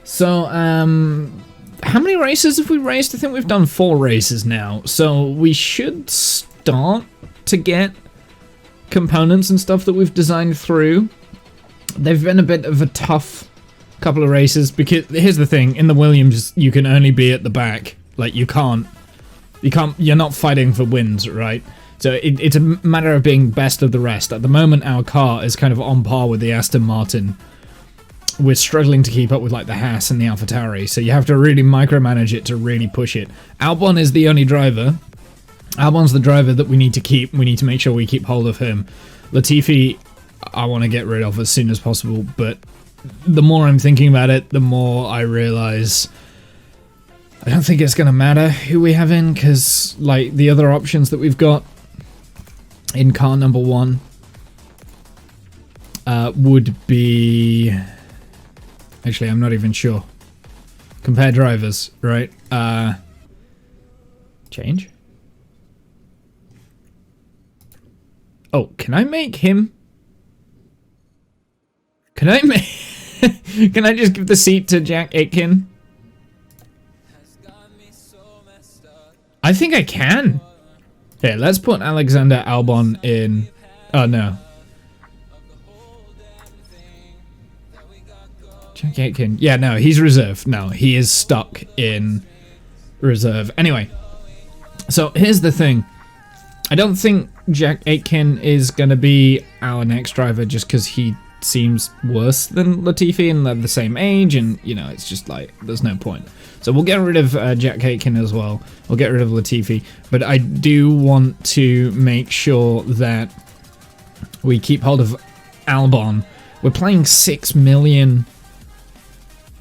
So, how many races have we raced? I think we've done 4 races now. So we should start to get components and stuff that we've designed through. They've been a bit of a tough couple of races because here's the thing, in the Williams you can only be at the back. Like you're not fighting for wins, right? So it's a matter of being best of the rest. At the moment our car is kind of on par with the Aston Martin. We're struggling to keep up with like the Haas and the AlphaTauri, so you have to really micromanage it to really push it. Albon is the only driver. Albon's the driver that we need to keep. We need to make sure we keep hold of him. Latifi, I want to get rid of as soon as possible, but the more I'm thinking about it, the more I realize I don't think it's going to matter who we have in, because like the other options that we've got in car number 1 would be... Actually, I'm not even sure. Compare drivers, right? Change? Oh, can I make him? Can I make... Can I just give the seat to Jack Aitken? I think I can. Here, let's put Alexander Albon in... Oh, no. Jack Aitken. Yeah, no, he's reserve. No, he is stuck in reserve. Anyway, so here's the thing. I don't think Jack Aitken is going to be our next driver just because he seems worse than Latifi and they're the same age, and, you know, it's just like, there's no point. So we'll get rid of Jack Aitken as well. We'll get rid of Latifi. But I do want to make sure that we keep hold of Albon. We're paying 6 million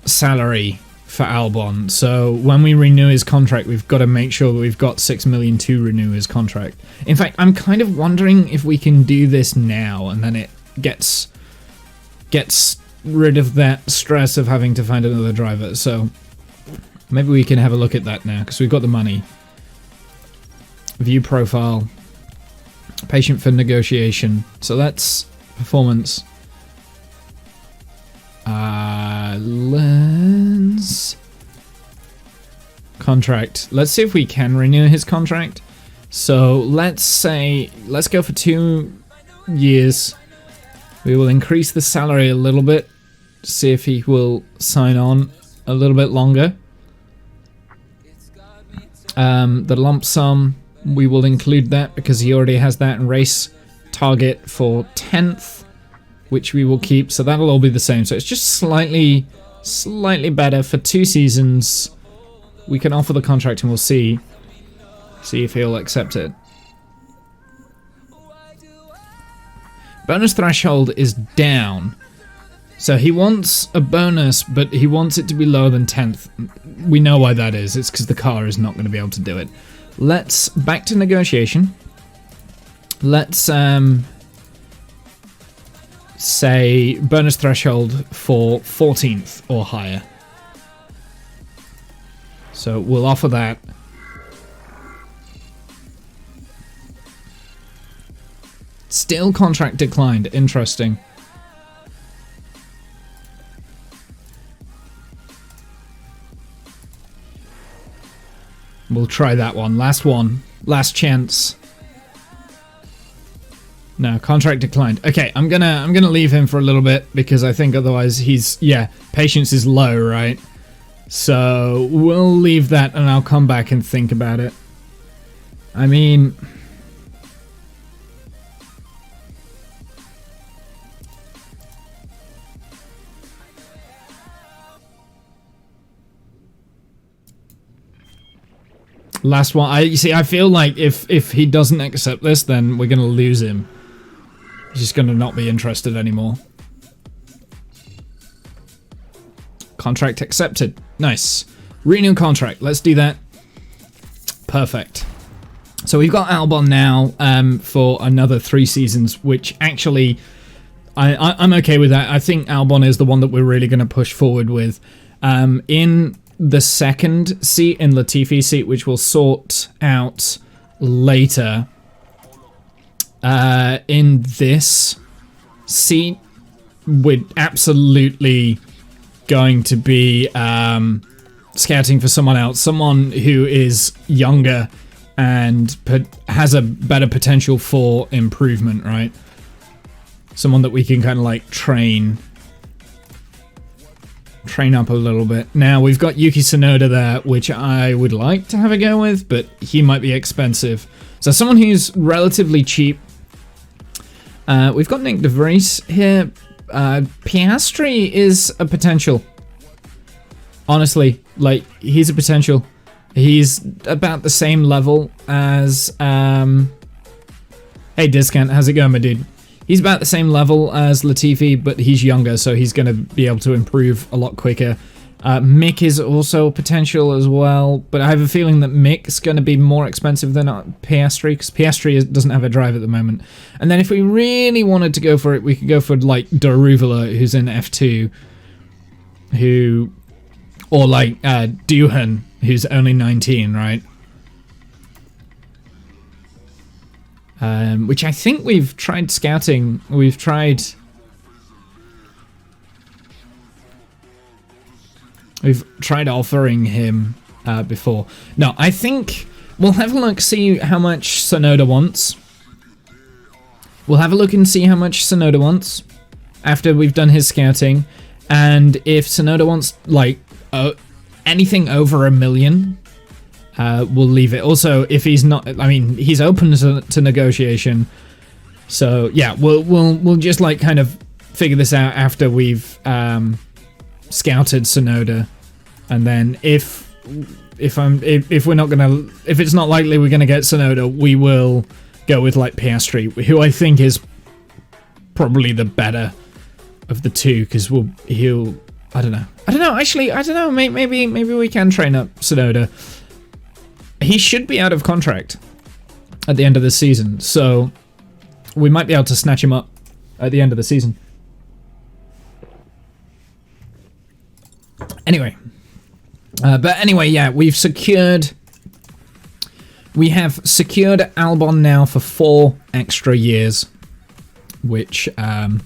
salary for Albon, so when we renew his contract we've got to make sure that we've got 6 million to renew his contract. In fact, I'm kind of wondering if we can do this now and then it gets rid of that stress of having to find another driver. So maybe we can have a look at that now because we've got the money. View profile, patient for negotiation. So that's performance. Lens contract. Let's see if we can renew his contract. So let's go for 2 years. We will increase the salary a little bit, see if he will sign on a little bit longer. The lump sum, we will include that because he already has that in race target for 10th, which we will keep, so that'll all be the same. So it's just slightly better for 2 seasons. We can offer the contract and we'll see if he'll accept it. Bonus threshold is down. So he wants a bonus, but he wants it to be lower than 10th. We know why that is. It's because the car is not going to be able to do it. Let's back to negotiation. Let's say bonus threshold for 14th or higher. So we'll offer that. Still contract declined. Interesting. We'll try that one. Last one. Last chance. No, contract declined. Okay, I'm gonna leave him for a little bit because I think otherwise patience is low, right? So we'll leave that and I'll come back and think about it. I mean, last one. I feel like if he doesn't accept this, then we're gonna lose him. He's just gonna not be interested anymore. Contract accepted. Nice. Renew contract. Let's do that. Perfect. So we've got Albon now for another 3 seasons, which actually I'm okay with that. I think Albon is the one that we're really going to push forward with. In the second seat, in Latifi's seat, which we'll sort out later, in this seat, we're absolutely going to be scouting for someone else, someone who is younger and has a better potential for improvement, right? Someone that we can kind of like train up a little bit. Now we've got Yuki Tsunoda there, which I would like to have a go with, but he might be expensive. So someone who's relatively cheap. We've got Nick De Vries here. Piastri is a potential. Honestly, like, he's a potential. He's about the same level as... Hey, Discount, how's it going, my dude? He's about the same level as Latifi, but he's younger, so he's going to be able to improve a lot quicker. Mick is also a potential as well, but I have a feeling that Mick's going to be more expensive than Piastri, because Piastri doesn't have a drive at the moment. And then if we really wanted to go for it, we could go for, like, Daruvala, who's in F2, or, like, Duhan, who's only 19, right? Which I think we've tried scouting. We've tried offering him before. No, I think we'll have a look, see how much Tsunoda wants. We'll have a look and see how much Tsunoda wants after we've done his scouting. And if Tsunoda wants, like, anything over $1 million, we'll leave it. Also, if he's not, I mean, he's open to negotiation. So yeah, we'll just like kind of figure this out after we've scouted Tsunoda, and then if it's not likely we're gonna get Tsunoda, we will go with like Piastri, who I think is probably the better of the two, because I don't know. Actually, I don't know. Maybe we can train up Tsunoda. He should be out of contract at the end of the season, so we might be able to snatch him up at the end of the season. Anyway, yeah, we have secured Albon now for 4 extra years, which I'm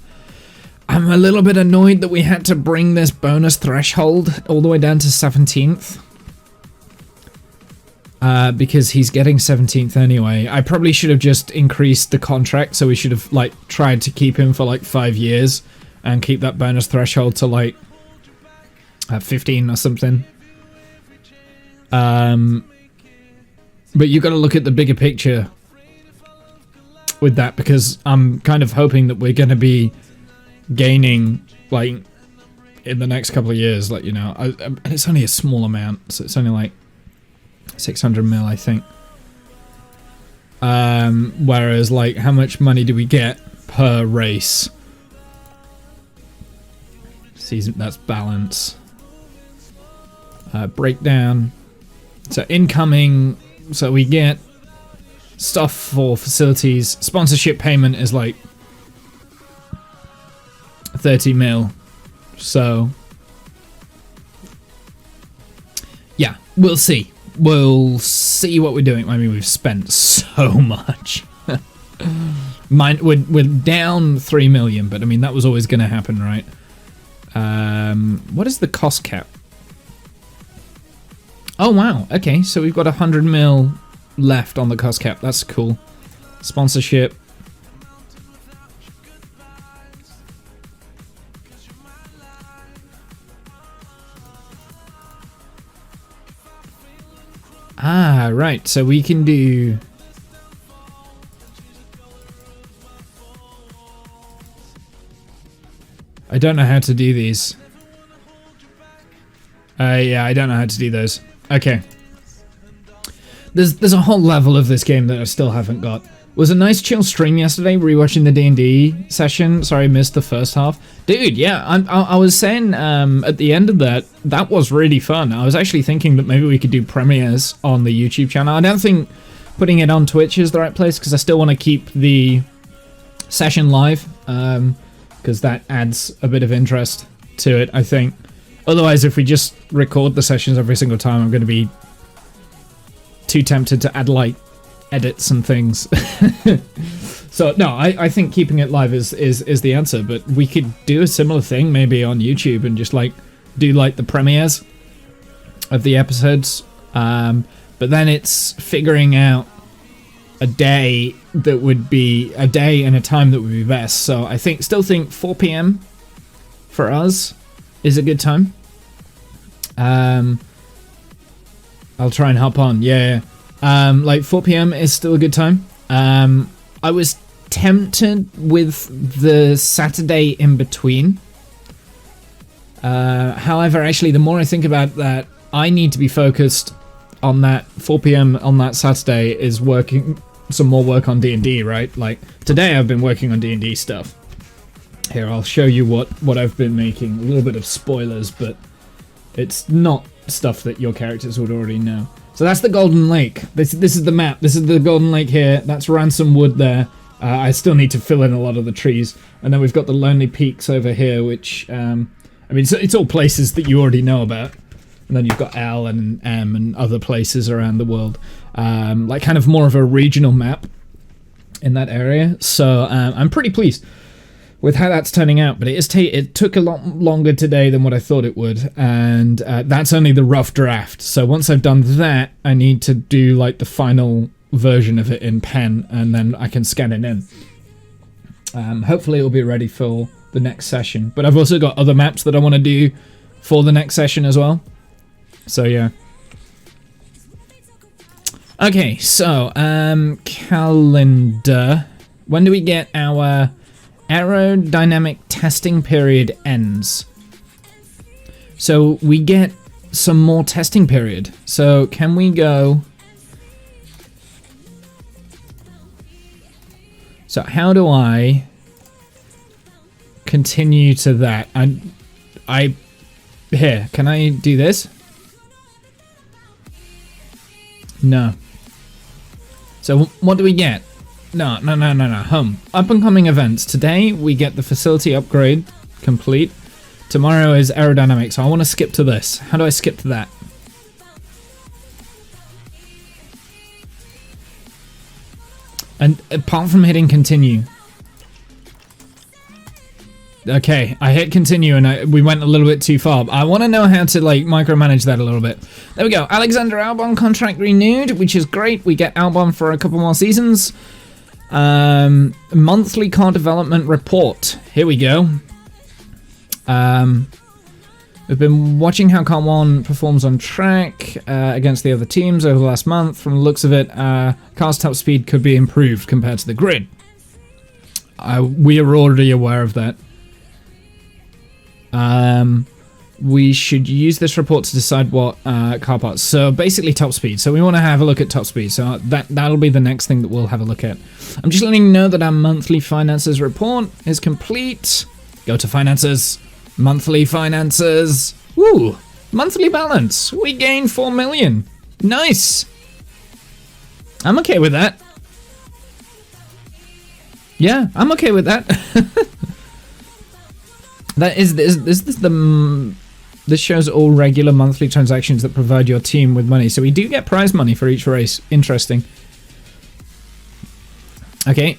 a little bit annoyed that we had to bring this bonus threshold all the way down to 17th. Because he's getting 17th anyway. I probably should have just increased the contract, so we should have like tried to keep him for like 5 years and keep that bonus threshold to like 15 or something. But you got to look at the bigger picture with that, because I'm kind of hoping that we're going to be gaining like in the next couple of years, like, you know, and it's only a small amount, so it's only like 600 mil, I think. Whereas, like, how much money do we get per race? Season, that's balance. Breakdown. So incoming, so we get stuff for facilities. Sponsorship payment is like 30 mil. So yeah, we'll see. We'll see what we're doing. I mean, we've spent so much. We're down 3 million, but I mean, that was always going to happen, right? What is the cost cap? Oh, wow. Okay, so we've got 100 mil left on the cost cap. That's cool. Sponsorship. Ah, right. So we can do... I don't know how to do these. Yeah, I don't know how to do those. Okay. There's a whole level of this game that I still haven't got. It was a nice chill stream yesterday, rewatching the D&D session. Sorry, I missed the first half. Dude, yeah, I was saying at the end of that was really fun. I was actually thinking that maybe we could do premieres on the YouTube channel. I don't think putting it on Twitch is the right place, because I still want to keep the session live, because that adds a bit of interest to it, I think. Otherwise, if we just record the sessions every single time, I'm going to be too tempted to add, like, edits and things. So no, I think keeping it live is the answer, but we could do a similar thing maybe on YouTube and just like do like the premieres of the episodes. But then it's figuring out a day that would be a day and a time that would be best. So I still think 4 p.m. for us is a good time. I'll try and hop on. Yeah. Like 4 p.m. is still a good time. I was tempted with the Saturday in between. However, actually, the more I think about that, I need to be focused on that 4 p.m. on that Saturday is working some more work on D&D, right? Like today I've been working on D&D stuff. Here, I'll show you what I've been making. A little bit of spoilers, but it's not stuff that your characters would already know. So that's the Golden Lake. This is the map. This is the Golden Lake here. That's Ransom Wood there. I still need to fill in a lot of the trees. And then we've got the Lonely Peaks over here, which, I mean, it's all places that you already know about. And then you've got L and M and other places around the world. Like kind of more of a regional map in that area. So I'm pretty pleased with how that's turning out. But it took a lot longer today than what I thought it would. And that's only the rough draft. So once I've done that, I need to do like the final version of it in pen. And then I can scan it in. Hopefully it'll be ready for the next session. But I've also got other maps that I want to do for the next session as well. So yeah. Okay, so calendar. When do we get our aerodynamic testing period ends? So we get some more testing period. So can we go? So how do I continue to that? Here, can I do this? No. So what do we get? No. Up and coming events. Today we get the facility upgrade complete. Tomorrow is aerodynamics. So I want to skip to this. How do I skip to that? And apart from hitting continue. Okay, I hit continue and we went a little bit too far. I want to know how to like micromanage that a little bit. There we go. Alexander Albon contract renewed, which is great. We get Albon for a couple more seasons. Monthly car development report. Here we go. We've been watching how Car 1 performs on track against the other teams over the last month. From the looks of it, car's top speed could be improved compared to the grid. We are already aware of that. We should use this report to decide what car parts. So basically top speed. So we want to have a look at top speed. So that'll be the next thing that we'll have a look at. I'm just letting you know that our monthly finances report is complete. Go to finances. Monthly finances. Woo! Monthly balance. We gained 4 million. Nice. I'm okay with that. Yeah, I'm okay with that. This shows all regular monthly transactions that provide your team with money. So we do get prize money for each race. Interesting. Okay,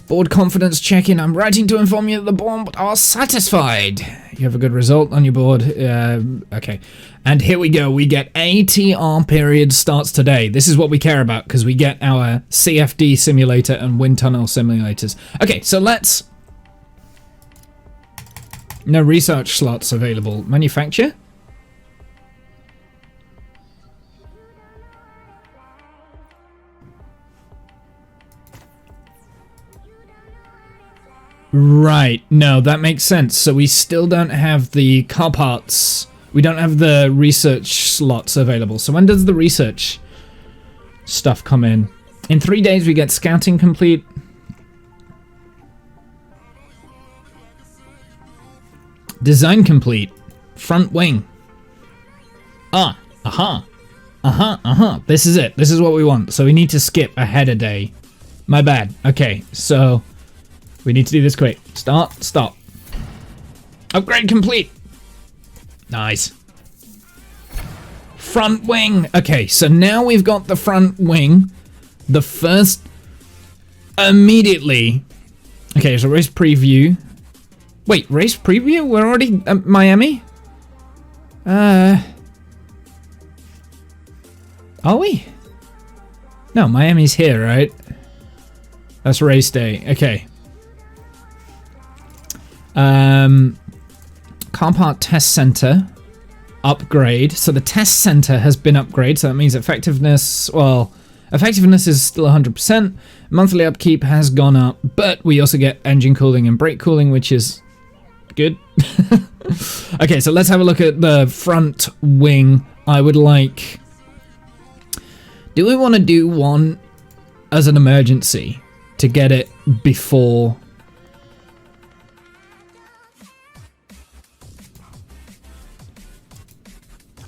board confidence check-in. I'm writing to inform you that the board are satisfied. You have a good result on your board. Okay, and here we go. We get ATR period starts today. This is what we care about because we get our CFD simulator and wind tunnel simulators. Okay, so let's... No research slots available. Manufacture? Right. No, that makes sense. So we still don't have the car parts. We don't have the research slots available. So when does the research stuff come in? In 3 days we get scouting complete. Design complete. Front wing. This is it. This is what we want. So we need to skip ahead a day. My bad. Okay, so we need to do this quick. Start, stop. Upgrade complete. Nice. Front wing. Okay, so now we've got the front wing. The first... Immediately. Okay, so race preview. Wait, race preview? We're already at Miami? Are we? No, Miami's here, right? That's race day. Okay. Car part test center upgrade. So the test center has been upgraded. So that means effectiveness. Well, effectiveness is still 100%. Monthly upkeep has gone up, but we also get engine cooling and brake cooling, which is good. Okay, so let's have a look at the front wing. I would like. Do we want to do one as an emergency to get it before?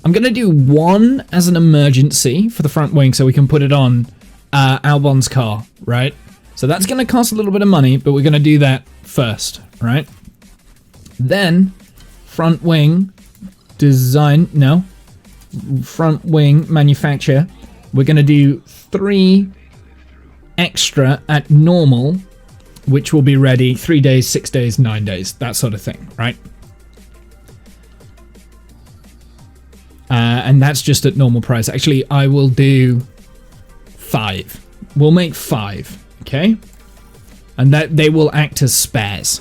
I'm going to do one as an emergency for the front wing so we can put it on Albon's car, right? So that's going to cost a little bit of money, but we're going to do that first, right? Then, front wing design, no, front wing manufacture. We're going to do 3 extra at normal, which will be ready 3 days, 6 days, 9 days, that sort of thing, right? And that's just at normal price. Actually, I will do 5. We'll make 5, okay? And that they will act as spares.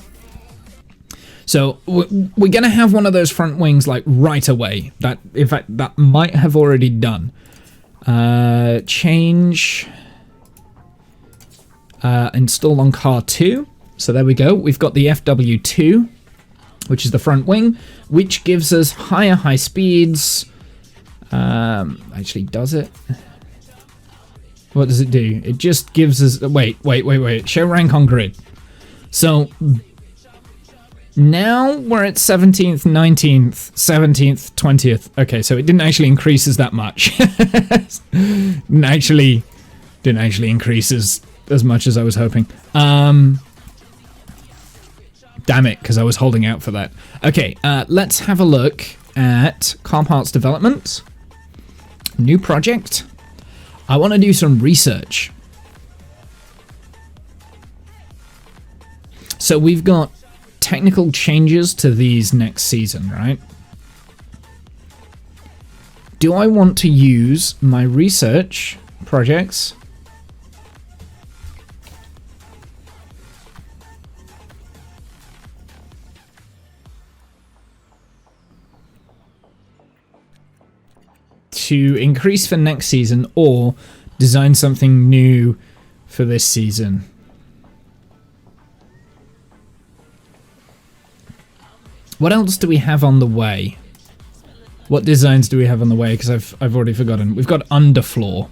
So we're going to have one of those front wings like right away. That, in fact, that might have already done. Change. Install on car 2. So there we go. We've got the FW2, which is the front wing, which gives us high speeds. Actually, does it? What does it do? It just gives us... Wait. Show rank on grid. So, now we're at 17th, 19th, 17th, 20th. Okay, so it didn't actually increase us that much. didn't actually increase as much as I was hoping. Damn it, because I was holding out for that. Okay, let's have a look at car parts development. New project. I want to do some research. So we've got technical changes to these next season, right? Do I want to use my research projects to increase for next season or design something new for this season? What else do we have on the way? What designs do we have on the way? Because I've already forgotten. We've got underfloor.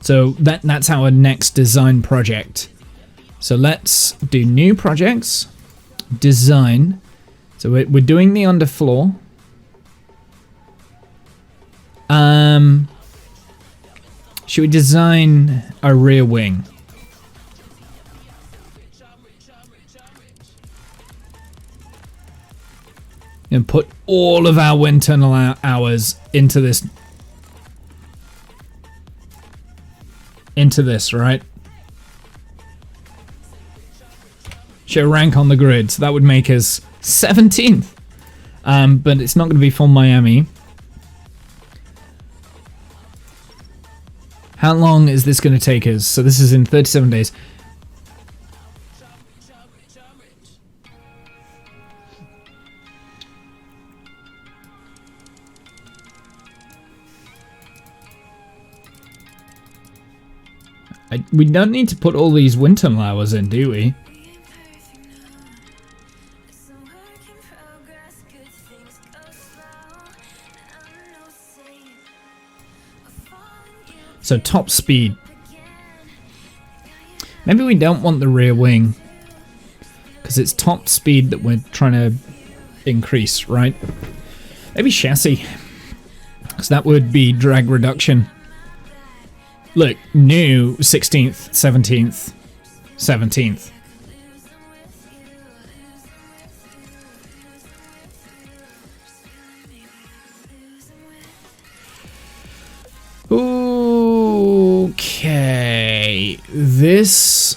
So that's our next design project. So let's do new projects. Design. So we're doing the underfloor. Should we design a rear wing? And put all of our wind tunnel hours into this. Right? Show rank on the grid. So that would make us 17th. But it's not going to be for Miami. How long is this going to take us? So this is in 37 days. We don't need to put all these wind tunnel hours in, do we? So top speed. Maybe we don't want the rear wing, because it's top speed that we're trying to increase, right? Maybe chassis, because that would be drag reduction. Look, new 16th, 17th, 17th. Okay, this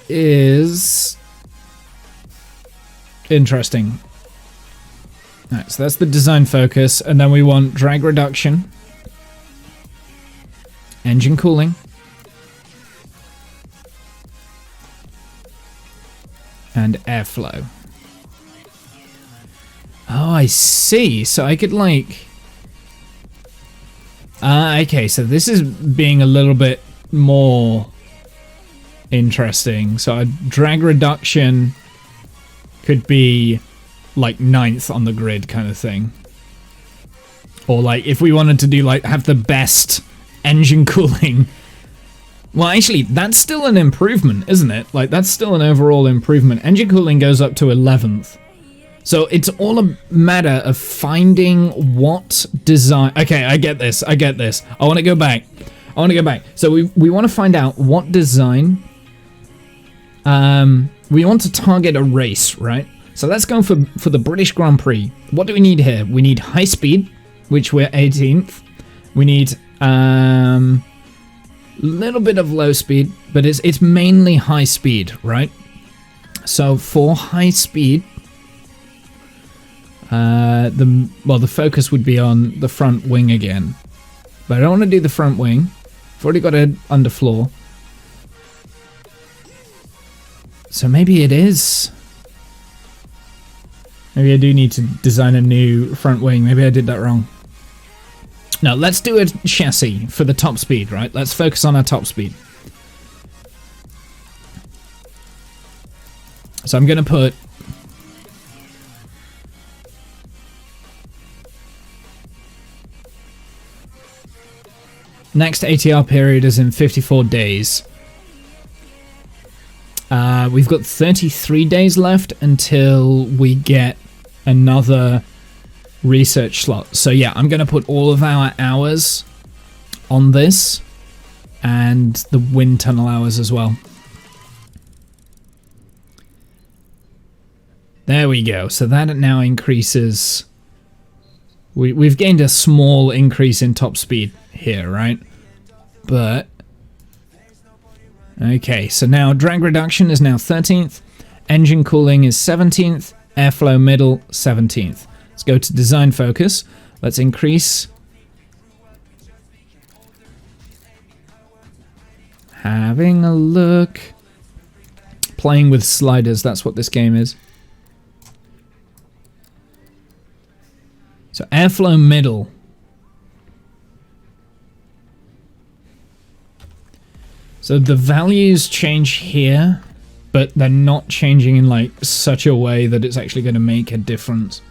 is interesting. Alright, so that's the design focus, and then we want drag reduction, engine cooling, and airflow. Oh, I see. So I could like... okay, so this is being a little bit more interesting. So a drag reduction could be like 9th on the grid kind of thing. Or like if we wanted to do like have the best engine cooling. Well, actually, that's still an improvement, isn't it? Like that's still an overall improvement. Engine cooling goes up to 11th. So it's all a matter of finding what design... Okay, I get this. I want to go back. So we want to find out what design... we want to target a race, right? So let's go for the British Grand Prix. What do we need here? We need high speed, which we're 18th. We need little bit of low speed, but it's mainly high speed, right? So for high speed... the focus would be on the front wing again. But I don't want to do the front wing. I've already got it underfloor. So maybe it is. Maybe I do need to design a new front wing. Maybe I did that wrong. No, let's do a chassis for the top speed, right? Let's focus on our top speed. So I'm going to put... Next ATR period is in 54 days. We've got 33 days left until we get another research slot. So yeah, I'm going to put all of our hours on this and the wind tunnel hours as well. There we go. So that now increases... We've gained a small increase in top speed here, right? But... Okay, so now drag reduction is now 13th. Engine cooling is 17th. Airflow middle, 17th. Let's go to design focus. Let's increase... Having a look. Playing with sliders, that's what this game is. So airflow middle. So the values change here, but they're not changing in like such a way that it's actually going to make a difference.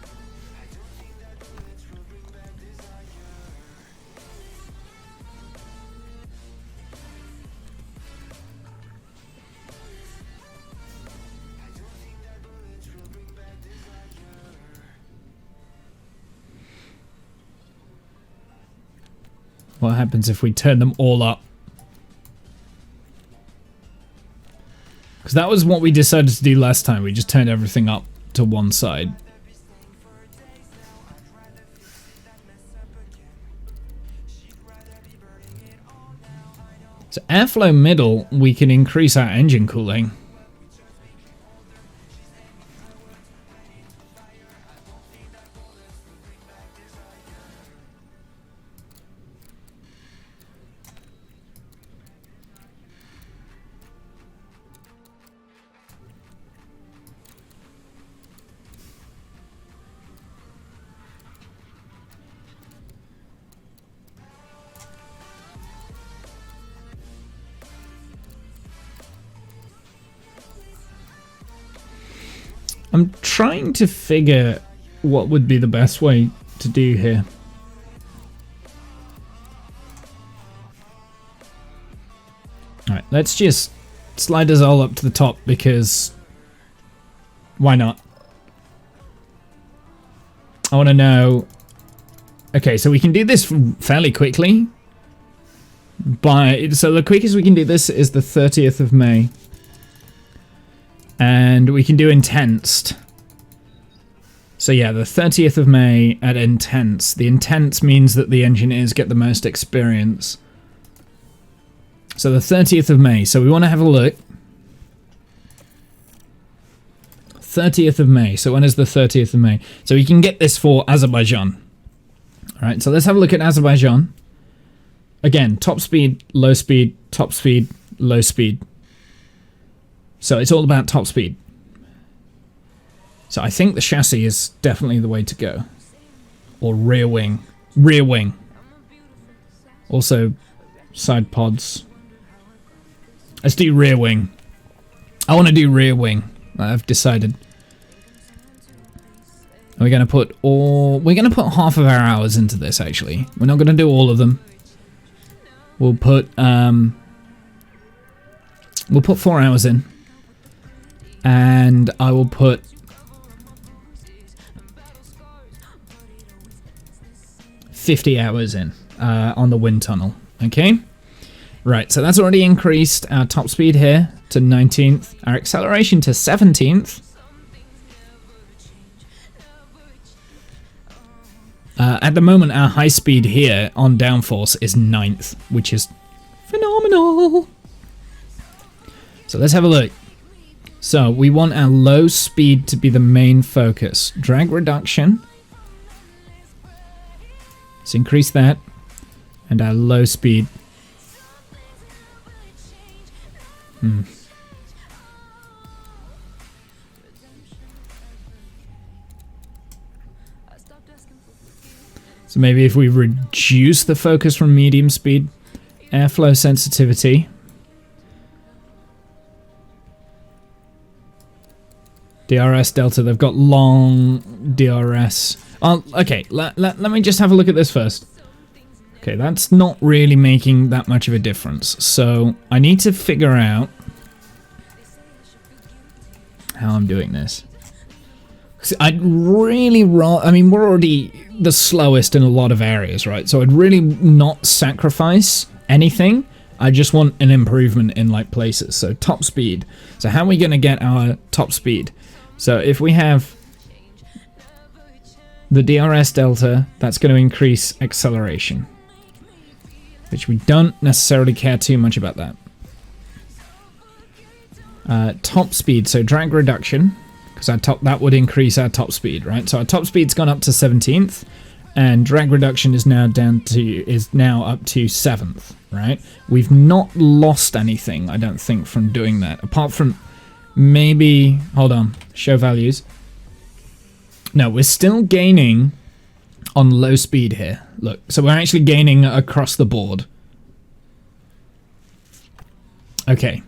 What happens if we turn them all up? Because that was what we decided to do last time. We just turned everything up to one side. So airflow middle, we can increase our engine cooling. I'm trying to figure what would be the best way to do here. Alright, let's just slide us all up to the top because why not? I want to know... Okay, so we can do this fairly quickly. So the quickest we can do this is the 30th of May. And we can do Intense. So yeah, the 30th of May at Intense. The Intense means that the engineers get the most experience. So the 30th of May. So we want to have a look. 30th of May. So when is the 30th of May? So we can get this for Azerbaijan. All right, so let's have a look at Azerbaijan. Again, top speed, low speed, top speed, low speed. So it's all about top speed. So I think the chassis is definitely the way to go. Or rear wing. Rear wing. Also, side pods. Let's do rear wing. I want to do rear wing. I've decided. We're going to put half of our hours into this, actually. We're not going to do all of them. We'll put 4 hours in. And I will put 50 hours in on the wind tunnel. Okay? Right, so that's already increased our top speed here to 19th. Our acceleration to 17th. At the moment, our high speed here on downforce is 9th, which is phenomenal. So let's have a look. So we want our low speed to be the main focus. Drag reduction. Let's increase that. And our low speed. So maybe if we reduce the focus from medium speed, airflow sensitivity. DRS delta, they've got long DRS. Okay, let me just have a look at this first. Okay, that's not really making that much of a difference. So I need to figure out how I'm doing this. I'd really I mean, we're already the slowest in a lot of areas, right? So I'd really not sacrifice anything. I just want an improvement in like places. So top speed. So how are we going to get our top speed? So if we have the DRS delta, that's going to increase acceleration, which we don't necessarily care too much about that. Top speed, so drag reduction, because that would increase our top speed, right? So our top speed's gone up to 17th, and drag reduction is now up to 7th, right? We've not lost anything, I don't think, from doing that, apart from maybe, hold on, show values. No, we're still gaining on low speed here. Look, so we're actually gaining across the board. Okay.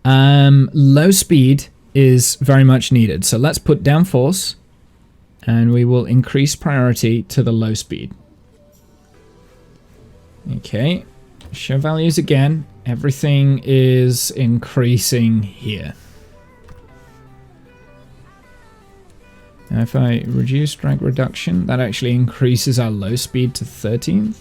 Low speed is very much needed. So let's put downforce, and we will increase priority to the low speed. Okay. Show values again. Everything is increasing here. Now if I reduce drag reduction, that actually increases our low speed to 13th.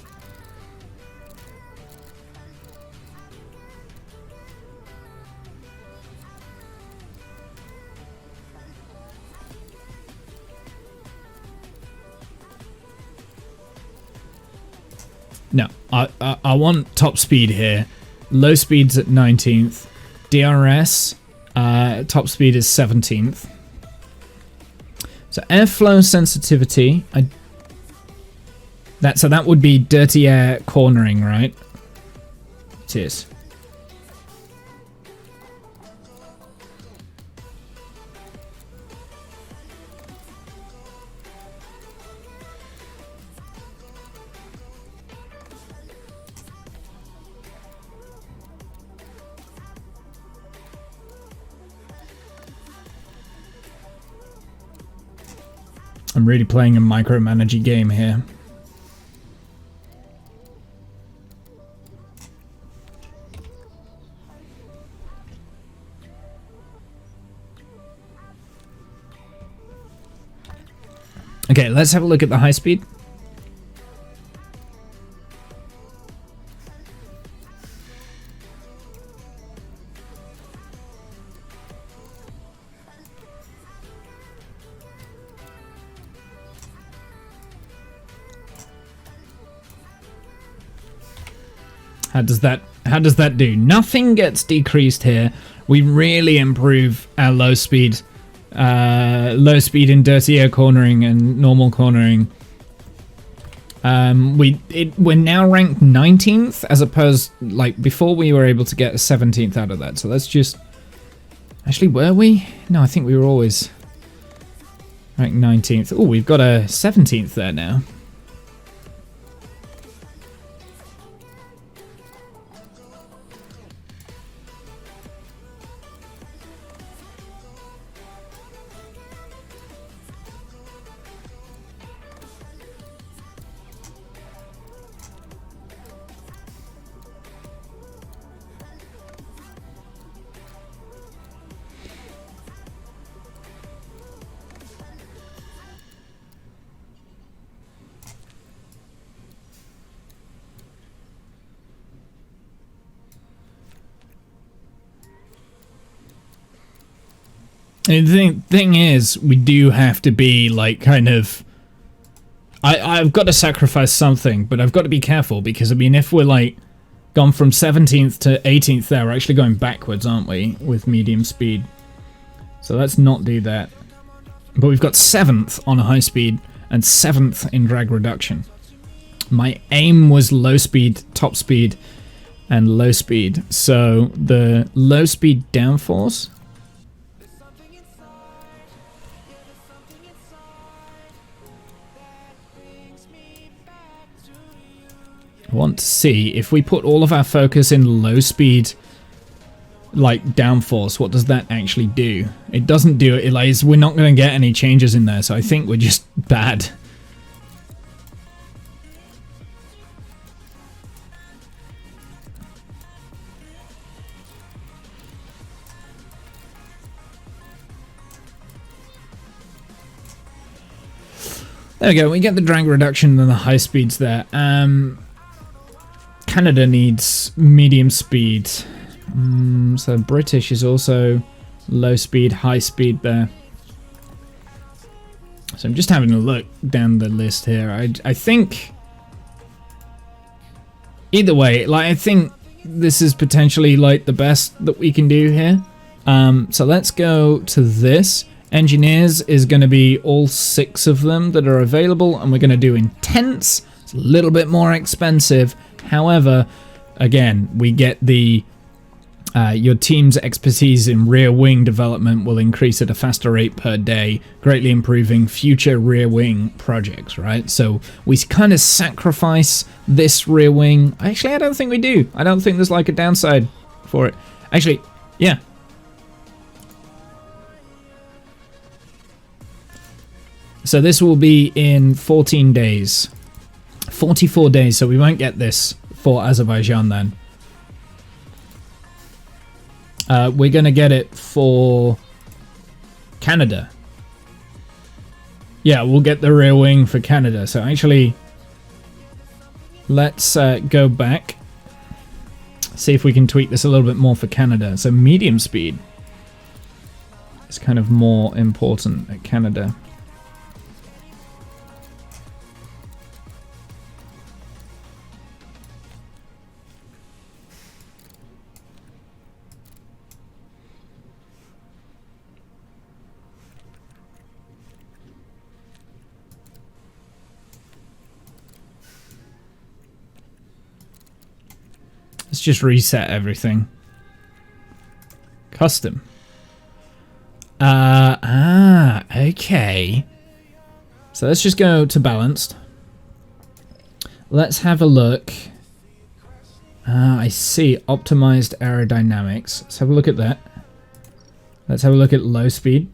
No, I want top speed here. Low speed's at 19th. DRS, top speed is 17th. So airflow sensitivity, that would be dirty air cornering, right? It is. I'm really playing a micromanaging game here. Okay, let's have a look at the high speed. How does that do? Nothing gets decreased here. We really improve our low speed in dirty air cornering and normal cornering. We're now ranked 19th as opposed, like before we were able to get a 17th out of that. So let's just, actually were we? No, I think we were always ranked 19th. Oh, we've got a 17th there now. And the thing is, we do have to be like kind of. I've got to sacrifice something, but I've got to be careful because I mean, if we're like gone from 17th to 18th there, we're actually going backwards, aren't we, with medium speed? So let's not do that. But we've got 7th on high speed and 7th in drag reduction. My aim was low speed, top speed, and low speed. So the low speed downforce. I want to see if we put all of our focus in low speed, like downforce, what does that actually do? It doesn't do it, like, we're not going to get any changes in there, so I think we're just bad. There we go, we get the drag reduction and the high speeds there. Canada needs medium speed. So British is also low speed, high speed there. So I'm just having a look down the list here. I think either way, like I think this is potentially like the best that we can do here. So let's go to this. Engineers is going to be all 6 of them that are available, and we're going to do intense. It's a little bit more expensive. However, again, we get the your team's expertise in rear wing development will increase at a faster rate per day, greatly improving future rear wing projects, right? So we kind of sacrifice this rear wing. Actually, I don't think we do. I don't think there's like a downside for it. Actually, yeah. So this will be in 14 days. 44 days, so we won't get this for Azerbaijan then. We're going to get it for Canada. Yeah, we'll get the rear wing for Canada. So actually, let's go back. See if we can tweak this a little bit more for Canada. So medium speed is kind of more important at Canada. Let's just reset everything. Custom. Okay. So let's just go to balanced. Let's have a look. I see. Optimized aerodynamics. Let's have a look at that. Let's have a look at low speed.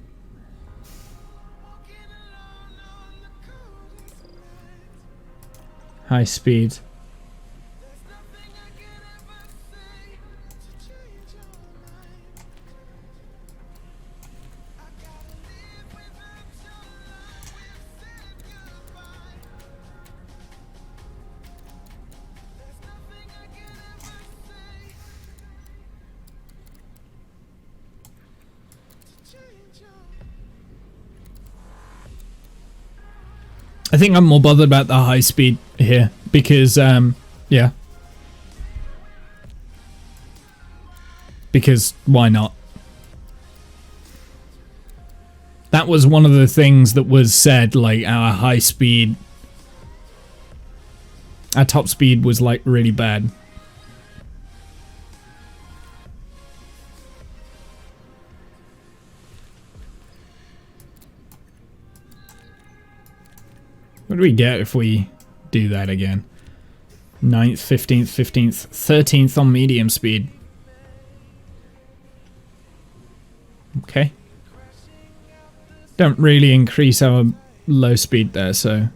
High speed. I think I'm more bothered about the high speed here because, yeah. because why not? That was one of the things that was said, like our high speed, our top speed was like really bad. What do we get if we do that again? 9th, 15th, 15th, 13th on medium speed. Okay. Don't really increase our low speed there, so...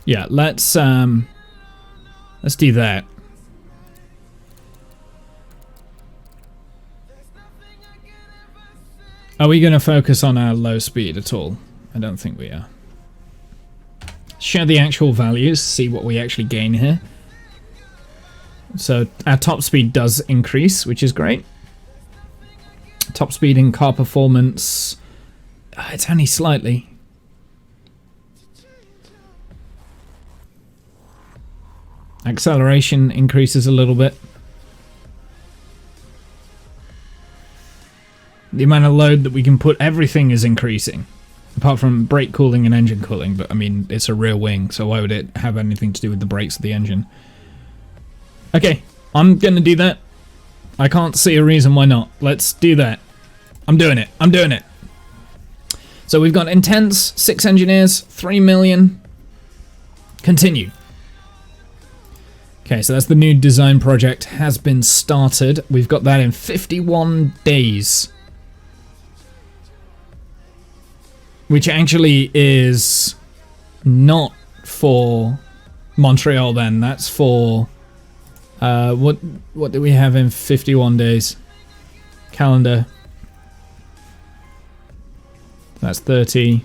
yeah, let's do that. Are we going to focus on our low speed at all? I don't think we are. Show the actual values, see what we actually gain here. So our top speed does increase, which is great. Top speed in car performance, it's only slightly. Acceleration increases a little bit. The amount of load that we can put, everything is increasing. Apart from brake cooling and engine cooling, but I mean, it's a rear wing, so why would it have anything to do with the brakes of the engine? Okay, I'm gonna do that. I can't see a reason why not. Let's do that. I'm doing it. I'm doing it. So we've got Intense, 6 engineers, 3 million. Continue. Okay, so that's the new design project has been started. We've got that in 51 days. Which actually is not for Montreal then. That's for... what do we have in 51 days? Calendar. That's 30.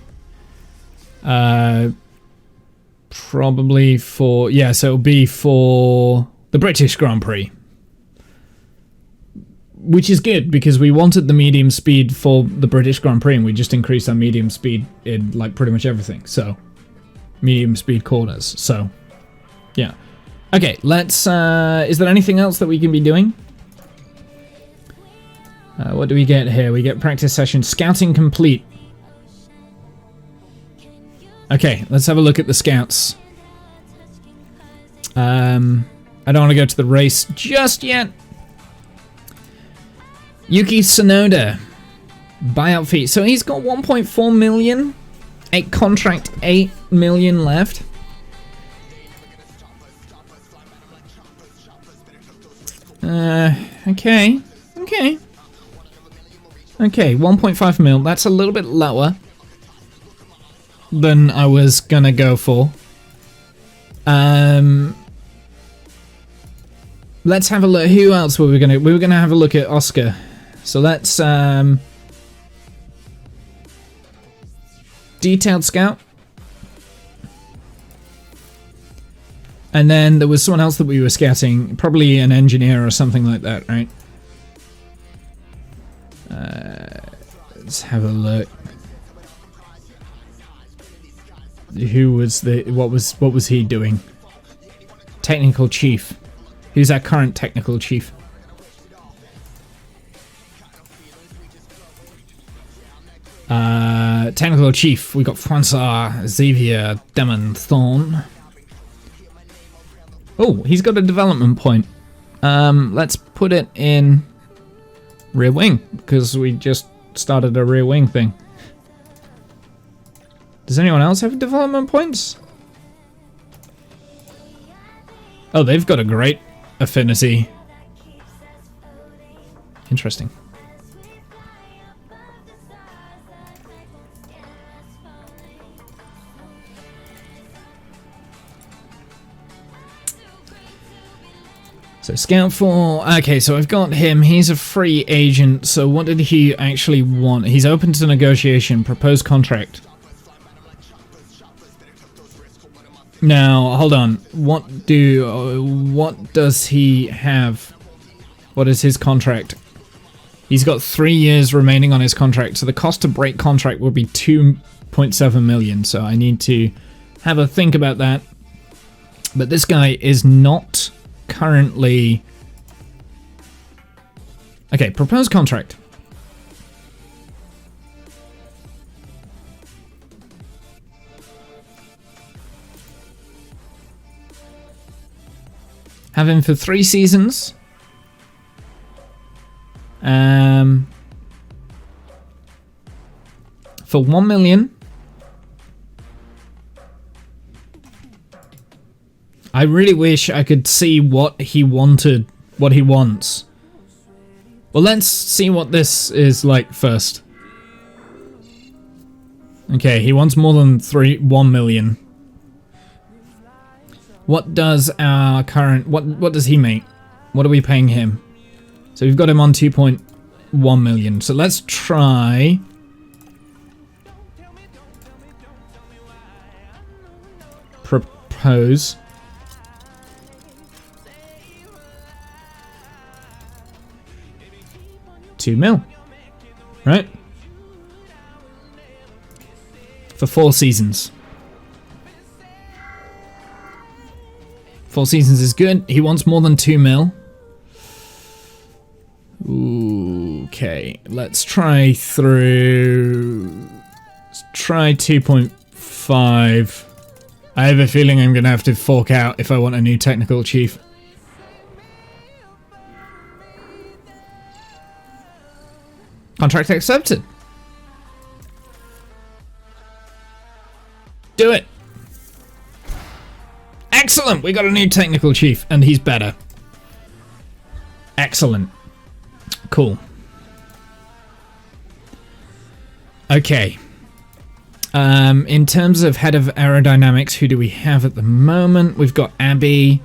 Probably for... yeah, so it'll be for the British Grand Prix. Which is good, because we wanted the medium speed for the British Grand Prix, and we just increased our medium speed in, like, pretty much everything. So, medium speed corners. So, yeah. Okay, let's... is there anything else that we can be doing? What do we get here? We get practice session. Scouting complete. Okay, let's have a look at the scouts. I don't want to go to the race just yet. Yuki Tsunoda. Buyout fee. So he's got 1.4 million. A contract 8 million left. Okay. Okay. Okay, 1.5 mil. That's a little bit lower than I was gonna go for. Let's have a look. Who else were we gonna? We were gonna have a look at Oscar. So let's detailed scout. And then there was someone else that we were scouting, probably an engineer or something like that, right? Let's have a look. Who was the... what was he doing? Technical chief. Who's our current technical chief? Technical chief. We got Francois Xavier Demonthorn. Oh, he's got a development point. Let's put it in rear wing, because we just started a rear wing thing. Does anyone else have development points? Oh, they've got a great affinity. Interesting. So scout for... okay, so I've got him. He's a free agent. So what did he actually want? He's open to negotiation. Proposed contract. Now, hold on. What does he have? What is his contract? He's got 3 years remaining on his contract. So the cost to break contract will be 2.7 million. So I need to have a think about that. But this guy is not currently Okay, proposed contract. Have him for 3 seasons. For 1 million. I really wish I could see what he wanted, what he wants. Well, let's see what this is like first. Okay, he wants more than 1 million. What does our current, what does he make? What are we paying him? So we've got him on 2.1 million. So let's try. Propose. $2 million. Right? For 4 seasons. 4 seasons is good. He wants more than 2 million. Okay, let's try through. Let's try 2.5. I have a feeling I'm gonna have to fork out if I want a new technical chief. Contract accepted. Do it. Excellent! We got a new technical chief, and he's better. Excellent. Cool. Okay. In terms of head of aerodynamics, who do we have at the moment? We've got Abby,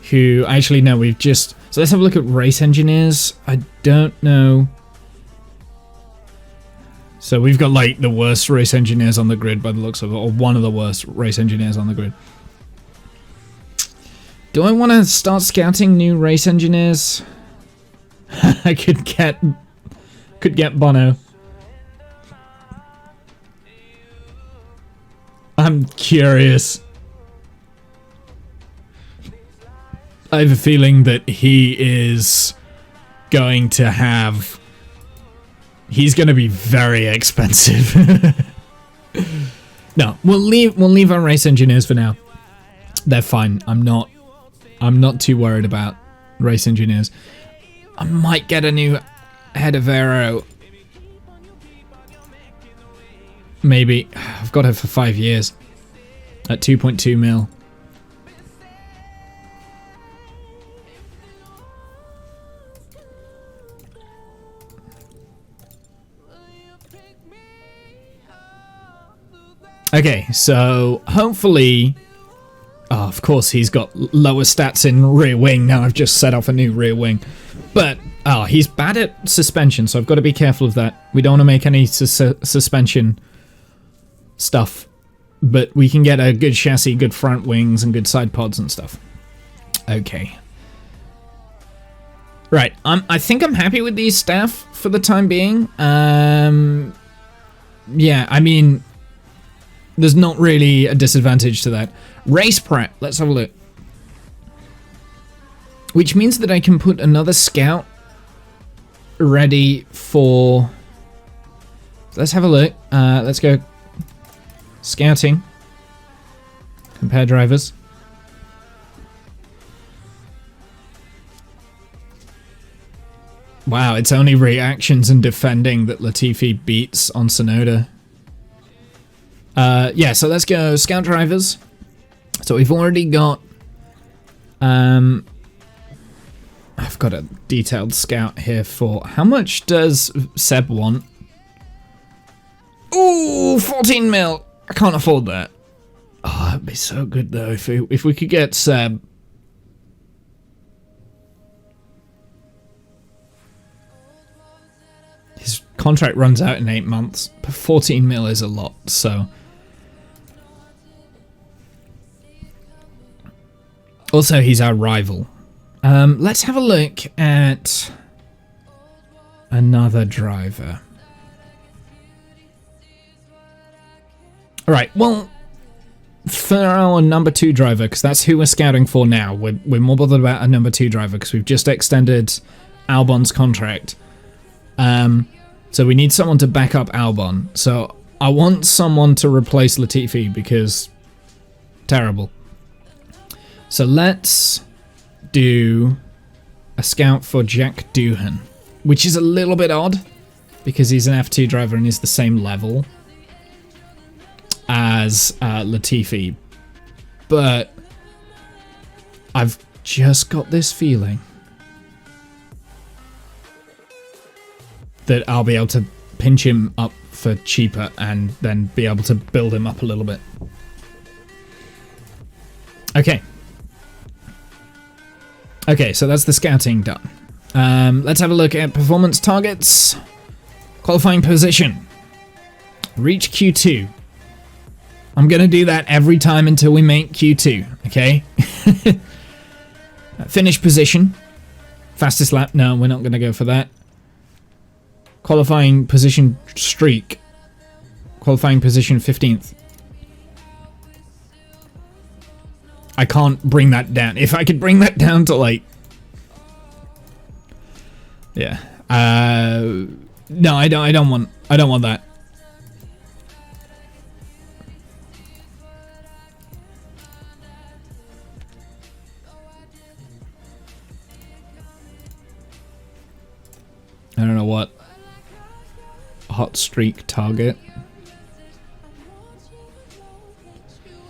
who... Actually, no, we've just... So let's have a look at race engineers. I don't know. So we've got, like, the worst race engineers on the grid by the looks of it, or one of the worst race engineers on the grid. Do I want to start scouting new race engineers? I could get Bono. I'm curious. I have a feeling that he is going to have... He's going to be very expensive. No, we'll leave our race engineers for now. They're fine. I'm not too worried about race engineers. I might get a new head of aero. Maybe. I've got her for 5 years. At 2.2 mil. Okay, so hopefully... Oh, of course he's got lower stats in rear wing. Now I've just set off a new rear wing. But, oh, he's bad at suspension, so I've got to be careful of that. We don't want to make any suspension stuff. But we can get a good chassis, good front wings, and good side pods and stuff. Okay. Right, I think I'm happy with these staff for the time being. Yeah, I mean... There's not really a disadvantage to that. Race prep. Let's have a look. Which means that I can put another scout ready for... Let's have a look. Let's go. Scouting. Compare drivers. Wow, it's only reactions and defending that Latifi beats on Sonoda. Yeah, so let's go scout drivers. So we've already got... I've got a detailed scout here for... How much does Seb want? Ooh, 14 mil. I can't afford that. Oh, that'd be so good, though, if we could get Seb. His contract runs out in 8 months, but 14 mil is a lot, so... Also, he's our rival. Let's have a look at another driver. Alright, well, for our number 2 driver, because that's who we're scouting for now, we're more bothered about a number 2 driver, because we've just extended Albon's contract. So we need someone to back up Albon. So I want someone to replace Latifi because terrible. So let's do a scout for Jack Doohan, which is a little bit odd because he's an F2 driver and is the same level as Latifi. But I've just got this feeling that I'll be able to pinch him up for cheaper and then be able to build him up a little bit. Okay. Okay, so that's the scouting done. Let's have a look at performance targets. Qualifying position. Reach Q2. I'm going to do that every time until we make Q2, okay? Finish position. Fastest lap. No, we're not going to go for that. Qualifying position streak. Qualifying position 15th. I can't bring that down. If I could bring that down to like... Yeah. No, I don't want that. I don't know what hot streak target.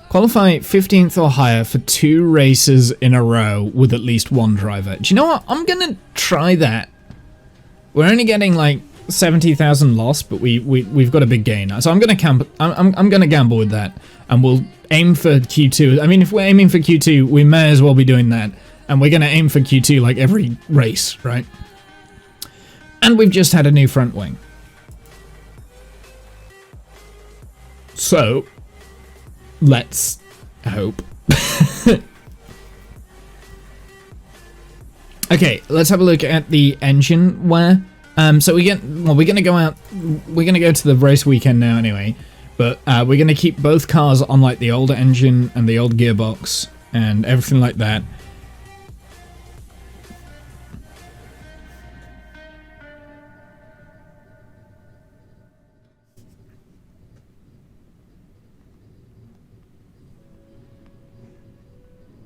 Qualify 15th or higher for 2 races in a row with at least 1 driver. Do you know what? I'm gonna try that. We're only getting like 70,000 loss, but we've got a big gain. So I'm gonna I'm gonna gamble with that, and we'll aim for Q2. I mean, if we're aiming for Q2, we may as well be doing that, and we're gonna aim for Q2 like every race, right? And we've just had a new front wing. So, let's hope. Okay, let's have a look at the engine wear. So we're gonna go out. We're gonna go to the race weekend now anyway. But we're gonna keep both cars on like the old engine and the old gearbox and everything like that.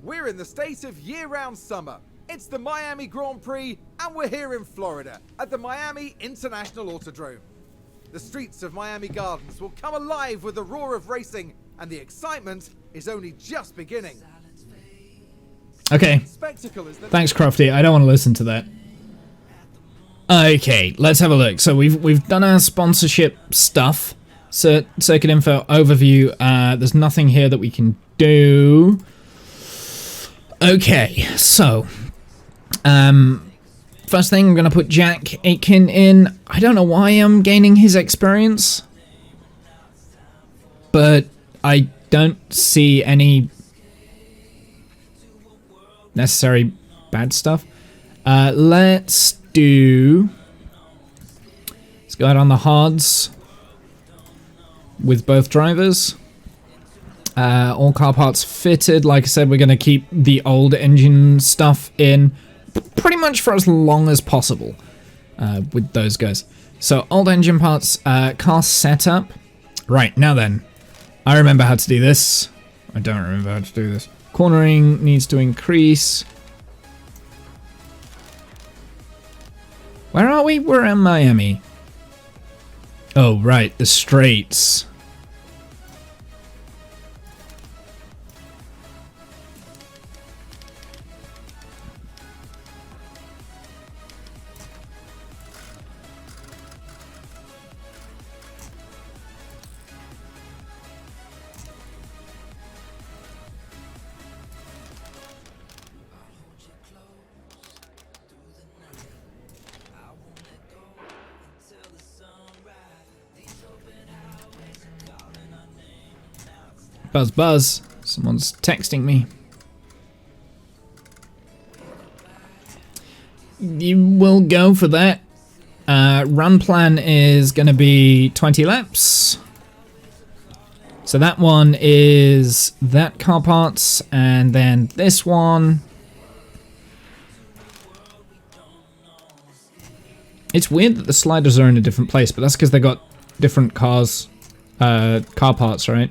We're in the state of year-round summer. It's the Miami Grand Prix, and we're here in Florida at the Miami International Autodrome. The streets of Miami Gardens will come alive with the roar of racing, and the excitement is only just beginning. Okay. Thanks, Crofty. I don't want to listen to that. Okay, let's have a look. So we've done our sponsorship stuff. Circuit info overview. There's nothing here that we can do. Okay, so, first thing, I'm going to put Jack Aitken in. I don't know why I'm gaining his experience, but I don't see any necessary bad stuff. Let's go out on the hards with both drivers. All car parts fitted. Like I said, we're going to keep the old engine stuff in pretty much for as long as possible with those guys. So, old engine parts, car setup. Right, now then. I remember how to do this. I don't remember how to do this. Cornering needs to increase. Where are we? We're in Miami. Oh, right, the straights. Buzz, buzz. Someone's texting me. You will go for that. Run plan is going to be 20 laps. So that one is that car parts, and then this one It's weird that the sliders are in a different place, but that's because they got different cars, car parts, right?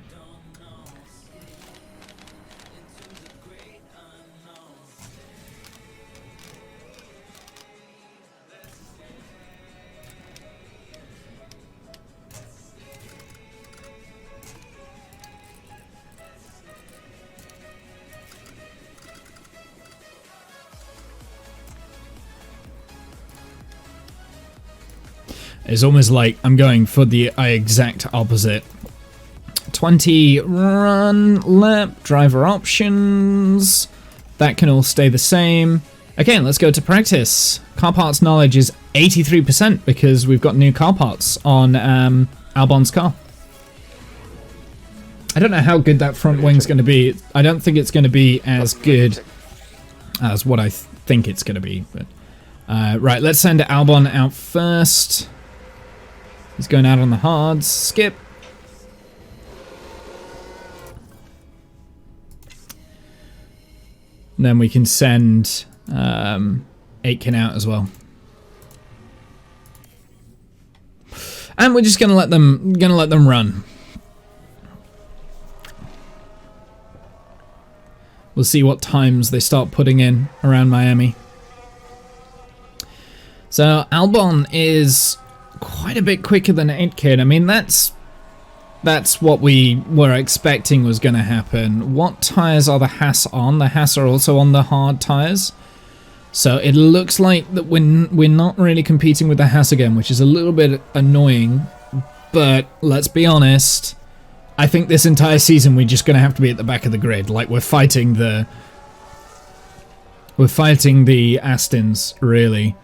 It's almost like I'm going for the exact opposite. 20 run lap, driver options. That can all stay the same. Okay, let's go to practice. Car parts knowledge is 83% because we've got new car parts on Albon's car. I don't know how good that front wing's going to be. I don't think it's going to be as good as what I think it's going to be. But right, let's send Albon out first. He's going out on the hards. Skip. And then we can send Aitken out as well. And we're just gonna let them run. We'll see what times they start putting in around Miami. So Albon is quite a bit quicker than Aitken. I mean, that's what we were expecting was going to happen. What tyres are the Haas on? The Haas are also on the hard tyres. So it looks like that we're not really competing with the Haas again, which is a little bit annoying. But let's be honest, I think this entire season we're just going to have to be at the back of the grid. Like we're fighting the Astons, really.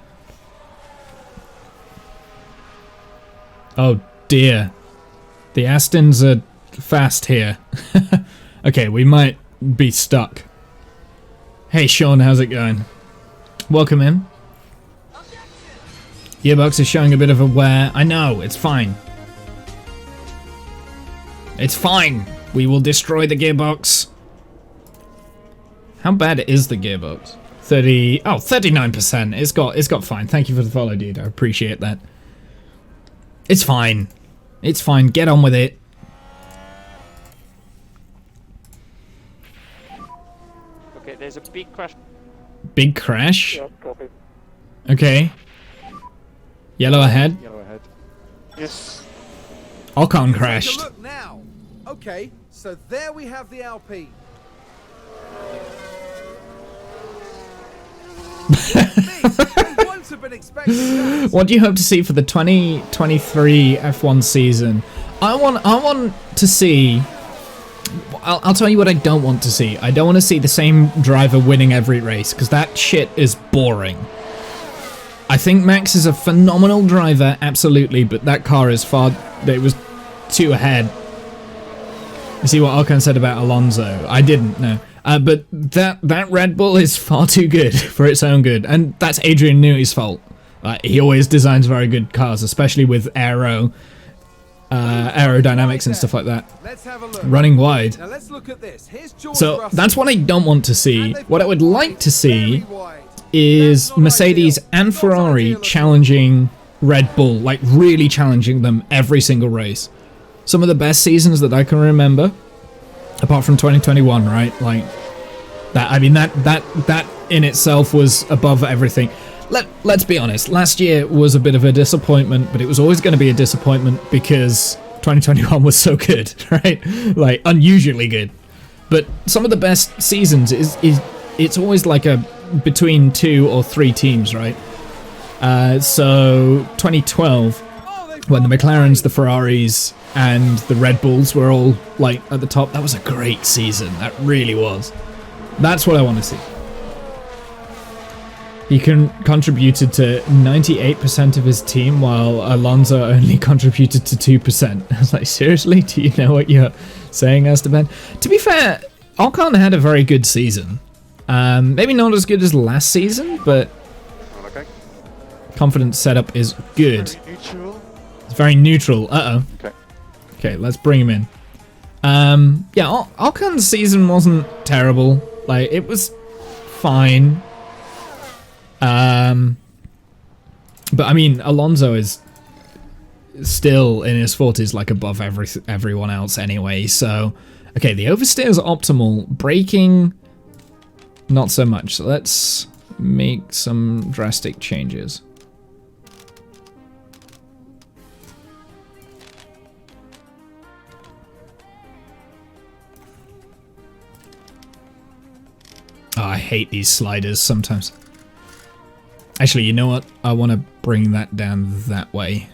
Oh dear. The Astons are fast here. Okay, we might be stuck. Hey Sean, how's it going? Welcome in. Gearbox is showing a bit of a wear. I know, it's fine. It's fine. We will destroy the gearbox. How bad is the gearbox? 39%. It's got fine. Thank you for the follow, dude. I appreciate that. It's fine. It's fine. Get on with it. Okay, there's a big crash. Big crash? Yeah, copy. Okay. Yellow ahead. Yellow ahead. Yes. Ocon Take crashed. a look now. Okay, so there we have the Alpine. They won't have been expecting that. What do you hope to see for the 2023 F1 season? I want to see... I'll tell you what I don't want to see. I don't want to see the same driver winning every race, because that shit is boring. I think Max is a phenomenal driver, absolutely, but that car is far... It was too ahead. You see what Ocon said about Alonso? I didn't, no. But that Red Bull is far too good for its own good, and that's Adrian Newey's fault. He always designs very good cars, especially with aerodynamics and stuff like that. Let's have a look. Running wide. Now let's look at this. Here's George So Russell. that's what I don't want to see. What I would like to see Very wide. is That's not Mercedes ideal. and Not Ferrari ideal at all. challenging Red Bull, like really challenging them every single race. Some of the best seasons that I can remember, apart from 2021, right? Like that. I mean, that in itself was above everything. Let's be honest. Last year was a bit of a disappointment, but it was always going to be a disappointment because 2021 was so good, right? Like unusually good. But some of the best seasons is it's always like a between 2 or 3 teams, right? So 2012, when the McLarens, the Ferraris, and the Red Bulls were all like at the top, that was a great season. That really was. That's what I want to see. He contributed to 98% of his team, while Alonso only contributed to 2%. I was like, seriously? Do you know what you're saying, Esteban? To be fair, Ocon had a very good season. Maybe not as good as last season, but Okay. confidence setup is good. Very neutral. It's very neutral. Uh-oh. Okay. Okay, let's bring him in. Yeah, Ocon's season wasn't terrible. Like, it was fine. But I mean, Alonso is still in his 40s, like above everyone else anyway. So, okay, the oversteer is optimal. Braking, not so much. So let's make some drastic changes. Oh, I hate these sliders sometimes. Actually, you know what? I want to bring that down that way.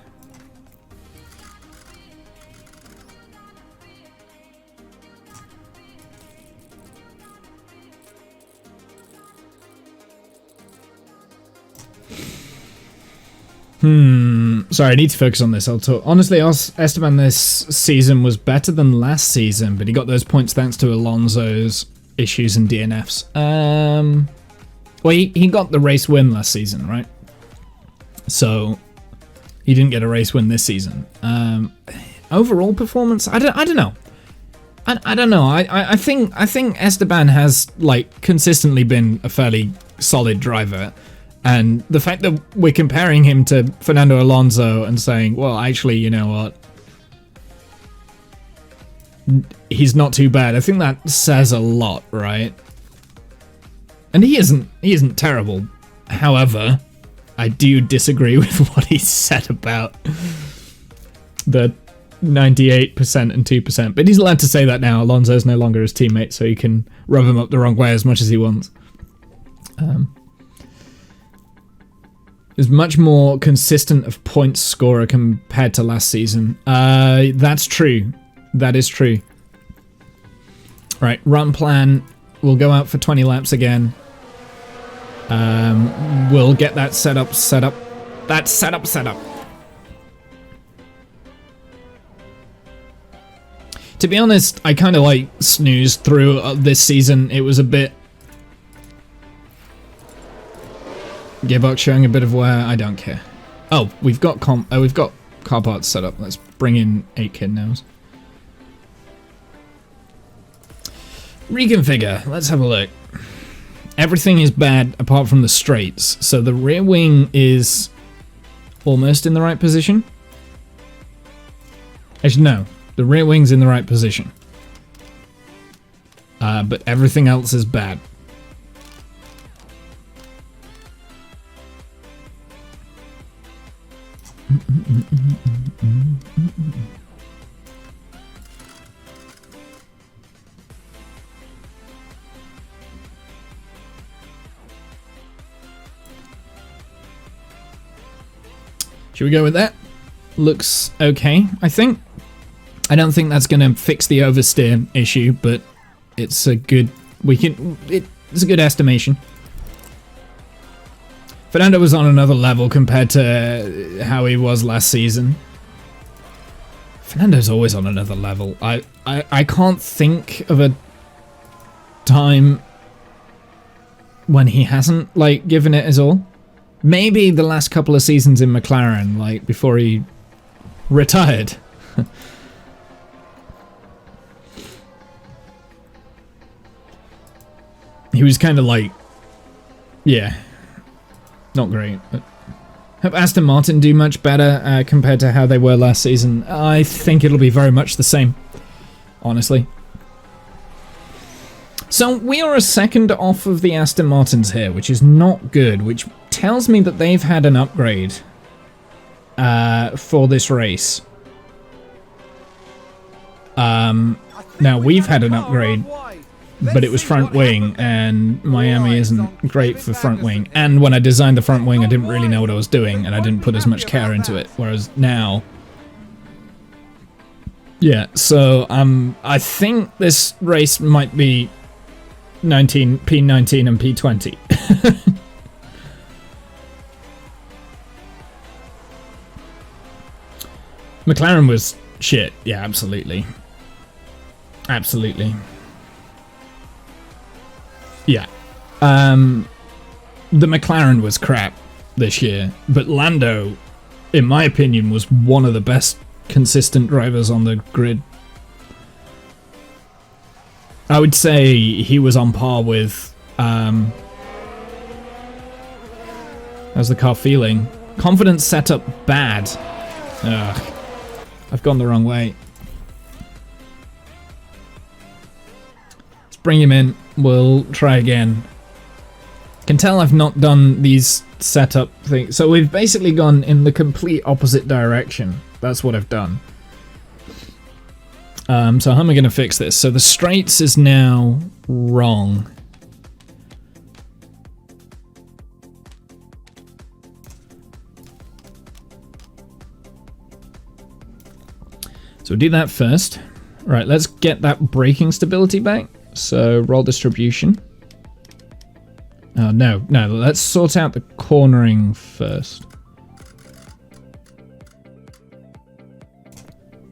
Sorry, I need to focus on this. I'll talk. Honestly, Esteban this season was better than last season, but he got those points thanks to Alonso's issues and DNFs. Well, he got the race win last season, right? So he didn't get a race win this season. Overall performance, I don't know. I don't know. I think Esteban has like consistently been a fairly solid driver. And the fact that we're comparing him to Fernando Alonso and saying, well, actually, you know what? He's not too bad. I think that says a lot, right? And he isn't terrible. However, I do disagree with what he said about the 98% and 2%. But he's allowed to say that now. Alonso's no longer his teammate, so he can rub him up the wrong way as much as he wants. Is much more consistent of points scorer compared to last season. That's true. That is true. Right, run plan. We'll go out for 20 laps again. We'll get that set up. That set up. To be honest, I kind of like snoozed through this season. It was a bit... Gearbox showing a bit of wear. I don't care. Oh, we've got car parts set up. Let's bring in 8 nows. Reconfigure. Let's have a look. Everything is bad apart from the straights. So the rear wing is almost in the right position. Actually, no. The rear wing's in the right position. But everything else is bad. Should we go with that? Looks okay, I think. I don't think that's going to fix the oversteer issue, but it's a good... it's a good estimation. Fernando was on another level compared to how he was last season. Fernando's always on another level. I can't think of a time when he hasn't, like, given it his all. Maybe the last couple of seasons in McLaren, like, before he retired. He was kind of like, yeah, not great. But hope Aston Martin do much better compared to how they were last season. I think it'll be very much the same, honestly. So we are a second off of the Aston Martins here, which is not good, which tells me that they've had an upgrade for this race. Now we've had an upgrade, but it was front wing, and Miami isn't great for front wing. And when I designed the front wing, I didn't really know what I was doing, and I didn't put as much care into it. Whereas now, yeah. So I think this race might be P19 and P20. McLaren was shit. Yeah, absolutely. Absolutely. Yeah. The McLaren was crap this year, but Lando, in my opinion, was one of the best consistent drivers on the grid. I would say he was on par with... how's the car feeling? Confidence setup bad. Ugh. I've gone the wrong way. Let's bring him in. We'll try again. Can tell I've not done these setup things. So we've basically gone in the complete opposite direction. That's what I've done. So how am I going to fix this? So the straights is now wrong. So we'll do that first. Right, let's get that braking stability back. So roll distribution. Oh, no, let's sort out the cornering first.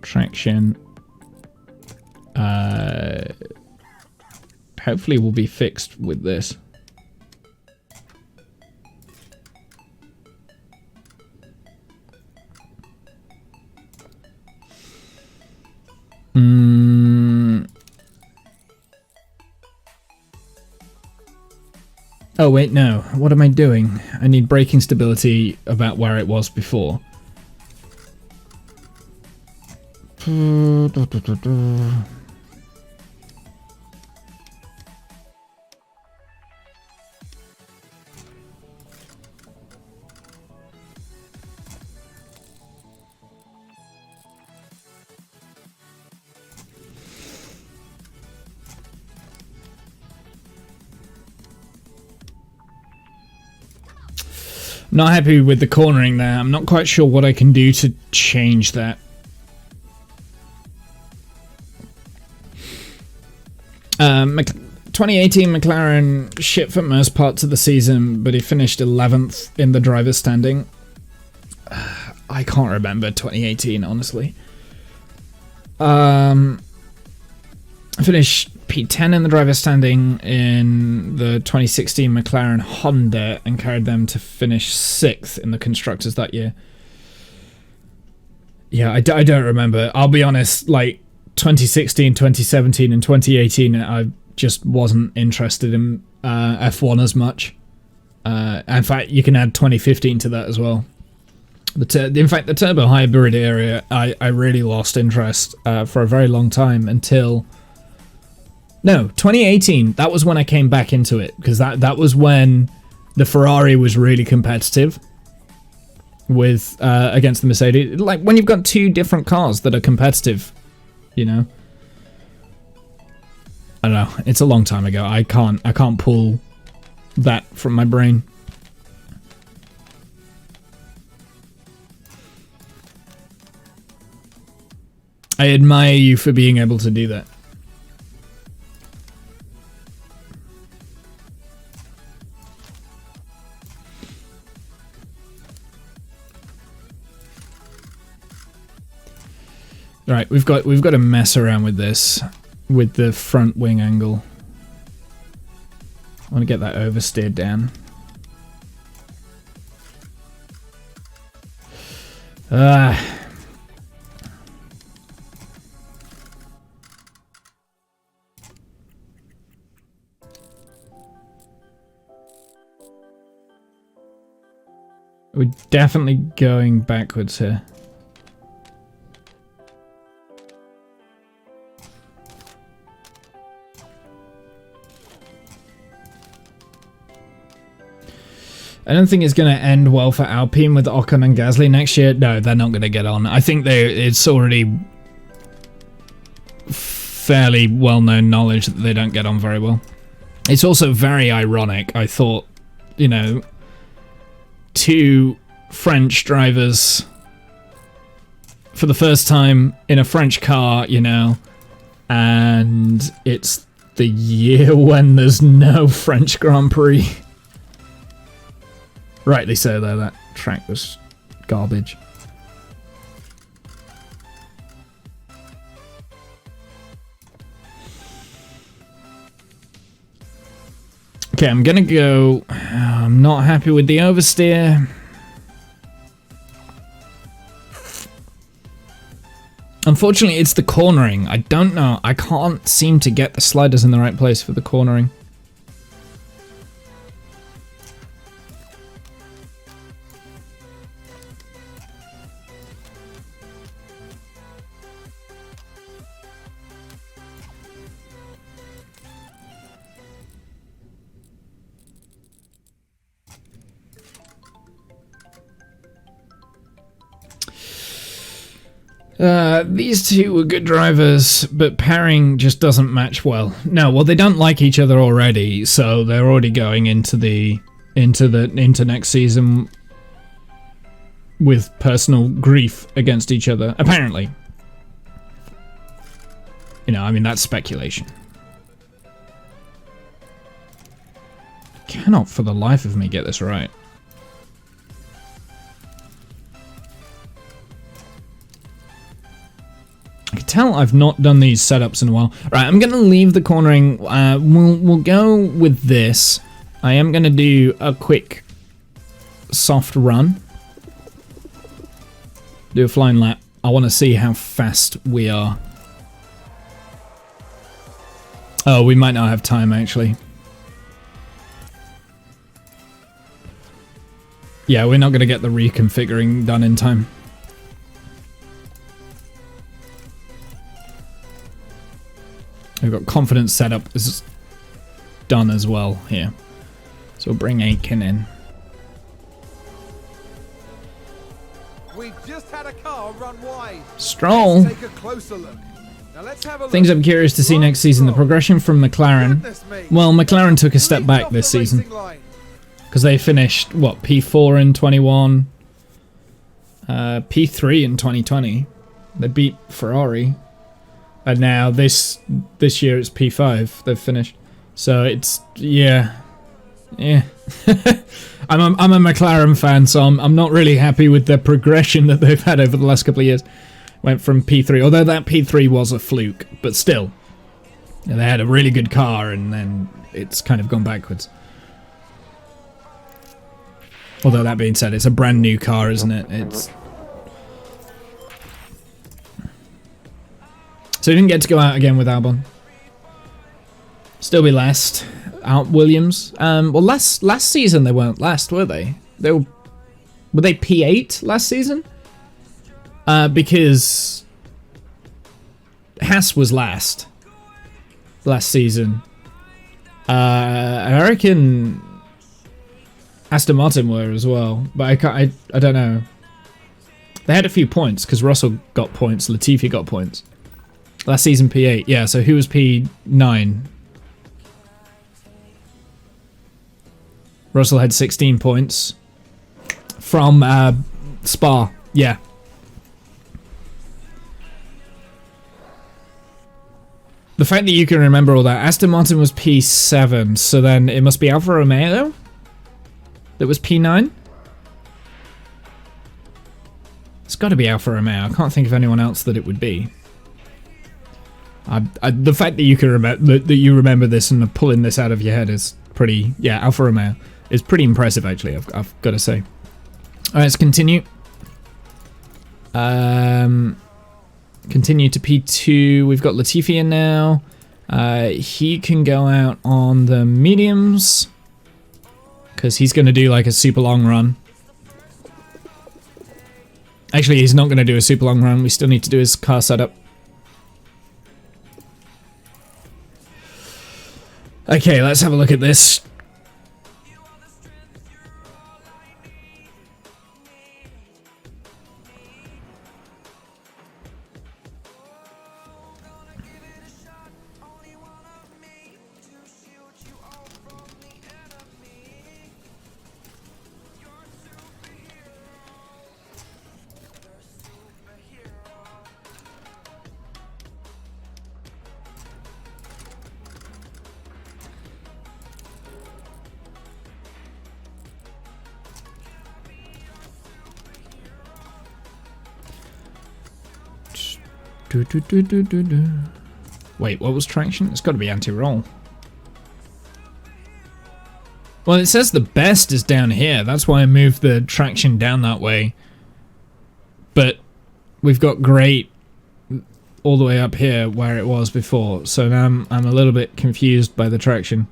Traction. Hopefully we'll be fixed with this. Oh wait, no. What am I doing? I need braking stability about where it was before. Not happy with the cornering there. I'm not quite sure what I can do to change that. 2018 McLaren shit for most parts of the season, but he finished 11th in the driver's standing. I can't remember 2018, honestly. I finished P10 in the driver's standing in the 2016 McLaren Honda and carried them to finish 6th in the constructors that year. Yeah, I don't remember. I'll be honest, like 2016, 2017 and 2018, I just wasn't interested in F1 as much. In fact, you can add 2015 to that as well. In fact, the turbo hybrid area, I really lost interest for a very long time until... No, 2018, that was when I came back into it, because that was when the Ferrari was really competitive with against the Mercedes. Like, when you've got two different cars that are competitive, you know? I don't know, it's a long time ago. I can't pull that from my brain. I admire you for being able to do that. Right, we've got to mess around with this, with the front wing angle. I want to get that oversteered down. We're definitely going backwards here. I don't think it's going to end well for Alpine with Ocon and Gasly next year. No, they're not going to get on. I think it's already fairly well-known knowledge that they don't get on very well. It's also very ironic. I thought, you know, two French drivers for the first time in a French car, you know, and it's the year when there's no French Grand Prix. Rightly so, though, that track was garbage. Okay, I'm gonna go... I'm not happy with the oversteer. Unfortunately, it's the cornering. I don't know. I can't seem to get the sliders in the right place for the cornering. These two were good drivers, but pairing just doesn't match well. No, well, they don't like each other already, so they're already going into next season with personal grief against each other. Apparently, you know, I mean, that's speculation. Cannot for the life of me get this right. I can tell I've not done these setups in a while. Right, I'm gonna leave the cornering. We'll go with this. I am gonna do a quick soft run. Do a flying lap. I want to see how fast we are. Oh, we might not have time actually. Yeah, we're not gonna get the reconfiguring done in time. We've got confidence setup is done as well here. So we'll bring Aitken in. We've just had a car run wide. Stroll. Let's take a closer look. Now let's have a Things look. I'm curious to see next season. The progression from McLaren. Goodness me. Well, McLaren took a step Leaped back off this the season racing line. because they finished what, P4 in 21, P3 in 2020. They beat Ferrari, and now this year it's P5. They've finished, so it's yeah. I'm a McLaren fan, so I'm not really happy with the progression that they've had over the last couple of years. Went from P3, although that P3 was a fluke, but still, they had a really good car, and then it's kind of gone backwards. Although that being said, it's a brand new car, isn't it? It's so he didn't get to go out again with Albon. Still be last. Out Williams. Well, last season they weren't last, were they? Were they P8 last season? Because Haas was last season. I reckon Aston Martin were as well, but I don't know. They had a few points because Russell got points, Latifi got points. Last season P8, yeah. So who was P9? Russell had 16 points from Spa, yeah. The fact that you can remember all that. Aston Martin was P7, so then it must be Alfa Romeo that was P9? It's got to be Alfa Romeo. I can't think of anyone else that it would be. The fact that you can remember that you remember this and pulling this out of your head is pretty. Yeah, Alfa Romeo is pretty impressive, actually. I've got to say. All right, let's continue. Continue to P2. We've got Latifi in now. He can go out on the mediums because he's going to do like a super long run. Actually, he's not going to do a super long run. We still need to do his car setup. Okay, let's have a look at this. Wait, what was traction? It's got to be anti-roll. Well, it says the best is down here. That's why I moved the traction down that way. But we've got great all the way up here where it was before. So now I'm a little bit confused by the traction.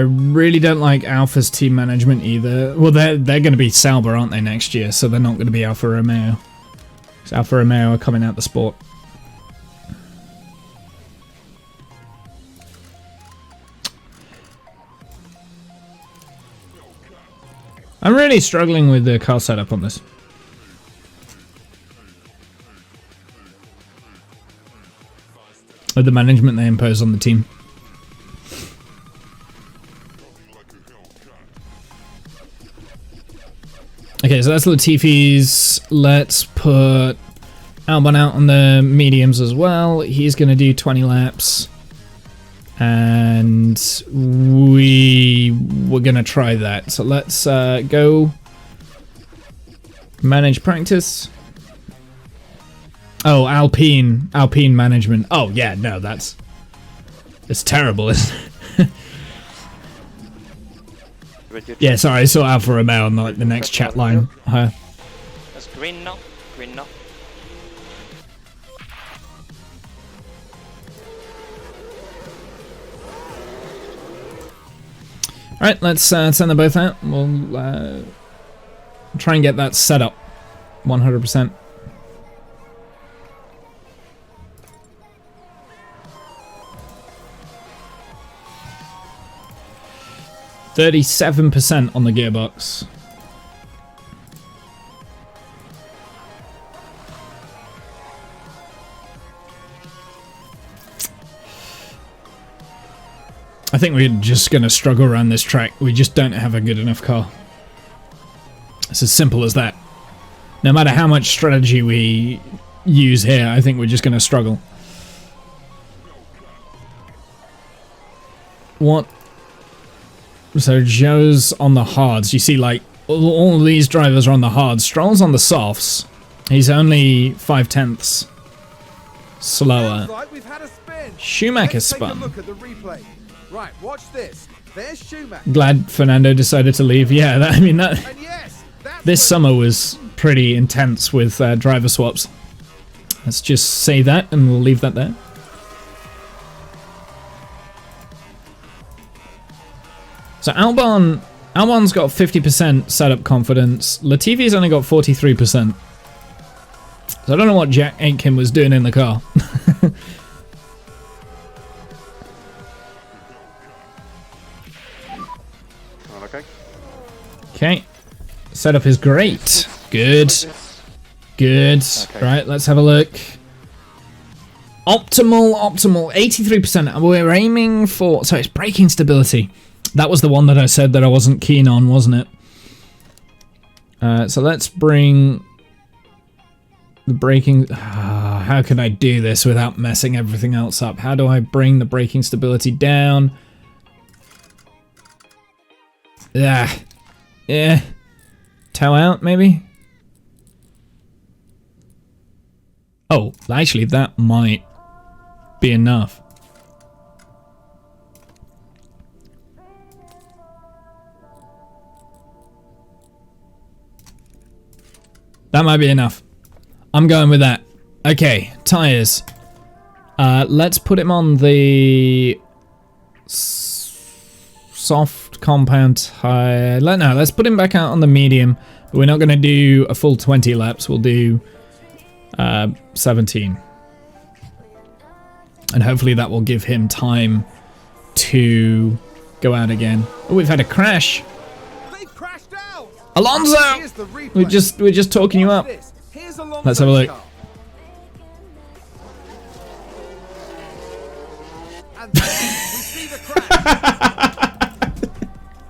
really don't like Alpha's team management either. Well, they're going to be Sauber, aren't they, next year? So they're not going to be Alfa Romeo. So Alfa Romeo are coming out the sport. I'm really struggling with the car setup on this. With the management they impose on the team. Okay, so that's Latifi's. Let's put Albon out on the mediums as well. He's going to do 20 laps. And we're going to try that. So let's go manage practice. Oh, Alpine management. Oh, yeah, no, it's terrible, isn't it? Yeah, sorry, I saw Alfa Romeo on the next chat line. That's green now. Green now. Alright, let's send them both out. We'll try and get that set up 100%. %37% on the gearbox. I think we're just going to struggle around this track. We just don't have a good enough car. It's as simple as that. No matter how much strategy we use here, I think we're just going to struggle. What? So Joe's on the hards. You see, like, all of these drivers are on the hards. Stroll's on the softs. He's only 5/10 slower. Like we've had a spin. Schumacher Let's spun. Take a look at the replay. Right, watch this. There's Schumacher. Glad Fernando decided to leave. Yeah, I mean, And yes, that's this summer was pretty intense with driver swaps. Let's just say that, and we'll leave that there. So Albon's got 50% setup confidence. Latifi's only got 43%. So I don't know what Jack Aitken was doing in the car. Okay. Okay. Setup is great. Good. Good. Okay. Right, let's have a look. Optimal, 83%. We're aiming for... So it's braking stability. That was the one that I said that I wasn't keen on, wasn't it? So let's bring the braking... how can I do this without messing everything else up? How do I bring the braking stability down? Yeah. Toe out, maybe? Oh, actually, that might be enough. That might be enough. I'm going with that. Okay, tires. Let's put him on the soft compound tire. No, let's put him back out on the medium. But we're not going to do a full 20 laps. We'll do 17. And hopefully that will give him time to go out again. Oh, we've had a crash. They crashed out. Alonso! Here's the replay. We're just talking you up. Watch this. Here's Alonso's Let's have a look. car. And then we see the crash.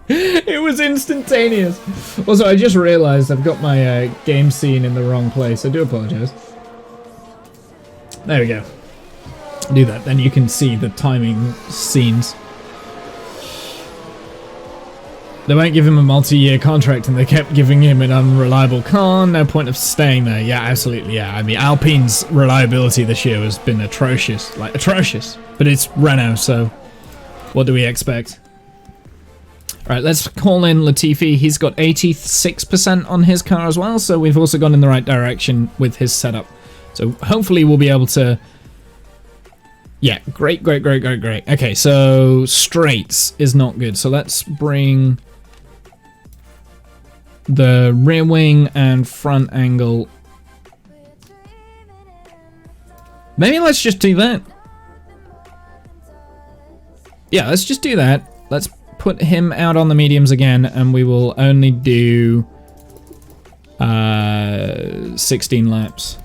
It was instantaneous. Also, I just realized I've got my game scene in the wrong place. I do apologize. There we go. Do that, then you can see the timing scenes. They won't give him a multi-year contract, and they kept giving him an unreliable car. No point of staying there. Yeah, absolutely. Yeah, I mean, Alpine's reliability this year has been atrocious, like atrocious. But it's Renault, so what do we expect? All right, let's call in Latifi. He's got 86% on his car as well, so we've also gone in the right direction with his setup. So hopefully we'll be able to Yeah, great. Okay, so straights is not good. So let's bring the rear wing and front angle. Maybe let's just do that. Yeah, let's just do that. Let's put him out on the mediums again, and we will only do 16 laps.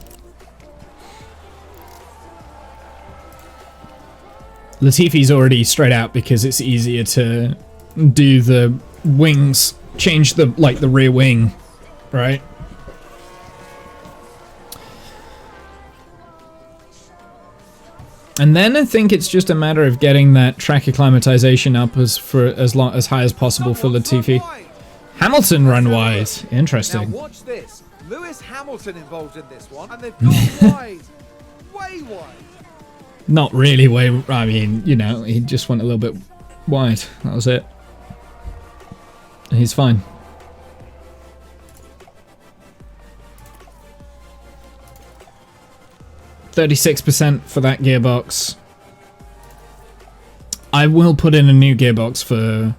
Latifi's already straight out because it's easier to do the wings, change the rear wing, right? And then I think it's just a matter of getting that track acclimatization up as high as possible for Latifi. Hamilton run wide. Interesting. Now watch this. Lewis Hamilton involved in this one, and they've gone wide, way wide. Not really way. I mean, you know, he just went a little bit wide. That was it. He's fine. %36% for that gearbox. I will put in a new gearbox for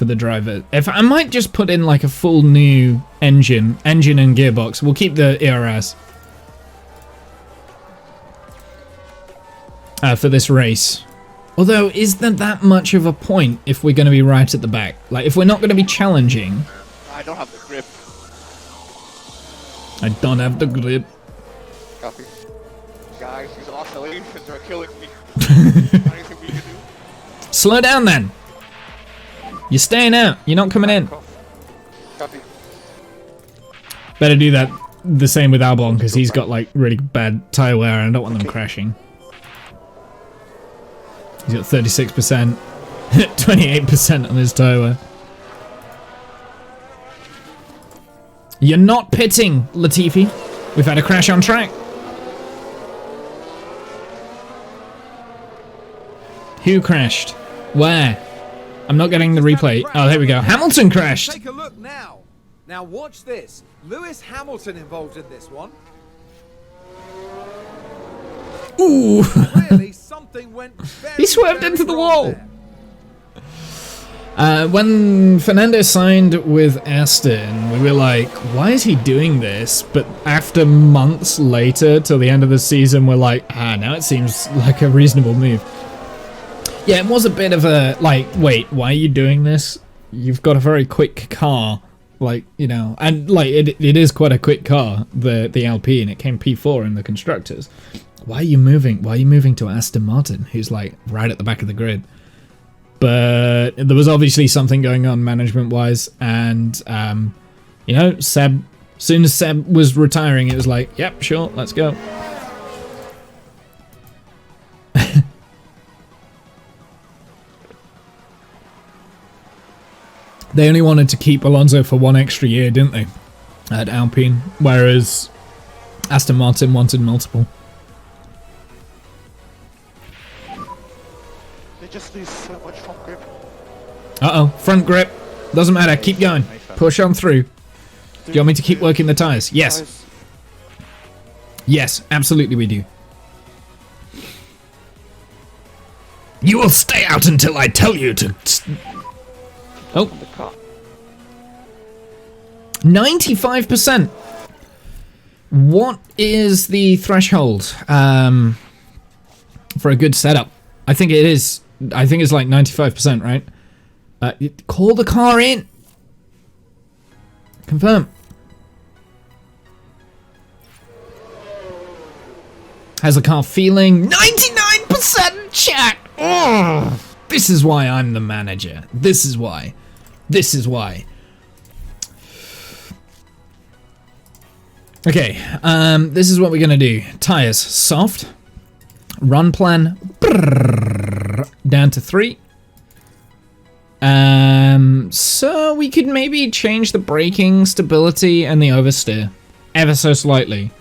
the driver. If I might just put in like a full new engine and gearbox. We'll keep the ERS for this race. Although, is there that much of a point if we're going to be right at the back? Like, if we're not going to be challenging... I don't have the grip. I don't have the grip. Copy. Guys, these oscillations are killing me. Anything we can do? Slow down then. You're staying out. You're not coming in. Copy. Better do that the same with Albon, because he's got like really bad tyre wear and I don't want them crashing. He's got 36%, 28% on his tyre wear. You're not pitting, Latifi. We've had a crash on track. Who crashed? Where? I'm not getting the replay. Oh, there we go. Hamilton crashed. Take a look now. Now watch this. Lewis Hamilton involved in this one. Ooh. Really, something went very, He swerved very into the wrong wall. there. When Fernando signed with Aston, we were like, why is he doing this? But after months later, till the end of the season, we're like, now it seems like a reasonable move. Yeah, it was a bit of a, like, wait, why are you doing this? You've got a very quick car, like, you know, and, like, it is quite a quick car, the Alpine, it came P4 in the Constructors. Why are you moving? Why are you moving to Aston Martin, who's, like, right at the back of the grid? But there was obviously something going on management-wise, and, you know, Seb, as soon as Seb was retiring, it was like, yep, sure, let's go. They only wanted to keep Alonso for one extra year, didn't they? At Alpine, whereas Aston Martin wanted multiple. They just lose so much front grip. Uh-oh, front grip. Doesn't matter, keep going. Push on through. Do you want me to keep working the tyres? Yes. Yes, absolutely we do. You will stay out until I tell you to... Oh. 95%. What is the threshold for a good setup? I think it is. I think it's like 95%, right? Call the car in. Confirm. How's the car feeling? 99% chat. Oh, this is why I'm the manager. This is why. This is why. Okay, this is what we're gonna do. Tires, soft. Run plan, down to 3. So we could maybe change the braking stability and the oversteer ever so slightly.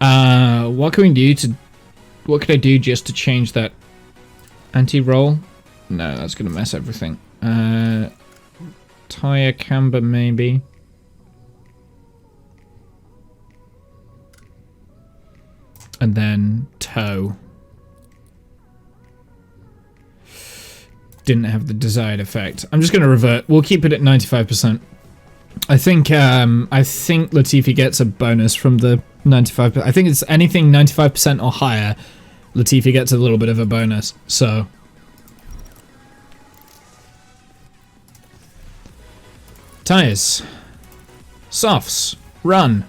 What can we do to? What could I do just to change that anti-roll? No, that's gonna mess everything. Tire camber maybe. And then toe. didn't have the desired effect. I'm just going to revert. We'll keep it at 95%. I think Latifi gets a bonus from the 95%. I think it's anything 95% or higher, Latifi gets a little bit of a bonus. So tires, softs, run,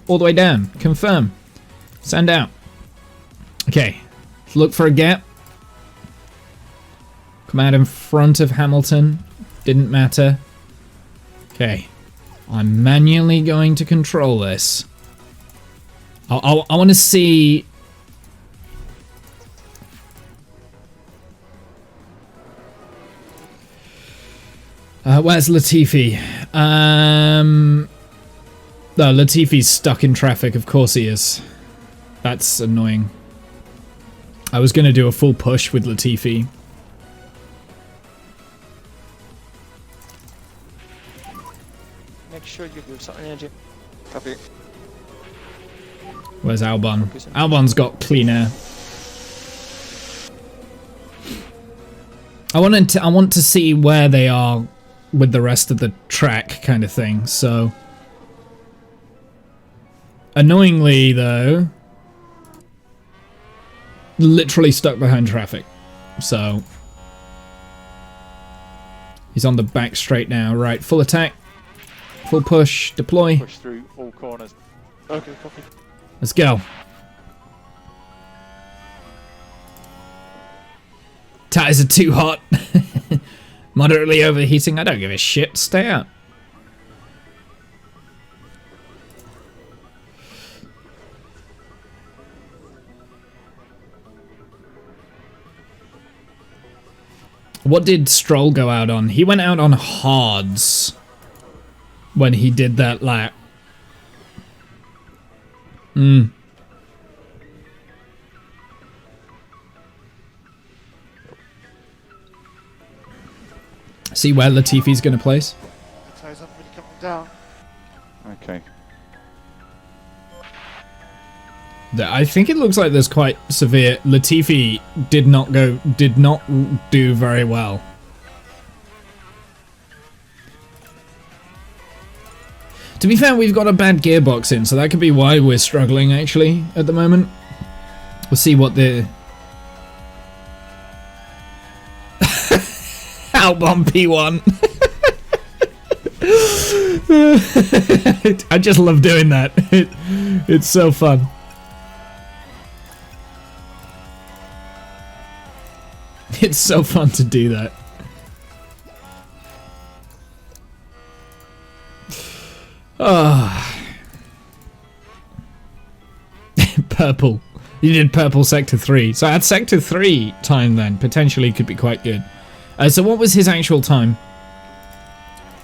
all the way down, confirm, send out. Okay, look for a gap. Come out in front of Hamilton, didn't matter. Okay, I'm manually going to control this. I want to see. Where's Latifi? No, Latifi's stuck in traffic. Of course he is. That's annoying. I was going to do a full push with Latifi. Make sure you give some energy. Copy. Where's Albon? Albon's got clean air. I want to see where they are with the rest of the track, kind of thing. So, annoyingly though, literally stuck behind traffic. So he's on the back straight now. Right, full attack, full push, deploy. Push through all corners. Okay, copy. Let's go. Tires are too hot. Moderately overheating. I don't give a shit. Stay out. What did Stroll go out on? He went out on hards when he did that lap. See where Latifi's going to place? The tires aren't really coming down. Okay. I think it looks like there's quite severe. Latifi did not do very well. To be fair, we've got a bad gearbox in, so that could be why we're struggling actually at the moment. We'll see what the Albon P1. I just love doing that. It's so fun. It's so fun to do that. Oh. Purple. You did purple sector 3. So at sector 3 time then, potentially could be quite good. So what was his actual time?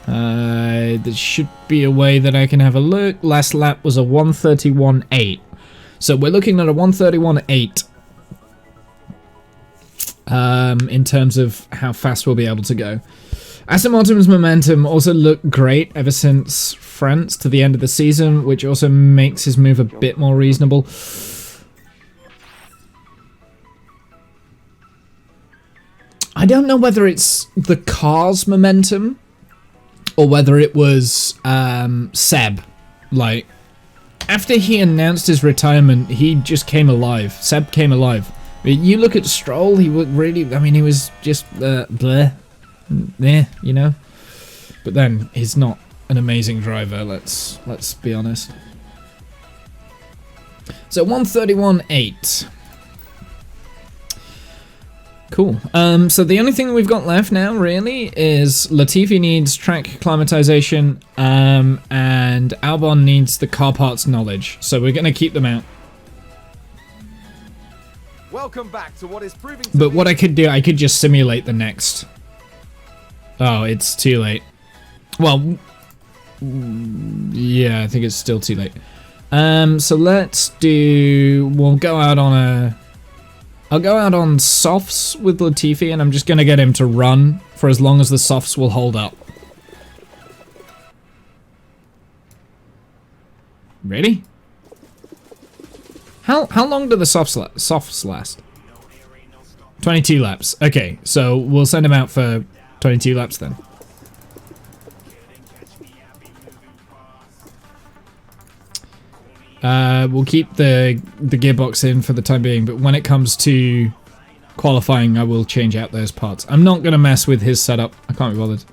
There should be a way that I can have a look. Last lap was a 1:31.8. So we're looking at a 1:31.8. In terms of how fast we'll be able to go. Aston Martin's momentum also looked great ever since France to the end of the season, which also makes his move a bit more reasonable. I don't know whether it's the car's momentum or whether it was Seb. Like, after he announced his retirement, he just came alive. Seb came alive. You look at Stroll, he would really, I mean, he was just bleh, you know. But then he's not an amazing driver. Let's be honest. So 1:31.8. Cool. So the only thing we've got left now really is Latifi needs track acclimatization, and Albon needs the car parts knowledge. So we're gonna keep them out. Welcome back to what is proving to But be what I could do, I could just simulate the next. Oh, it's too late. Well, yeah, I think it's still too late. So let's do. We'll go out on a. I'll go out on softs with Latifi, and I'm just gonna get him to run for as long as the softs will hold up. Ready? How long do the softs last? 22 laps. Okay, so we'll send him out for 22 laps then. We'll keep the gearbox in for the time being, but when it comes to qualifying, I will change out those parts. I'm not going to mess with his setup. I can't be bothered.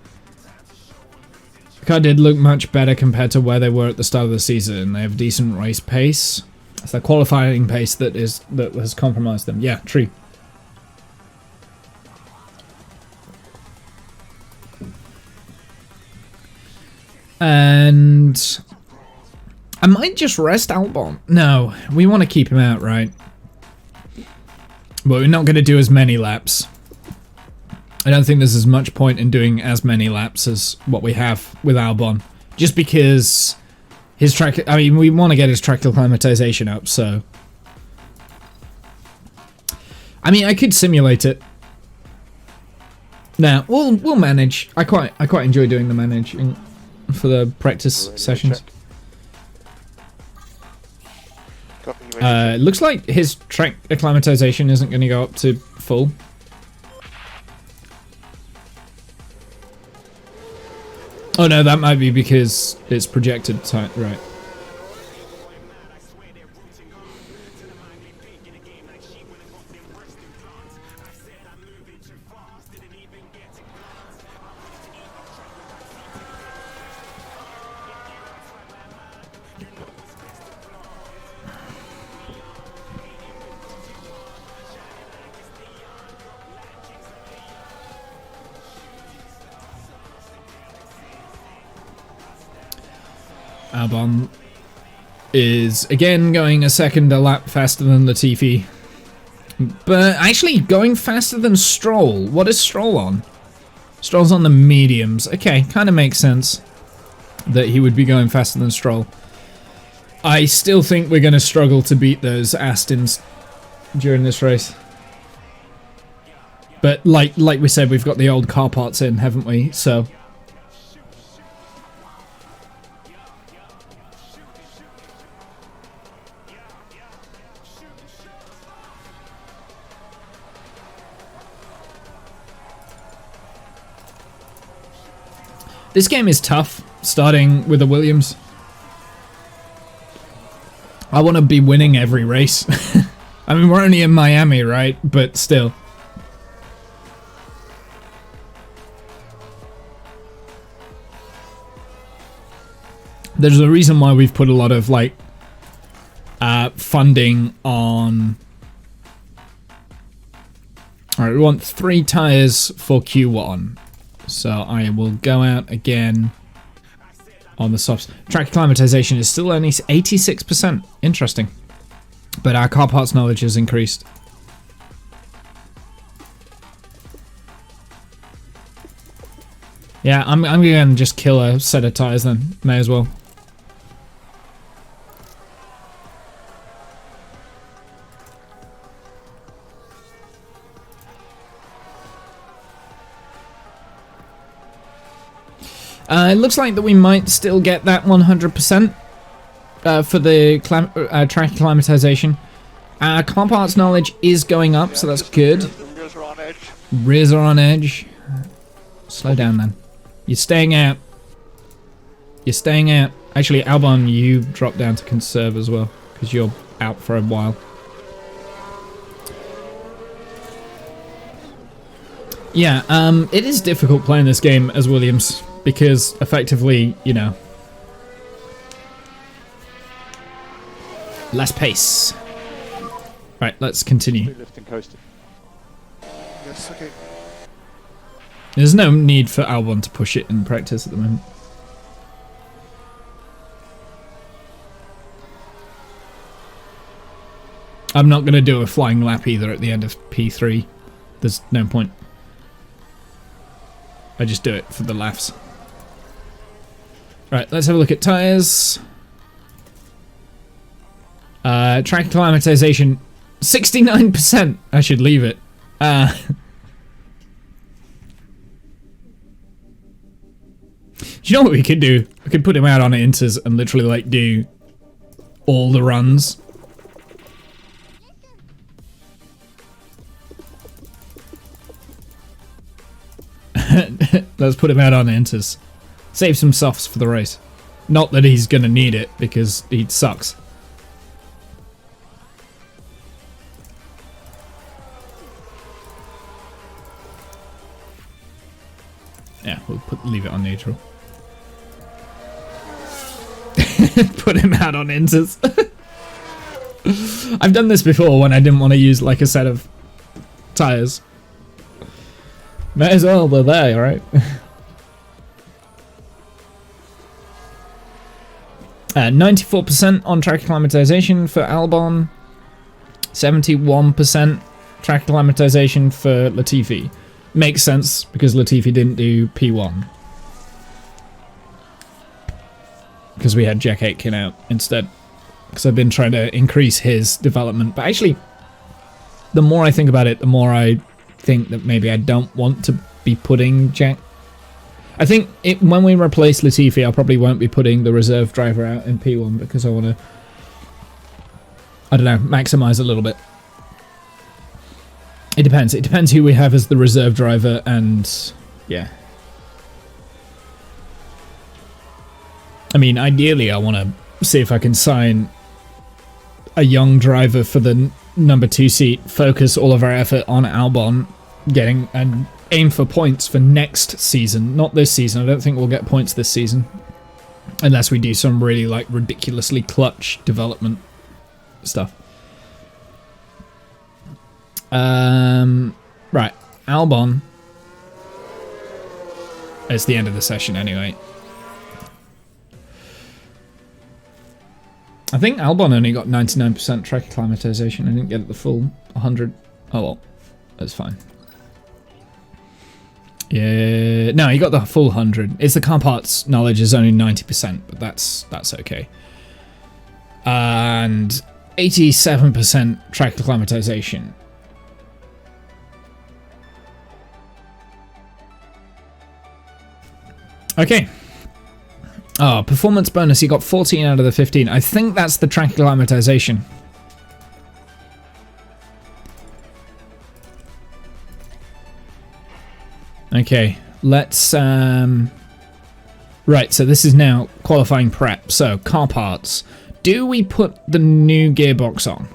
The car did look much better compared to where they were at the start of the season. They have decent race pace. It's the qualifying pace that has compromised them. Yeah, true. And I might just rest Albon. No, we want to keep him out, right? But we're not going to do as many laps. I don't think there's as much point in doing as many laps as what we have with Albon. Just because his track... I mean, we want to get his track acclimatization up, so... I mean, I could simulate it. Nah, we'll manage. I quite enjoy doing the managing for the practice sessions. Looks like his track acclimatization isn't going to go up to full. Oh no, that might be because it's projected tight, right. Albon is again going a second a lap faster than Latifi, but actually going faster than Stroll. What is Stroll on? Stroll's on the mediums. Okay, kind of makes sense that he would be going faster than Stroll. I still think we're going to struggle to beat those Astons during this race. But like we said, we've got the old car parts in, haven't we? So... This game is tough, starting with the Williams. I want to be winning every race. I mean, we're only in Miami, right? But still. There's a reason why we've put a lot of, like, funding on... Alright, we want 3 tyres for Q1. So I will go out again on the softs. Track acclimatization is still only 86%. Interesting. But our car parts knowledge has increased. Yeah, I'm going to just kill a set of tires then. May as well. It looks like that we might still get that 100% for the track acclimatization. Our car parts knowledge is going up, so that's good. The rears are on edge. Rears are on edge. Slow down then. You're staying out. You're staying out. Actually, Albon, you drop down to conserve as well, because you're out for a while. Yeah, it is difficult playing this game as Williams. Because, effectively, you know... less pace. Right, let's continue. Lifting coasting. Yes, okay. There's no need for Albon to push it in practice at the moment. I'm not going to do a flying lap either at the end of P3. There's no point. I just do it for the laughs. Right, let's have a look at tyres. Track acclimatization, 69%. I should leave it. Do you know what we could do? We could put him out on inters and literally like do all the runs. Let's put him out on enters. Save some softs for the race. Not that he's gonna need it, because he sucks. Yeah, we'll leave it on neutral. Put him out on inters. I've done this before when I didn't want to use like a set of tires. May as well, they're there, right? 94% on track acclimatization for Albon. 71% track acclimatization for Latifi. Makes sense because Latifi didn't do P1. Because we had Jack Aitken out instead. Because I've been trying to increase his development. But actually, the more I think about it, the more I think that maybe I don't want to be putting Jack. I think when we replace Latifi, I probably won't be putting the reserve driver out in P1 because I want to, I don't know, maximize a little bit. It depends. It depends who we have as the reserve driver and, yeah. I mean, ideally, I want to see if I can sign a young driver for the number 2 seat, focus all of our effort on Albon, getting and aim for points for next season, not this season. I don't think we'll get points this season unless we do some really like ridiculously clutch development stuff. Right, Albon. It's the end of the session anyway. I think Albon only got 99% track acclimatization. I didn't get it the full 100. Oh well, that's fine. Yeah, no, he got the full 100. It's the car parts knowledge is only 90%, but that's okay. And 87% track acclimatization. Okay. Oh, performance bonus, he got 14 out of the 15. I think that's the track acclimatization. Okay, let's, right, so this is now qualifying prep. So, car parts. Do we put the new gearbox on?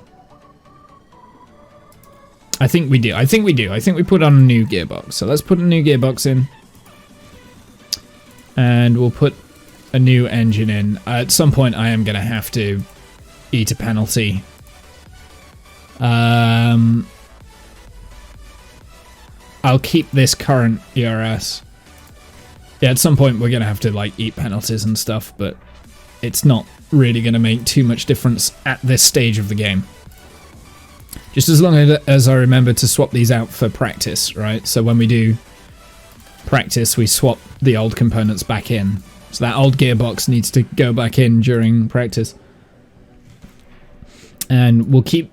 I think we do. I think we put on a new gearbox. So let's put a new gearbox in. And we'll put a new engine in. At some point I am going to have to eat a penalty. I'll keep this current ERS. Yeah, at some point we're going to have to like eat penalties and stuff, but it's not really going to make too much difference at this stage of the game. Just as long as I remember to swap these out for practice, right? So when we do practice, we swap the old components back in. So that old gearbox needs to go back in during practice. And we'll keep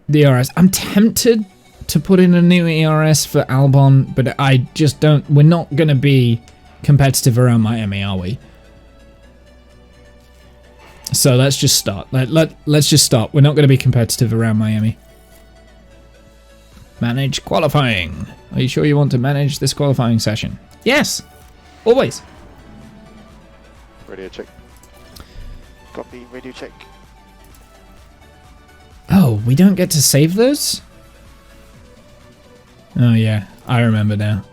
the ERS. I'm tempted to put in a new ERS for Albon, but I just don't... We're not going to be competitive around Miami, are we? So let's just start. Let's just start. We're not going to be competitive around Miami. Manage qualifying. Are you sure you want to manage this qualifying session? Yes! Always. Radio check. Copy, radio check. Oh, we don't get to save those? Oh yeah, I remember now.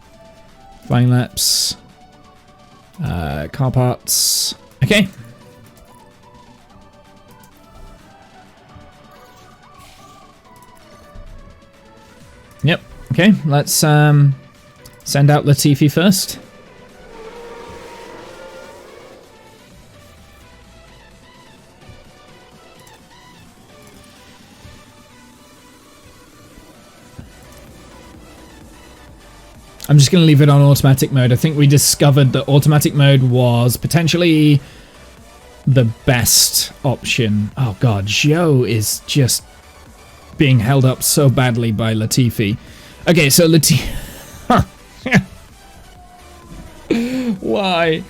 Flying laps. Car parts. Okay. Yep. Okay, let's send out Latifi first. I'm just going to leave it on automatic mode. I think we discovered that automatic mode was potentially the best option. Oh god, Joe is just being held up so badly by Latifi. Okay, so Latifi... Why?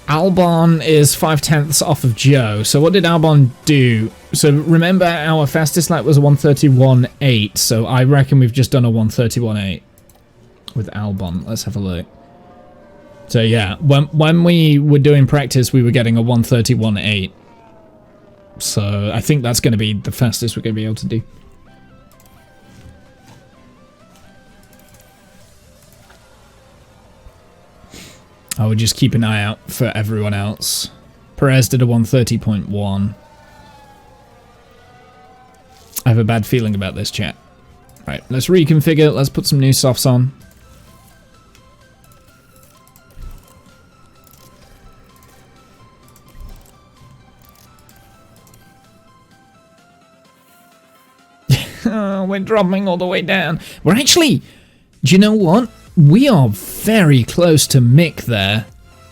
Albon is 5/10 off of Joe. So what did Albon do? So remember our fastest lap was a 1:31.8. So I reckon we've just done a 1:31.8. with Albon? Let's have a look. So yeah, when we were doing practice, we were getting a 1:31.8. So I think that's going to be the fastest we're going to be able to do. I would just keep an eye out for everyone else. Perez did a 1:30.1. I have a bad feeling about this, chat. Right, let's reconfigure. Let's put some new softs on. We're dropping all the way down. We're actually... Do you know what? We are very close to Mick there.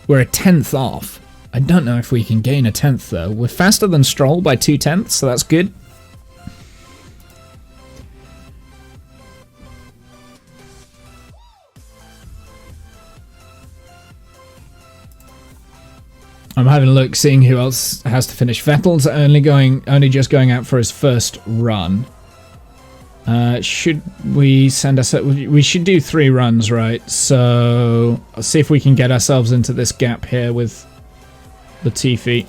We're a 10th off. I don't know if we can gain a 10th though. We're faster than Stroll by 0.2, so that's good. I'm having a look, seeing who else has to finish. Vettel's only just going out for his first run. Should we send us? We should do 3 runs, right? So let's see if we can get ourselves into this gap here with Latifi.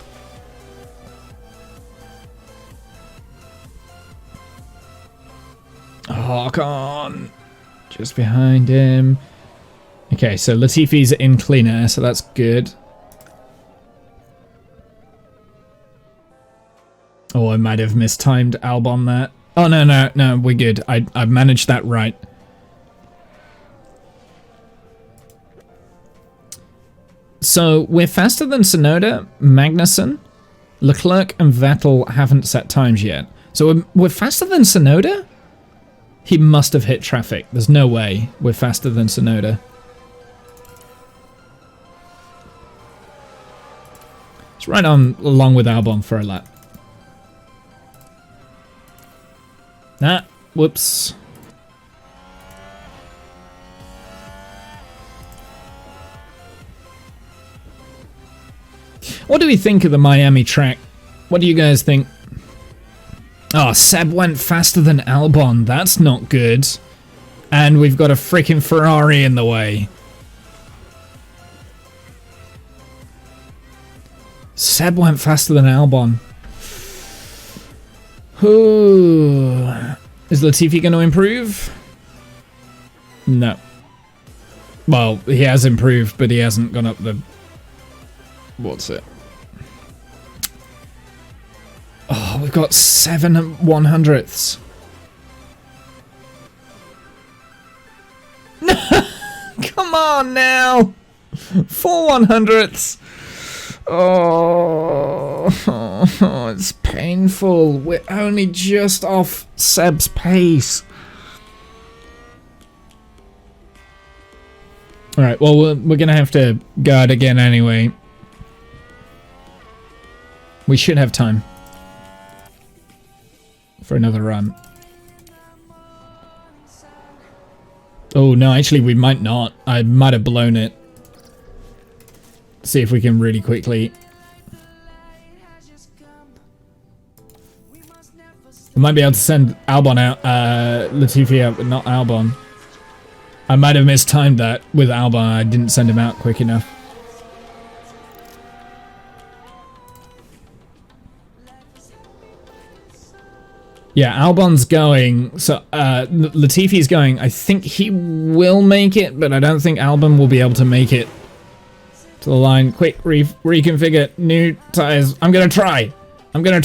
Oh, come on. Just behind him. Okay, so Latifi's in clean air, so that's good. Oh, I might have mistimed Albon there. Oh, no, we're good. I've managed that right. So, we're faster than Tsunoda, Magnussen, Leclerc, and Vettel haven't set times yet. So, we're faster than Tsunoda? He must have hit traffic. There's no way we're faster than Tsunoda. It's right on along with Albon for a lap. Ah, whoops. What do we think of the Miami track? What do you guys think? Oh, Seb went faster than Albon. That's not good. And we've got a freaking Ferrari in the way. Seb went faster than Albon. Ooh. Is Latifi going to improve? No. Well, he has improved, but he hasn't gone up the... What's it? Oh, we've got 7 100ths. Come on now! 4 100ths. Oh, it's painful. We're only just off Seb's pace. Alright, well, we're gonna have to guard again anyway. We should have time for another run. Oh, no, actually, we might not. I might have blown it. See if we can really quickly. We might be able to send Albon out, Latifi out, but not Albon. I might have mistimed that with Albon. I didn't send him out quick enough. Yeah, Albon's going. So Latifi's going. I think he will make it, but I don't think Albon will be able to make it. To the line, quick, reconfigure, new tires. I'm gonna try. I'm gonna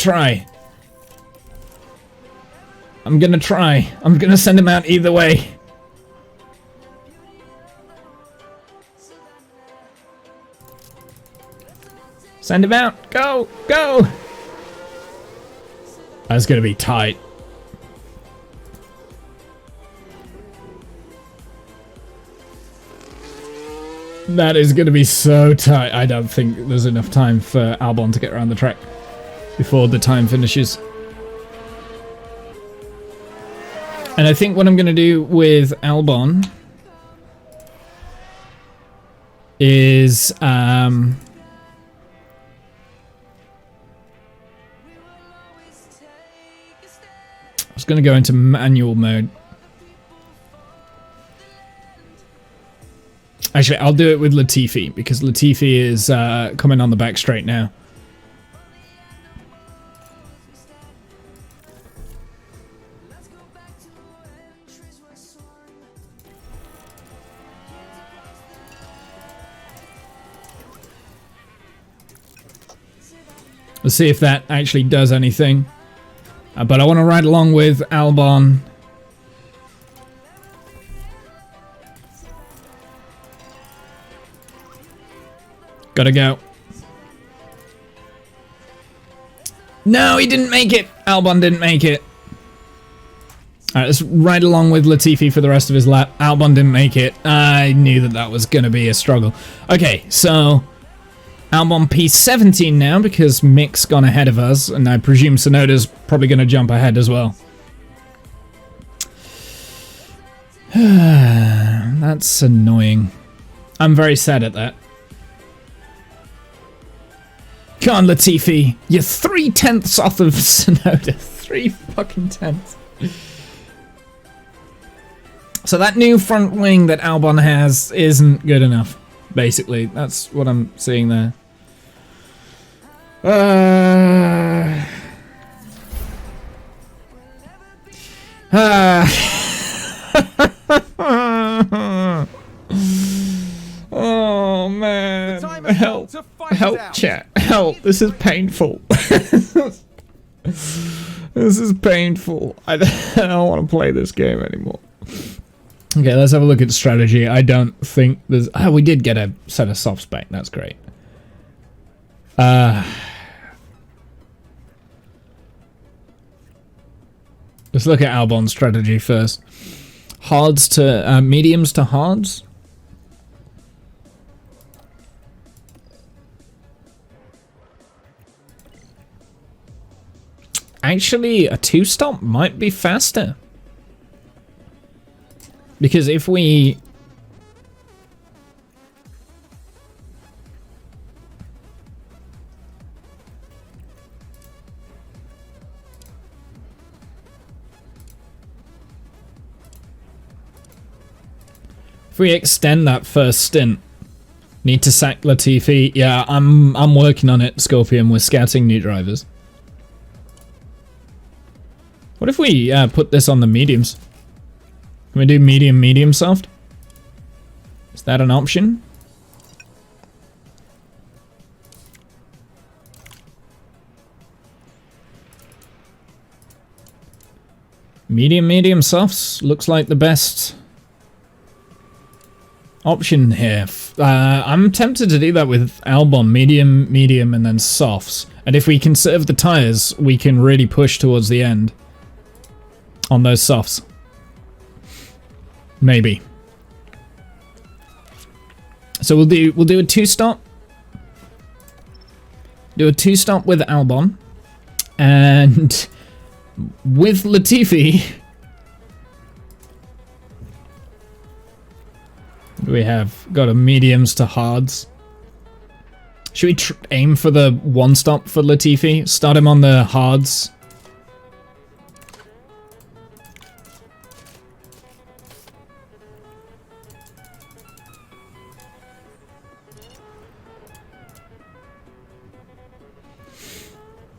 send him out either way. Send him out. Go, go. That's gonna be tight. That is going to be so tight. I don't think there's enough time for Albon to get around the track before the time finishes. And I think what I'm going to do with Albon is... I was going to go into manual mode. Actually, I'll do it with Latifi, because Latifi is coming on the back straight now. Let's see if that actually does anything. But I want to ride along with Albon. Gotta go. No, he didn't make it. Albon didn't make it. Alright, let's ride along with Latifi for the rest of his lap. Albon didn't make it. I knew that that was going to be a struggle. Okay, so Albon P17 now because Mick's gone ahead of us, and I presume Sonoda's probably going to jump ahead as well. That's annoying. I'm very sad at that. Come on, Latifi. You're 3/10 off of Sonoda. 3 fucking tenths. So that new front wing that Albon has isn't good enough. Basically, that's what I'm seeing there. Oh man, help, help chat, help, this is painful. This is painful. I don't want to play this game anymore. Okay, let's have a look at the strategy. I don't think there's... Oh, we did get a set of softs back, that's great. Let's look at Albon's strategy first. Hards to... mediums to hards. Actually, a 2-stop might be faster. Because if we... If we extend that first stint, need to sack Latifi. Yeah, I'm working on it, Scorpion. We're scouting new drivers. What if we put this on the mediums? Can we do medium, medium, soft? Is that an option? Medium, medium, softs looks like the best option here. I'm tempted to do that with Albon. Medium, medium, and then softs. And if we conserve the tires, we can really push towards the end on those softs. Maybe. So we'll do a 2-stop. Do a 2-stop with Albon. And with Latifi, we have got a mediums to hards. Should we aim for the 1-stop for Latifi? Start him on the hards.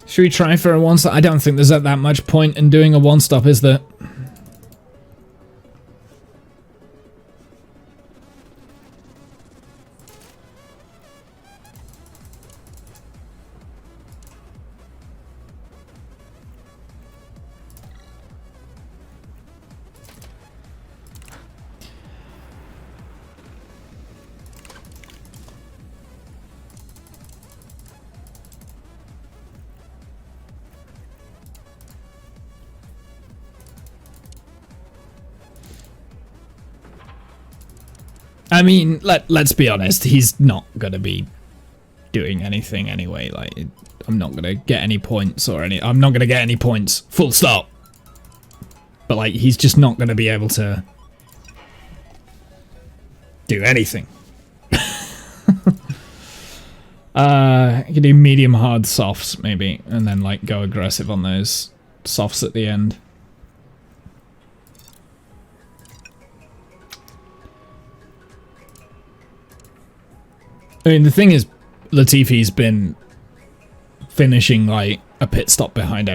Should we try for a 1-stop? I don't think there's that much point in doing a 1-stop, is there? I mean, let's be honest, he's not gonna be doing anything anyway. Like, I'm not gonna get any points or any... I'm not gonna get any points, full stop. But, like, he's just not gonna be able to do anything. You can do medium hard softs, maybe, and then, like, go aggressive on those softs at the end. I mean, the thing is, Latifi's been finishing like a pit stop behind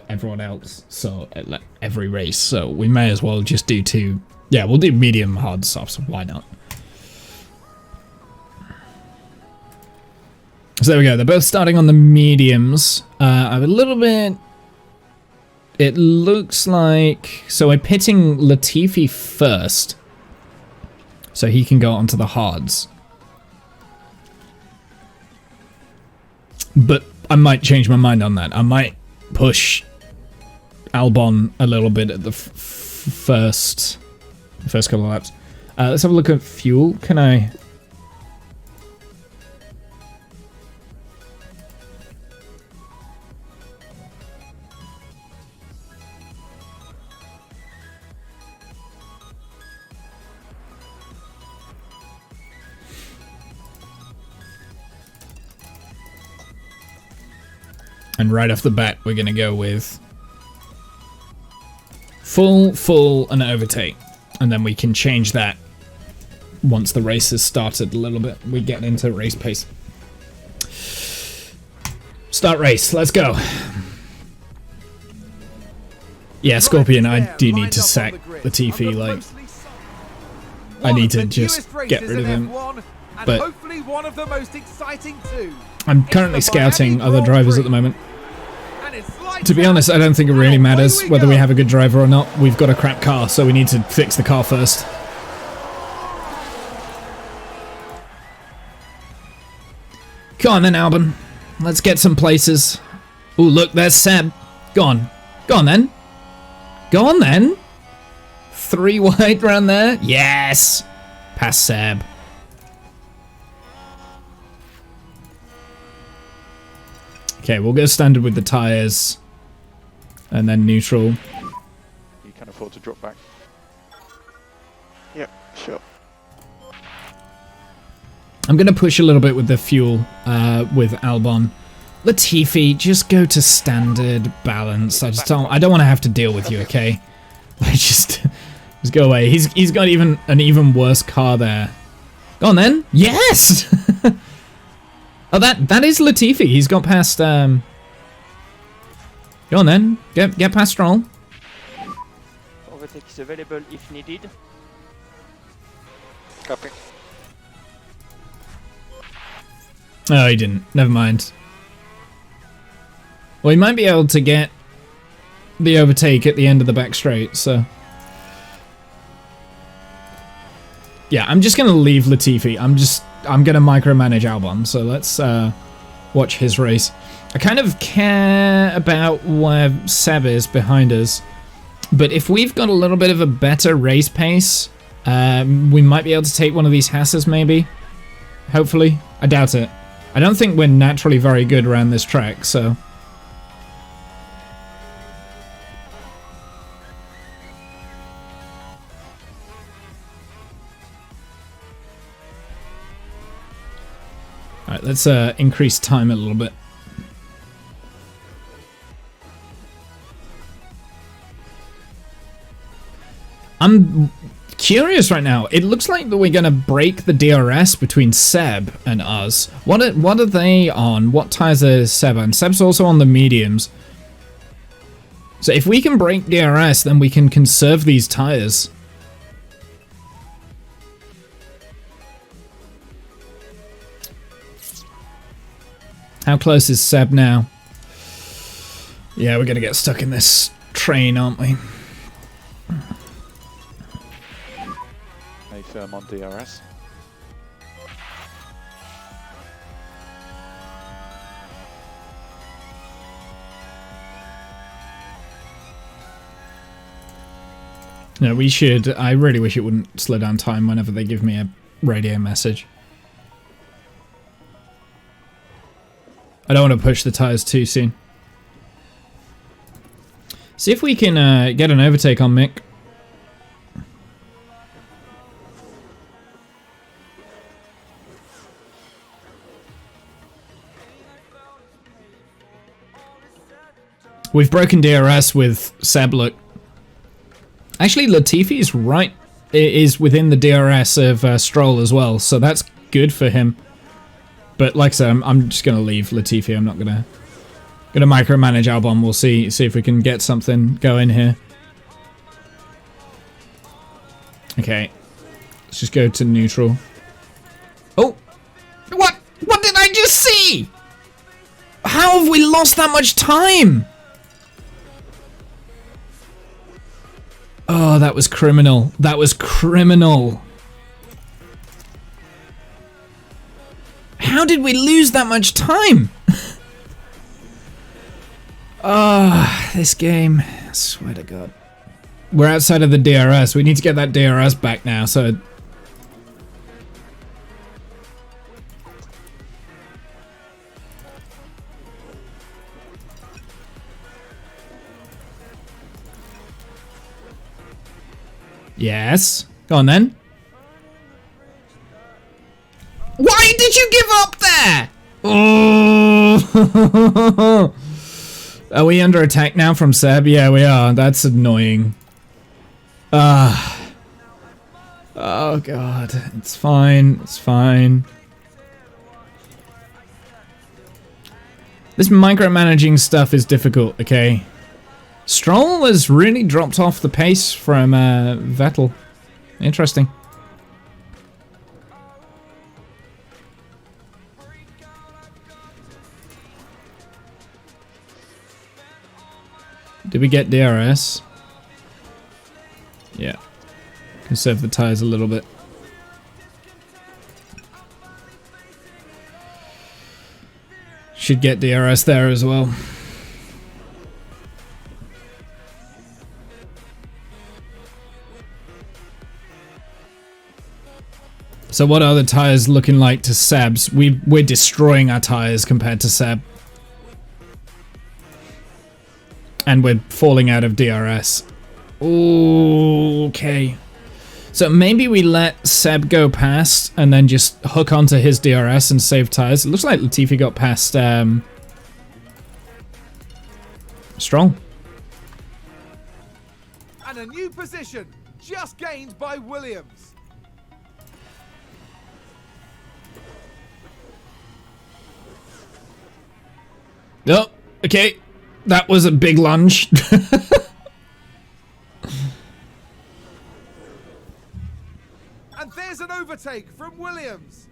everyone else, so like every race. So we may as well just do 2. Yeah, we'll do medium hard softs. Why not? So there we go. They're both starting on the mediums. I have a little bit. It looks like so. We're pitting Latifi first, so he can go onto the hards. But I might change my mind on that. I might push Albon a little bit at the first couple of laps. Let's have a look at fuel. Can I? And right off the bat, we're going to go with full, and overtake. And then we can change that once the race has started a little bit. We get into race pace. Start race. Let's go. Yeah, Scorpion, I do need to sack Latifi. Like, I need to just get rid of him. But hopefully one of the most exciting too. I'm currently scouting other drivers at the moment. To be honest, I don't think it really matters whether we have a good driver or not. We've got a crap car, so we need to fix the car first. Come on then, Albon. Let's get some places. Ooh, look, there's Seb. Go on. Go on then. Go on then. 3 wide round there. Yes. Pass Seb. Okay, we'll go standard with the tyres. And then neutral. You can afford to drop back. Yep, sure. I'm going to push a little bit with the fuel with Albon. Latifi, just go to standard balance. I don't want to have to deal with you, okay? Just go away. He's got an even worse car there. Go on then. Yes. Oh, that is Latifi. He's got past. Go on then. Get past Stroll. Overtake is available if needed. Copy. Oh, he didn't. Never mind. Well, he might be able to get the overtake at the end of the back straight, so... Yeah, I'm just going to leave Latifi. I'm going to micromanage Albon, so let's watch his race. I kind of care about where Seb is behind us, but if we've got a little bit of a better race pace, we might be able to take one of these Hasses, maybe? Hopefully. I doubt it. I don't think we're naturally very good around this track, so... Alright, let's increase time a little bit. I'm curious right now. It looks like that we're going to break the DRS between Seb and us. What are they on? What tyres is Seb on? Seb's also on the mediums. So if we can break DRS, then we can conserve these tyres. How close is Seb now? Yeah, we're going to get stuck in this train, aren't we? Stay firm on DRS. No, we should. I really wish it wouldn't slow down time whenever they give me a radio message. I don't want to push the tyres too soon. See if we can get an overtake on Mick. We've broken DRS with Seb, look. Actually, Latifi's right is within the DRS of Stroll as well, so that's good for him. But like I said, I'm just gonna leave Latifi. I'm not gonna micromanage Albon. We'll see if we can get something going here. Okay, let's just go to neutral. Oh, what did I just see? How have we lost that much time? Oh, that was criminal. That was criminal. How did we lose that much time? This game. I swear to God. We're outside of the DRS. We need to get that DRS back now, so... Yes. Go on then. Why did you give up there? Oh. Are we under attack now from Seb? Yeah, we are. That's annoying. Oh God. It's fine. It's fine. This micromanaging stuff is difficult, okay? Stroll has really dropped off the pace from Vettel. Interesting. Did we get DRS? Yeah. Conserve the tires a little bit. Should get DRS there as well. So what are the tires looking like to Seb's? We're destroying our tires compared to Seb. And we're falling out of DRS. Ooh, okay. So maybe we let Seb go past and then just hook onto his DRS and save tires. It looks like Latifi got past Stroll. And a new position just gained by Williams. Oh, okay. That was a big lunge. And there's an overtake from Williams.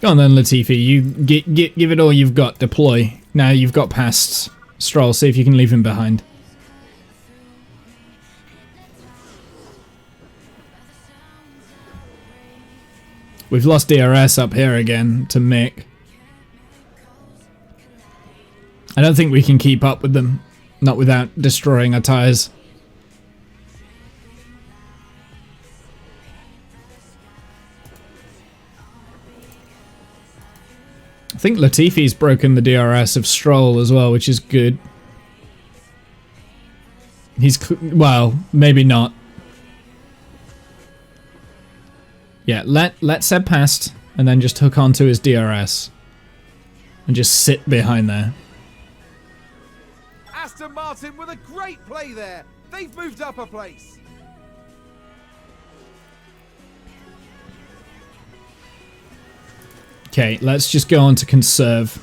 Go on then, Latifi. You give it all you've got. Deploy. Now you've got past Stroll. See if you can leave him behind. We've lost DRS up here again to Mick. I don't think we can keep up with them. Not without destroying our tyres. I think Latifi's broken the DRS of Stroll as well, which is good. He's... well, maybe not. Yeah, let Seb past, and then just hook onto his DRS. And just sit behind there. Aston Martin with a great play there. They've moved up a place. Okay, let's just go on to conserve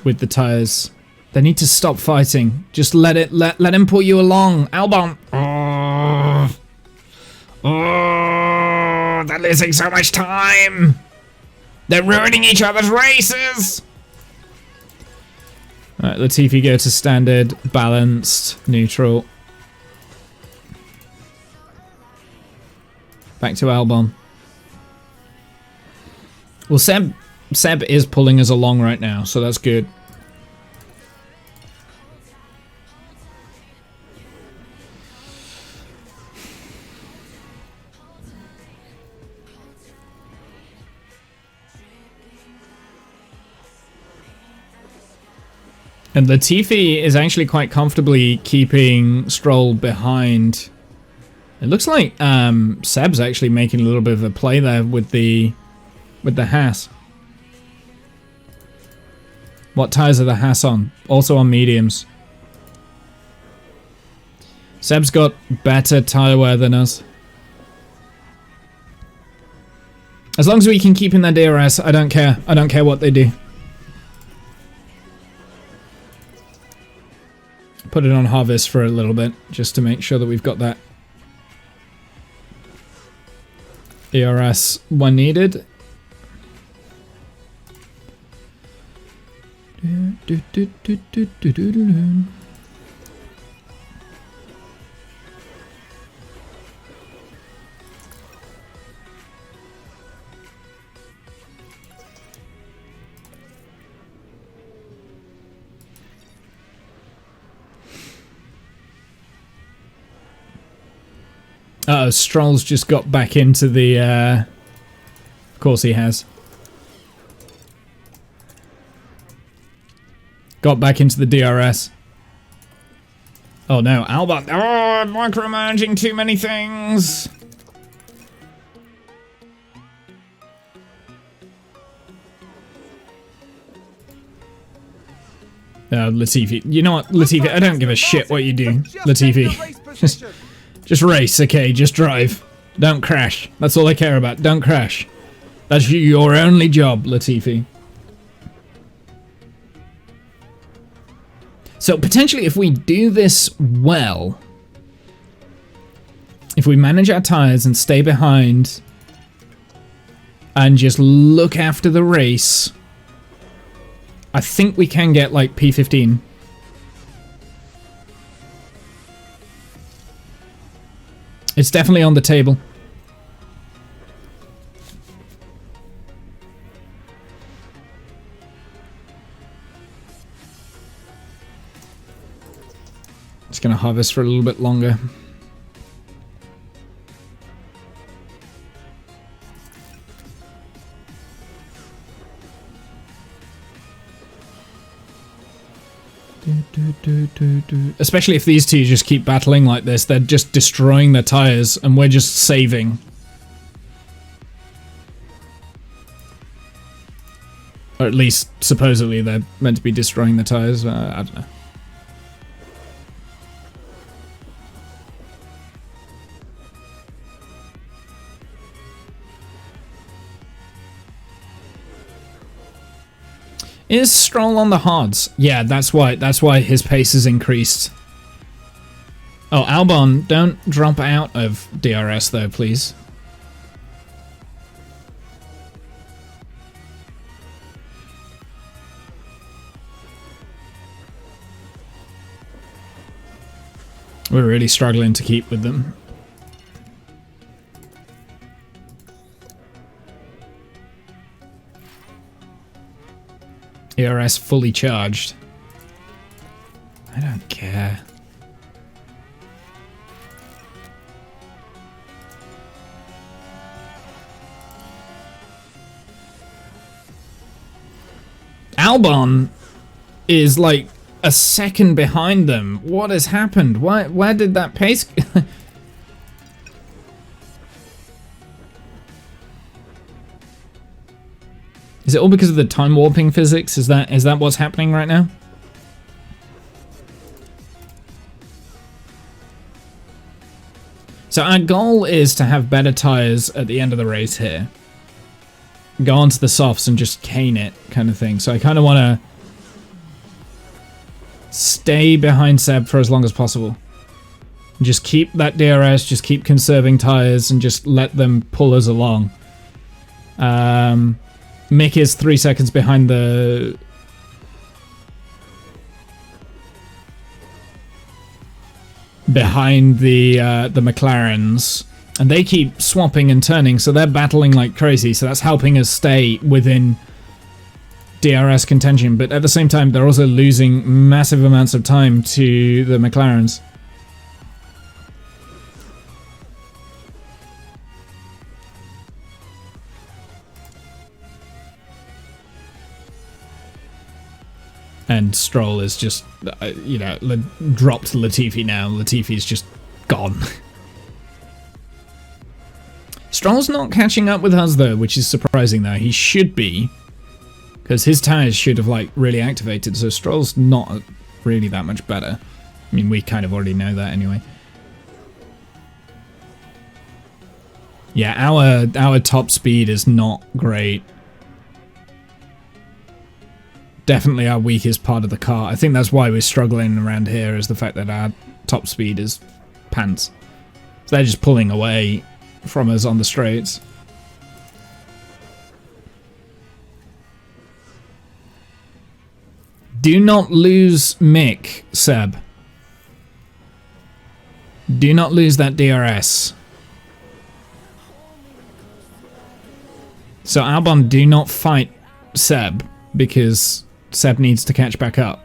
with the tires. They need to stop fighting. Just let him pull you along. Albon. Oh, they're losing so much time. They're ruining each other's races. Alright, Latifi go to standard, balanced, neutral. Back to Albon. Well, Seb is pulling us along right now, so that's good. And Latifi is actually quite comfortably keeping Stroll behind. It looks like Seb's actually making a little bit of a play there with the Haas. What tyres are the Haas on? Also on mediums. Seb's got better tyre wear than us. As long as we can keep in their DRS, I don't care. I don't care what they do. Put it on harvest for a little bit, just to make sure that we've got that ERS when needed. Uh-oh, Stroll's just got back into the, Of course he has. Got back into the DRS. Oh no, Albon. Oh, micromanaging too many things. Latifi. You know what, Latifi, I don't give a shit what you do, Latifi. Just race, okay? Just drive. Don't crash. That's all I care about. Don't crash. That's your only job, Latifi. So potentially if we do this well, if we manage our tires and stay behind and just look after the race, I think we can get like P15. It's definitely on the table. It's gonna harvest for a little bit longer. Especially if these two just keep battling like this, they're just destroying their tires and we're just saving. Or at least, supposedly, they're meant to be destroying the tires. I don't know. Is Stroll on the hards? Yeah, that's why his pace has increased. Oh, Albon, don't drop out of DRS though, please. We're really struggling to keep with them. ERS fully charged. I don't care. Albon is like a second behind them. What has happened? Where did that pace... Is it all because of the time warping physics? Is that what's happening right now? So our goal is to have better tires at the end of the race here. Go onto the softs and just cane it, kind of thing. So I kind of want to stay behind Seb for as long as possible. Just keep that DRS, just keep conserving tires, and just let them pull us along. Mick is 3 seconds behind the... McLarens, and they keep swapping and turning, so they're battling like crazy, so that's helping us stay within DRS contention, but at the same time they're also losing massive amounts of time to the McLarens. And Stroll is just, you know, dropped Latifi now. Latifi's just gone. Stroll's not catching up with us, though, which is surprising, though. He should be, because his tires should have, like, really activated, so Stroll's not really that much better. I mean, we kind of already know that anyway. Yeah, our top speed is not great. Definitely our weakest part of the car. I think that's why we're struggling around here, is the fact that our top speed is pants. So they're just pulling away from us on the straights. Do not lose Mick, Seb. Do not lose that DRS. So Albon, do not fight Seb, because Seb needs to catch back up.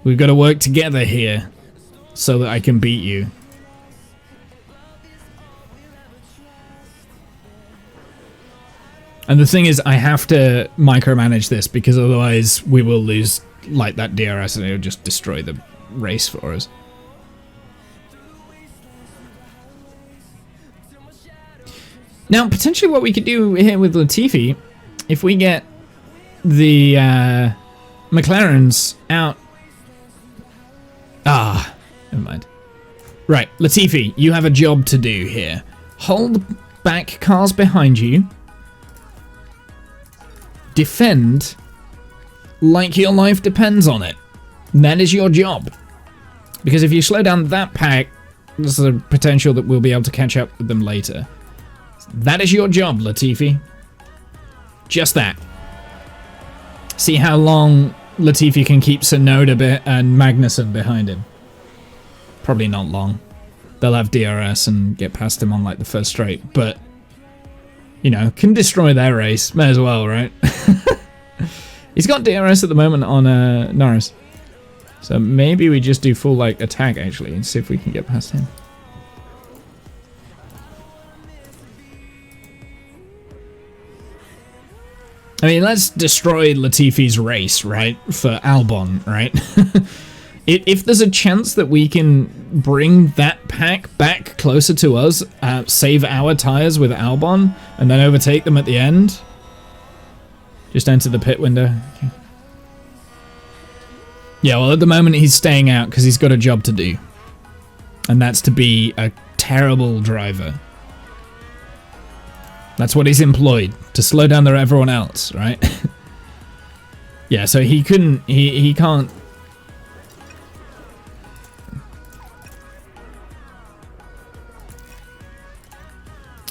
We've got to work together here so that I can beat you. And the thing is, I have to micromanage this, because otherwise we will lose like that DRS and it'll just destroy the race for us. Now, potentially what we could do here with Latifi, if we get the McLarens out... Ah, never mind. Right, Latifi, you have a job to do here. Hold back cars behind you. Defend like your life depends on it. That is your job. Because if you slow down that pack, there's a potential that we'll be able to catch up with them later. That is your job, Latifi. Just that. See how long Latifi can keep Tsunoda and Magnussen behind him. Probably not long. They'll have DRS and get past him on like the first straight, but you know, can destroy their race. May as well, right? He's got DRS at the moment on Norris. So maybe we just do full like attack actually and see if we can get past him. I mean, let's destroy Latifi's race, right? For Albon, right? If there's a chance that we can bring that pack back closer to us, save our tyres with Albon, and then overtake them at the end. Just enter the pit window. Okay. Yeah, well, at the moment he's staying out because he's got a job to do. And that's to be a terrible driver. That's what he's employed, to slow down everyone else, right? Yeah, so he can't...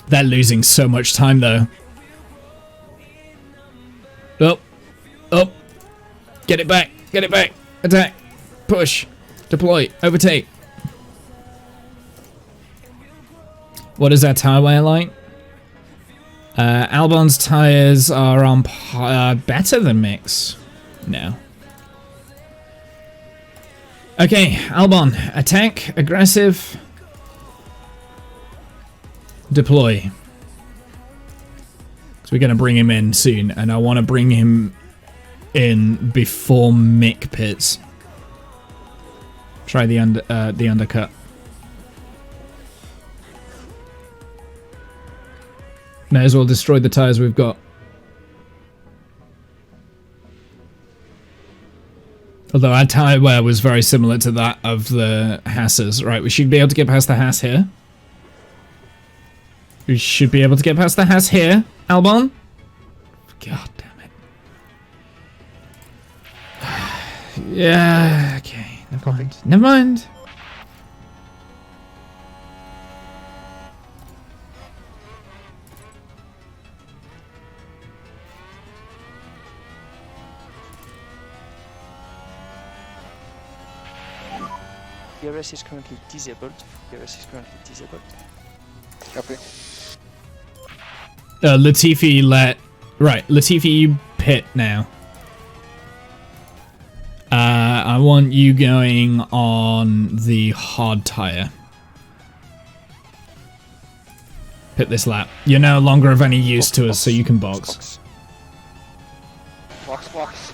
They're losing so much time, though. Oh. Oh. Get it back. Get it back. Attack. Push. Deploy. Overtake. What is that tire wear like? Albon's tires are on better than Mick's now. Okay, Albon. Attack. Aggressive. Deploy. So we're going to bring him in soon, and I want to bring him in before Mick pits. Try the undercut. May as well destroy the tires we've got. Although our tyre wear was very similar to that of the Haas's. Right, we should be able to get past the Haas here. We should be able to get past the Haas here, Albon. God damn it. Yeah, okay. Never mind. Never mind. DRS is currently disabled. DRS is currently disabled. Copy. Latifi Latifi, you pit now. I want you going on the hard tire. Pit this lap. You're no longer of any use to us, so you can box. Box.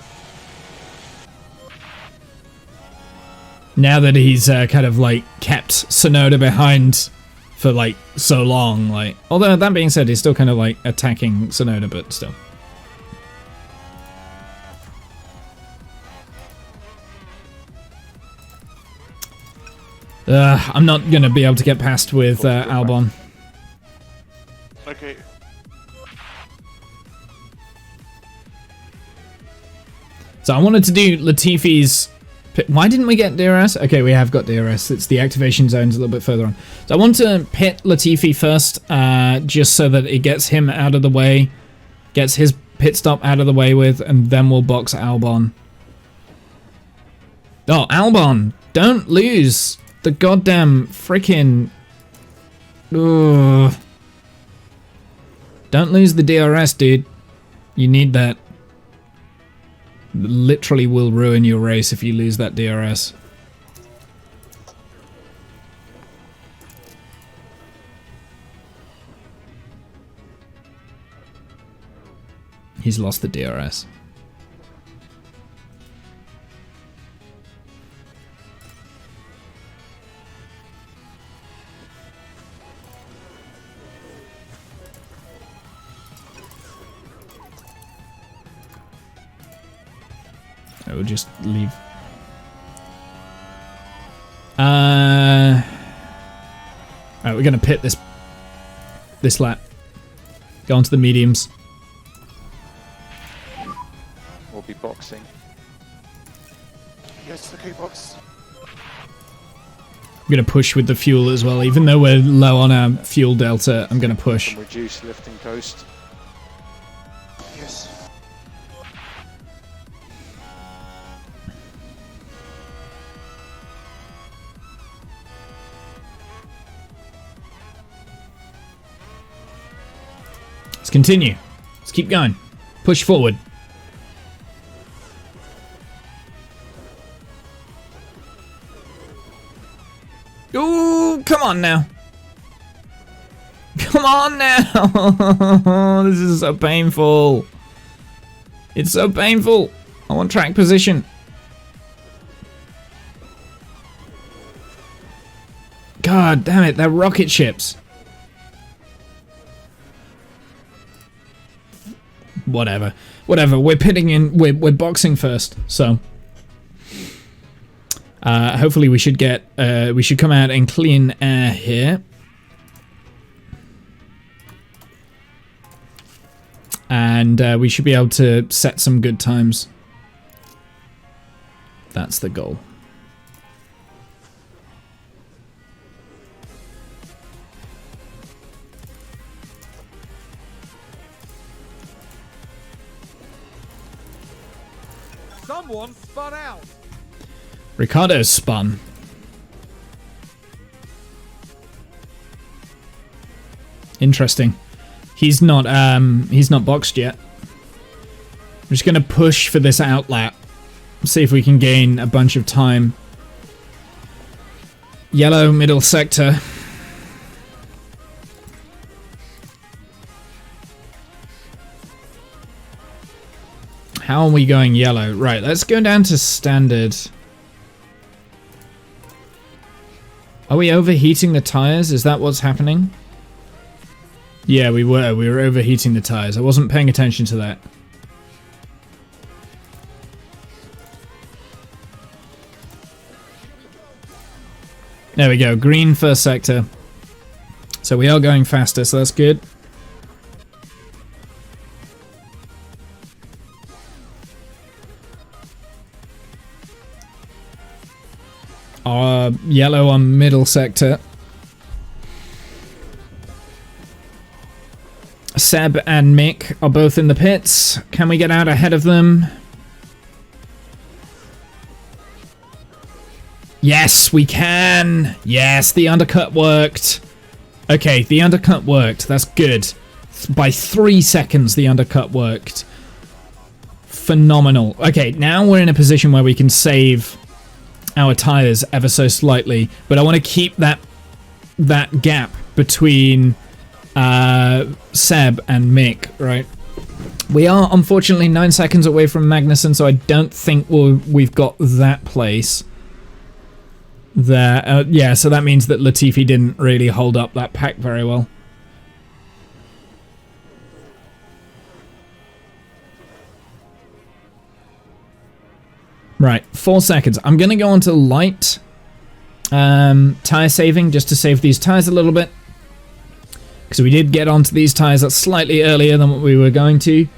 Now that he's kind of like kept Tsunoda behind for like so long, like, although that being said, he's still kind of like attacking Tsunoda, but still. I'm not gonna be able to get past with Albon. So I wanted to do Latifi's... Why didn't we get DRS? Okay, we have got DRS. It's the activation zone's a little bit further on. So I want to pit Latifi first, just so that it gets him out of the way, gets his pit stop out of the way with, and then we'll box Albon. Oh, Albon, don't lose the goddamn freaking... Ugh. Don't lose the DRS, dude. You need that. Literally will ruin your race if you lose that DRS. He's lost the DRS. I will just leave. Alright, we're gonna pit this lap. Go on to the mediums. We'll be boxing. Yes, okay, box. I'm gonna push with the fuel as well. Even though we're low on our fuel delta, I'm gonna push. Reduce lifting coast. Yes. Let's continue. Let's keep going. Push forward. Ooh, come on now. Come on now. This is so painful. It's so painful. I want track position. God damn it, they're rocket ships. Whatever. We're pitting in. We're boxing first, so hopefully we should get. We should come out in clean air here, and we should be able to set some good times. That's the goal. Someone spun out. Ricardo's spun. Interesting. He's not boxed yet. I'm just gonna push for this outlap. See if we can gain a bunch of time. Yellow middle sector. How are we going yellow? Right, let's go down to standard. Are we overheating the tires? Is that what's happening? Yeah, we were. We were overheating the tires. I wasn't paying attention to that. There we go. Green first sector. So we are going faster, so that's good. Yellow on middle sector. Seb and Mick are both in the pits. Can we get out ahead of them? Yes, we can. Yes, the undercut worked. Okay, the undercut worked. That's good. By 3 seconds, the undercut worked. Phenomenal. Okay, now we're in a position where we can save our tires ever so slightly, but I want to keep that gap between Seb and Mick, right? We are unfortunately 9 seconds away from Magnussen, so I don't think we've got that place there. Yeah, so that means that Latifi didn't really hold up that pack very well. Right, 4 seconds. I'm going to go on to light tire saving, just to save these tires a little bit. Because we did get onto these tires slightly earlier than what we were going to.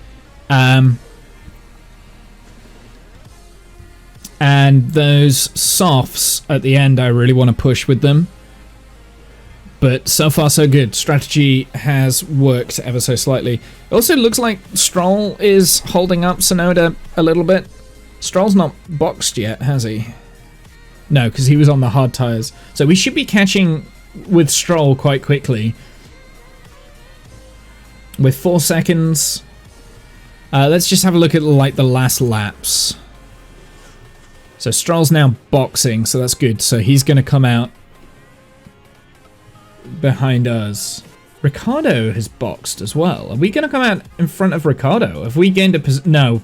And those softs at the end, I really want to push with them. But so far so good. Strategy has worked ever so slightly. It also looks like Stroll is holding up Sonoda a little bit. Stroll's not boxed yet, has he? No, because he was on the hard tyres. So we should be catching with Stroll quite quickly. With 4 seconds. Let's just have a look at like the last laps. So Stroll's now boxing, so that's good. So he's going to come out behind us. Ricardo has boxed as well. Are we going to come out in front of Ricardo? Have we gained a position? No.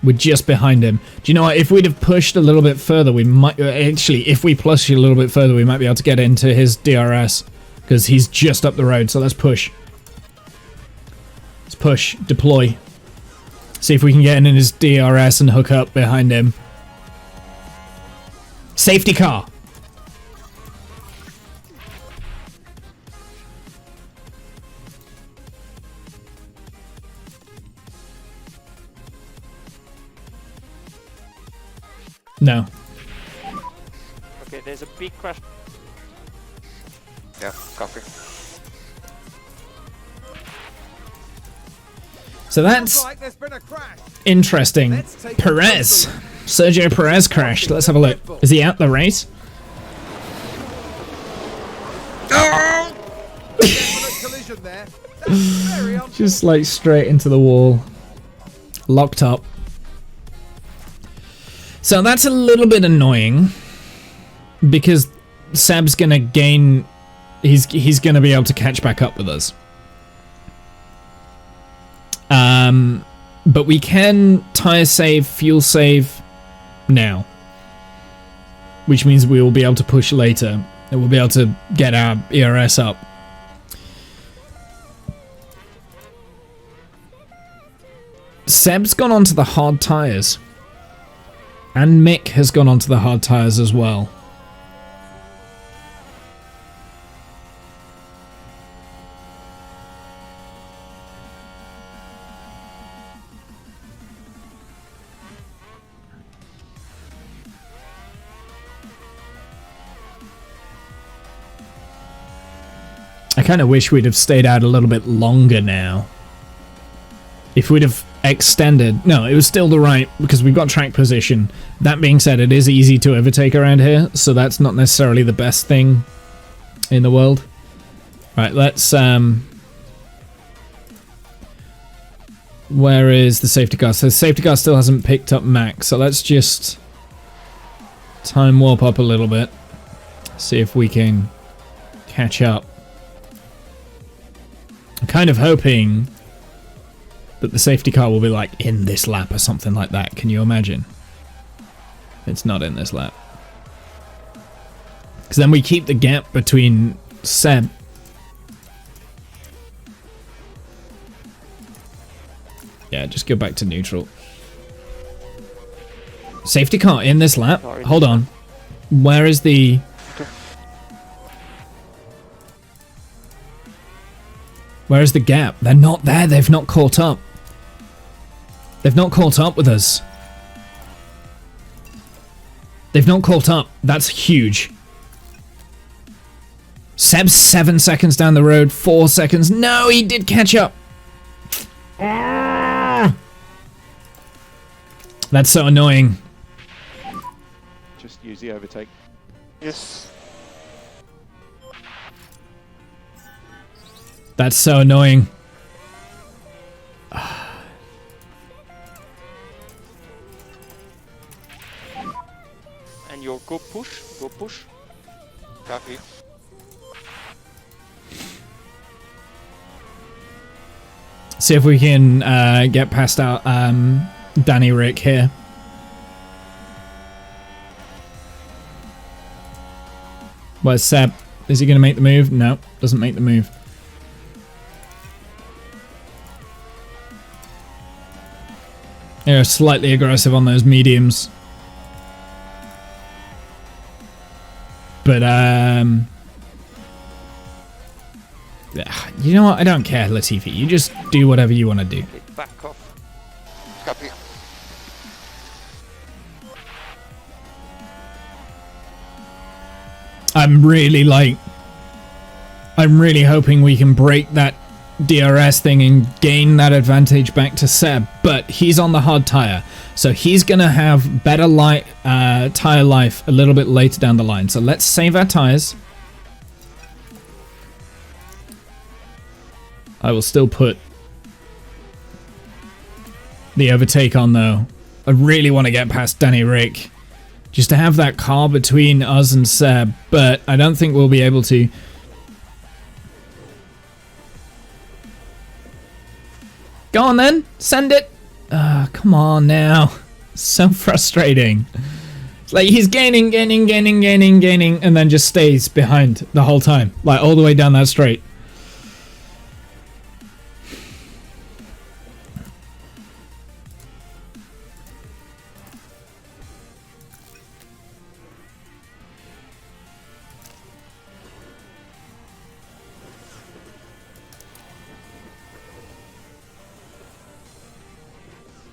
We're just behind him. Do you know what? If we'd have pushed a little bit further, we might... Actually, if we push a little bit further, we might be able to get into his DRS. Because he's just up the road, so let's push. Let's push. Deploy. See if we can get in his DRS and hook up behind him. Safety car. No. Okay, there's a big crash. Yeah, copy. So that's Like there's been a crash. interesting. Let's take a Perez. closer look. Sergio Perez crashed. Let's have a look. Is he out the race? Collision there. That's very unfortunate. Just like straight into the wall. Locked up. So that's a little bit annoying. Because Seb's gonna gain... He's gonna be able to catch back up with us. But we can tire save, fuel save now. Which means we will be able to push later. And we'll be able to get our ERS up. Seb's gone onto the hard tires. And Mick has gone onto the hard tires as well. I kind of wish we'd have stayed out a little bit longer now. If we'd have extended... No, it was still the right, because we've got track position. That being said, it is easy to overtake around here, so that's not necessarily the best thing in the world. Right, let's... Where is the safety car? So the safety car still hasn't picked up Max, so let's just time warp up a little bit. See if we can catch up. I'm kind of hoping that the safety car will be like in this lap or something like that. Can you imagine? It's not in this lap. Because then we keep the gap between Seb. Yeah, just go back to neutral. Safety car in this lap? Sorry. Hold on. Where is the... Where's the gap? They're not there. They've not caught up. They've not caught up with us. They've not caught up. That's huge. Seb's 7 seconds down the road. 4 seconds. No, he did catch up. That's so annoying. Just use the overtake. Yes. That's so annoying. And your go push, go push. Copy. See if we can get past our Danny Rick here. Where's Seb? Is he going to make the move? No, doesn't make the move. They're slightly aggressive on those mediums. But, you know what? I don't care, Latifi. You just do whatever you want to do. Okay, back off. Copy. I'm really hoping we can break that DRS thing and gain that advantage back to Seb, but he's on the hard tire, so he's gonna have better tire life a little bit later down the line. So let's save our tires. I will still put the overtake on though. I really want to get past Danny Rick just to have that car between us and Seb, but I don't think we'll be able to. Go on then, send it. Come on now. So frustrating. It's like he's gaining, and then just stays behind the whole time, like all the way down that straight.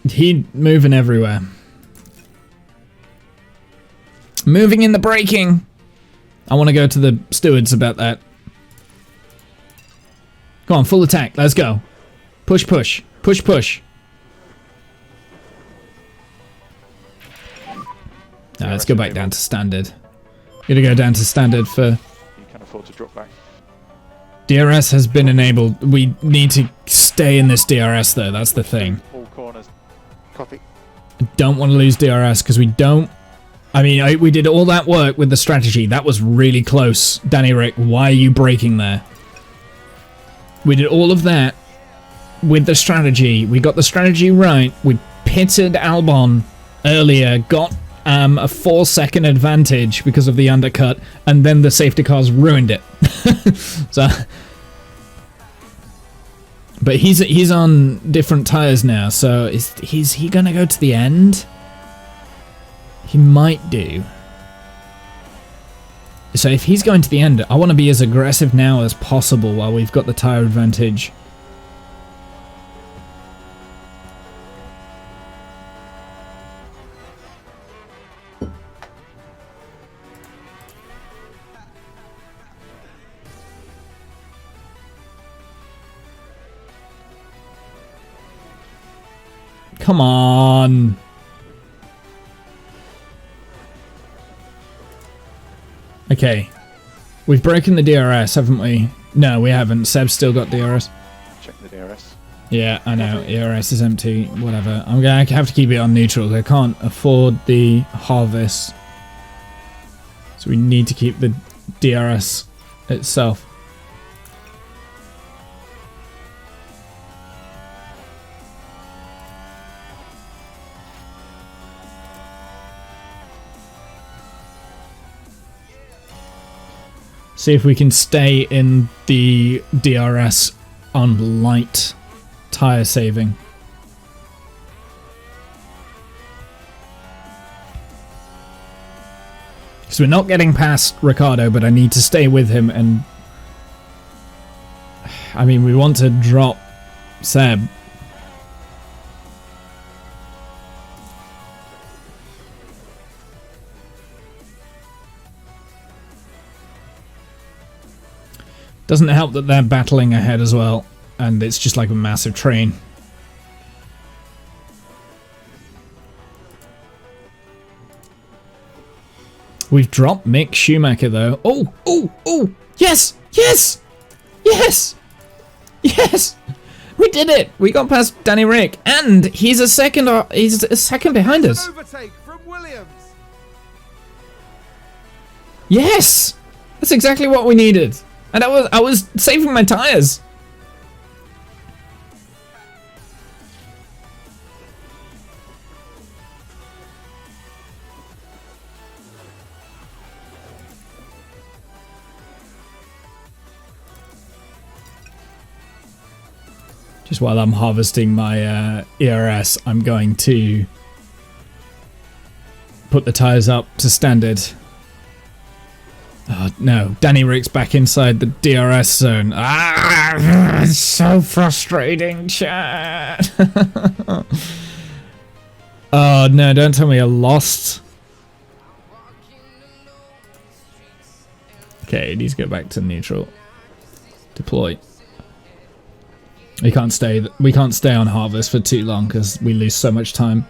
He moving everywhere. Moving in the braking. I want to go to the stewards about that. Come on, full attack. Let's go. Push, push. Push, push. Let's go back down to standard. Gonna go down to standard for... You can afford to drop back. DRS has been enabled. We need to stay in this DRS though, that's the thing. All corners. Copy. I don't want to lose DRS because we don't... I mean, we did all that work with the strategy. That was really close. Danny Rick, why are you braking there? We did all of that with the strategy. We got the strategy right. We pitted Albon earlier, got a 4-second advantage because of the undercut, and then the safety cars ruined it. So... But he's on different tires now, so is he gonna go to the end? He might do. So if he's going to the end, I want to be as aggressive now as possible while we've got the tire advantage. Come on. Okay. We've broken the DRS, haven't we? No, we haven't. Seb's still got DRS. Check the DRS. Yeah, I know. DRS is empty. Whatever. I'm going to have to keep it on neutral. I can't afford the harvest. So we need to keep the DRS itself. See if we can stay in the DRS on light tire saving. Because we're not getting past Ricardo, but I need to stay with him, and I mean, we want to drop Seb. Doesn't help that they're battling ahead as well, and it's just like a massive train. We've dropped Mick Schumacher though. Oh, oh, oh! Yes! Yes! Yes! Yes! We did it! We got past Danny Rick, and he's a second behind us. Overtake from Williams. Yes! That's exactly what we needed. And I was saving my tires. Just while I'm harvesting my ERS, I'm going to put the tires up to standard. Oh, no. Danny Rick's back inside the DRS zone. Ah, it's so frustrating, chat. Oh, no, don't tell me I lost. Okay, it needs to go back to neutral. Deploy. We can't stay on harvest for too long because we lose so much time.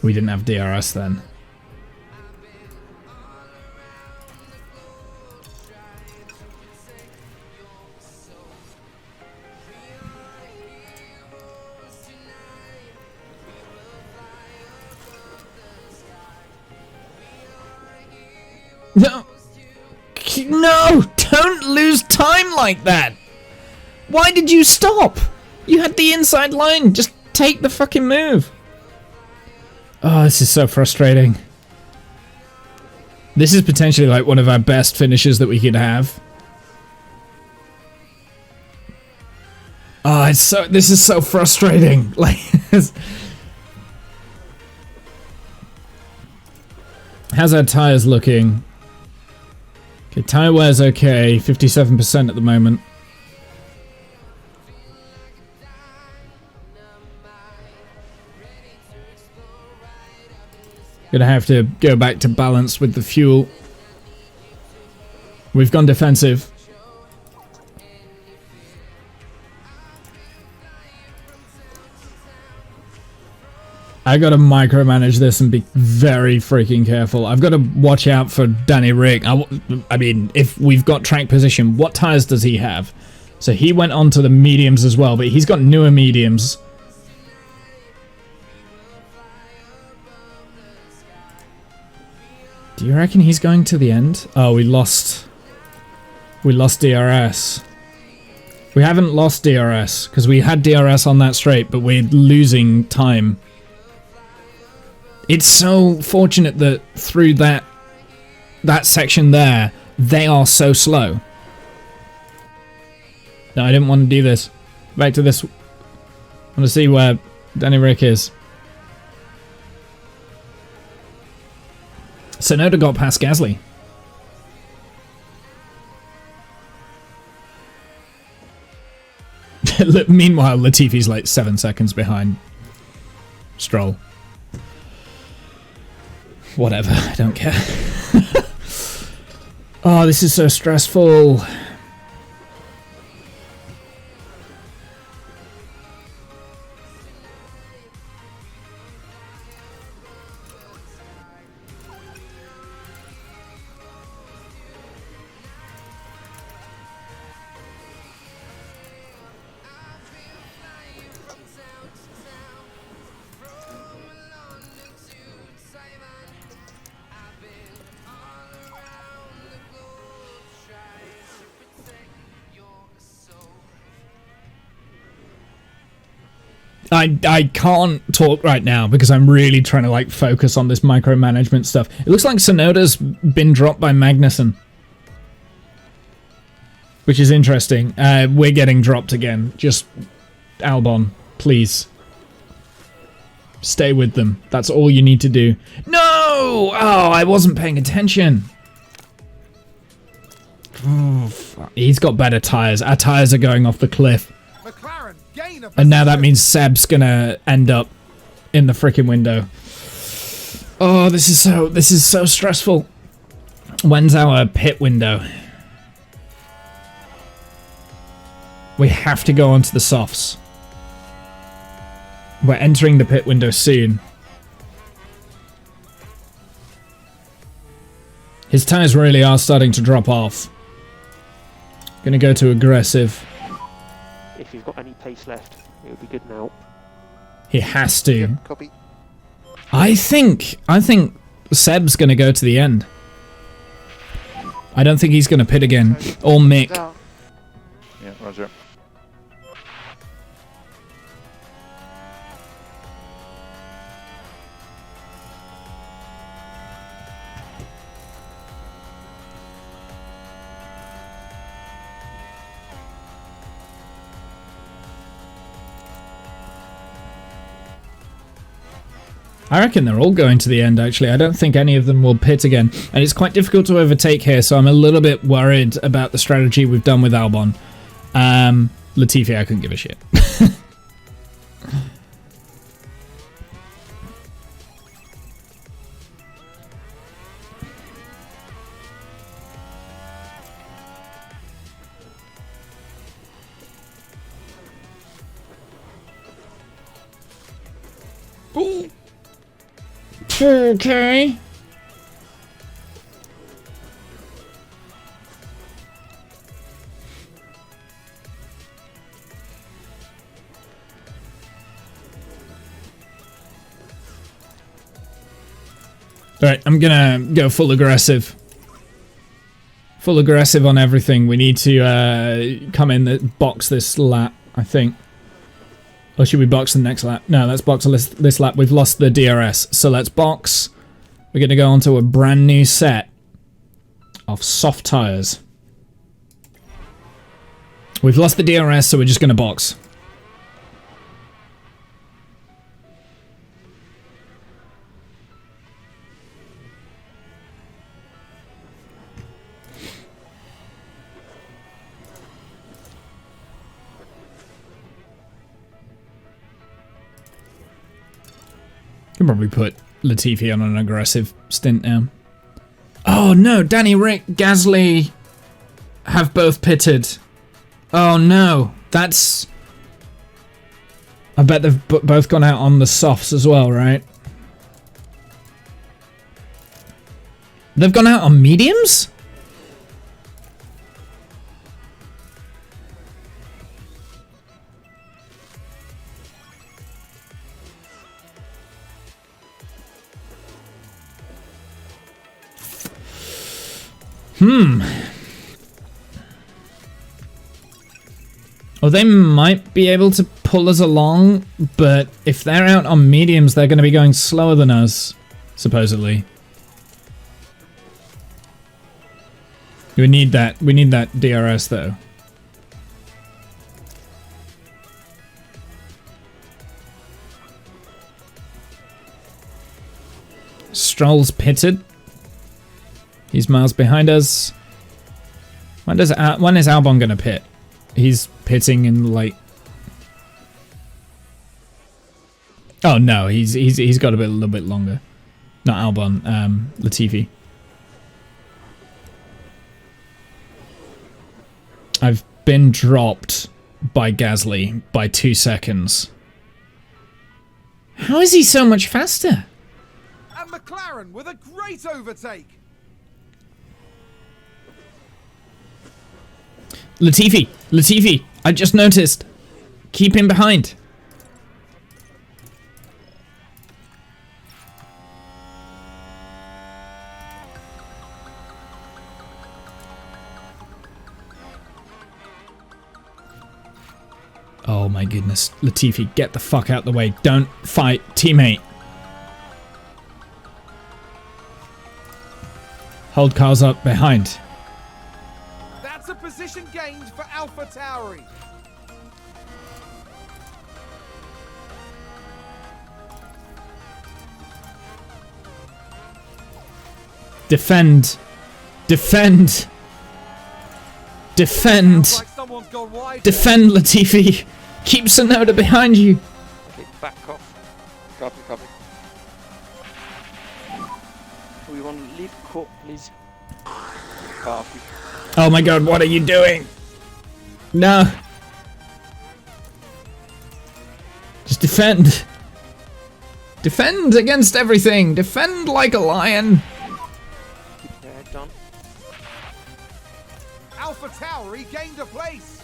We didn't have DRS then. No! No! Don't lose time like that! Why did you stop? You had the inside line. Just take the fucking move. Oh, this is so frustrating. This is potentially like one of our best finishes that we could have. Oh, this is so frustrating. Like, how's our tires looking? Okay, tire wear's okay, 57% at the moment. Gonna have to go back to balance with the fuel. We've gone defensive. I gotta micromanage this and be very freaking careful. I've got to watch out for Danny Rick. I mean, if we've got track position, what tires does he have? So he went on to the mediums as well, but he's got newer mediums. Do you reckon he's going to the end? Oh, we lost DRS. We haven't lost DRS because we had DRS on that straight, but we're losing time. It's so fortunate that through that section there, they are so slow. No, I didn't want to do this. Back to this. I want to see where Danny Rick is. Sonoda got past Gasly. Meanwhile, Latifi's like 7 seconds behind Stroll. Whatever, I don't care. Oh, this is so stressful. I can't talk right now because I'm really trying to like focus on this micromanagement stuff. It looks like Sonoda's been dropped by Magnussen, which is interesting. We're getting dropped again. Just Albon, please. Stay with them. That's all you need to do. No! Oh, I wasn't paying attention. Oh, he's got better tires. Our tires are going off the cliff. McLaren gain a And now that means Seb's gonna end up in the freaking window. Oh, this is so stressful. When's our pit window? We have to go onto the softs. We're entering the pit window soon. His tires really are starting to drop off. Gonna go to aggressive. If you've got any pace left, it'll be good now. He has to. Yep, copy. I think Seb's gonna go to the end. I don't think he's gonna pit again. Or Mick. Down. Yeah, roger. I reckon they're all going to the end, actually. I don't think any of them will pit again. And it's quite difficult to overtake here, so I'm a little bit worried about the strategy we've done with Albon. Latifi, I couldn't give a shit. Ooh. Okay. Alright, I'm gonna go full aggressive. Full aggressive on everything. We need to come in the box this lap, I think. Or should we box the next lap? No, let's box this lap. We've lost the DRS. So let's box. We're going to go onto a brand new set of soft tires. We've lost the DRS, so we're just going to box. Can probably put Latifi on an aggressive stint now. Oh no, Danny Rick, Gasly have both pitted. Oh no, that's... I bet they've both gone out on the softs as well, right? They've gone out on mediums? Oh, they might be able to pull us along, but if they're out on mediums, they're going to be going slower than us, supposedly. We need that DRS though. Stroll's pitted. He's miles behind us. When is Albon gonna pit? He's pitting in like... Oh no, he's got a little bit longer. Not Albon, Latifi. I've been dropped by Gasly by 2 seconds. How is he so much faster? And McLaren with a great overtake. Latifi, I just noticed. Keep him behind. Oh my goodness. Latifi, get the fuck out the way. Don't fight, teammate. Hold cars up behind. That's a position gained for AlphaTauri. Defend. Defend. Defend. Sounds like someone's gone wide. Defend, Latifi. Keep Tsunoda behind you. Okay, back off. Copy. We want to leave court, please. Copy. Oh my god, what are you doing? No. Just defend. Defend against everything. Defend like a lion. Keep your head down. AlphaTauri gained a place.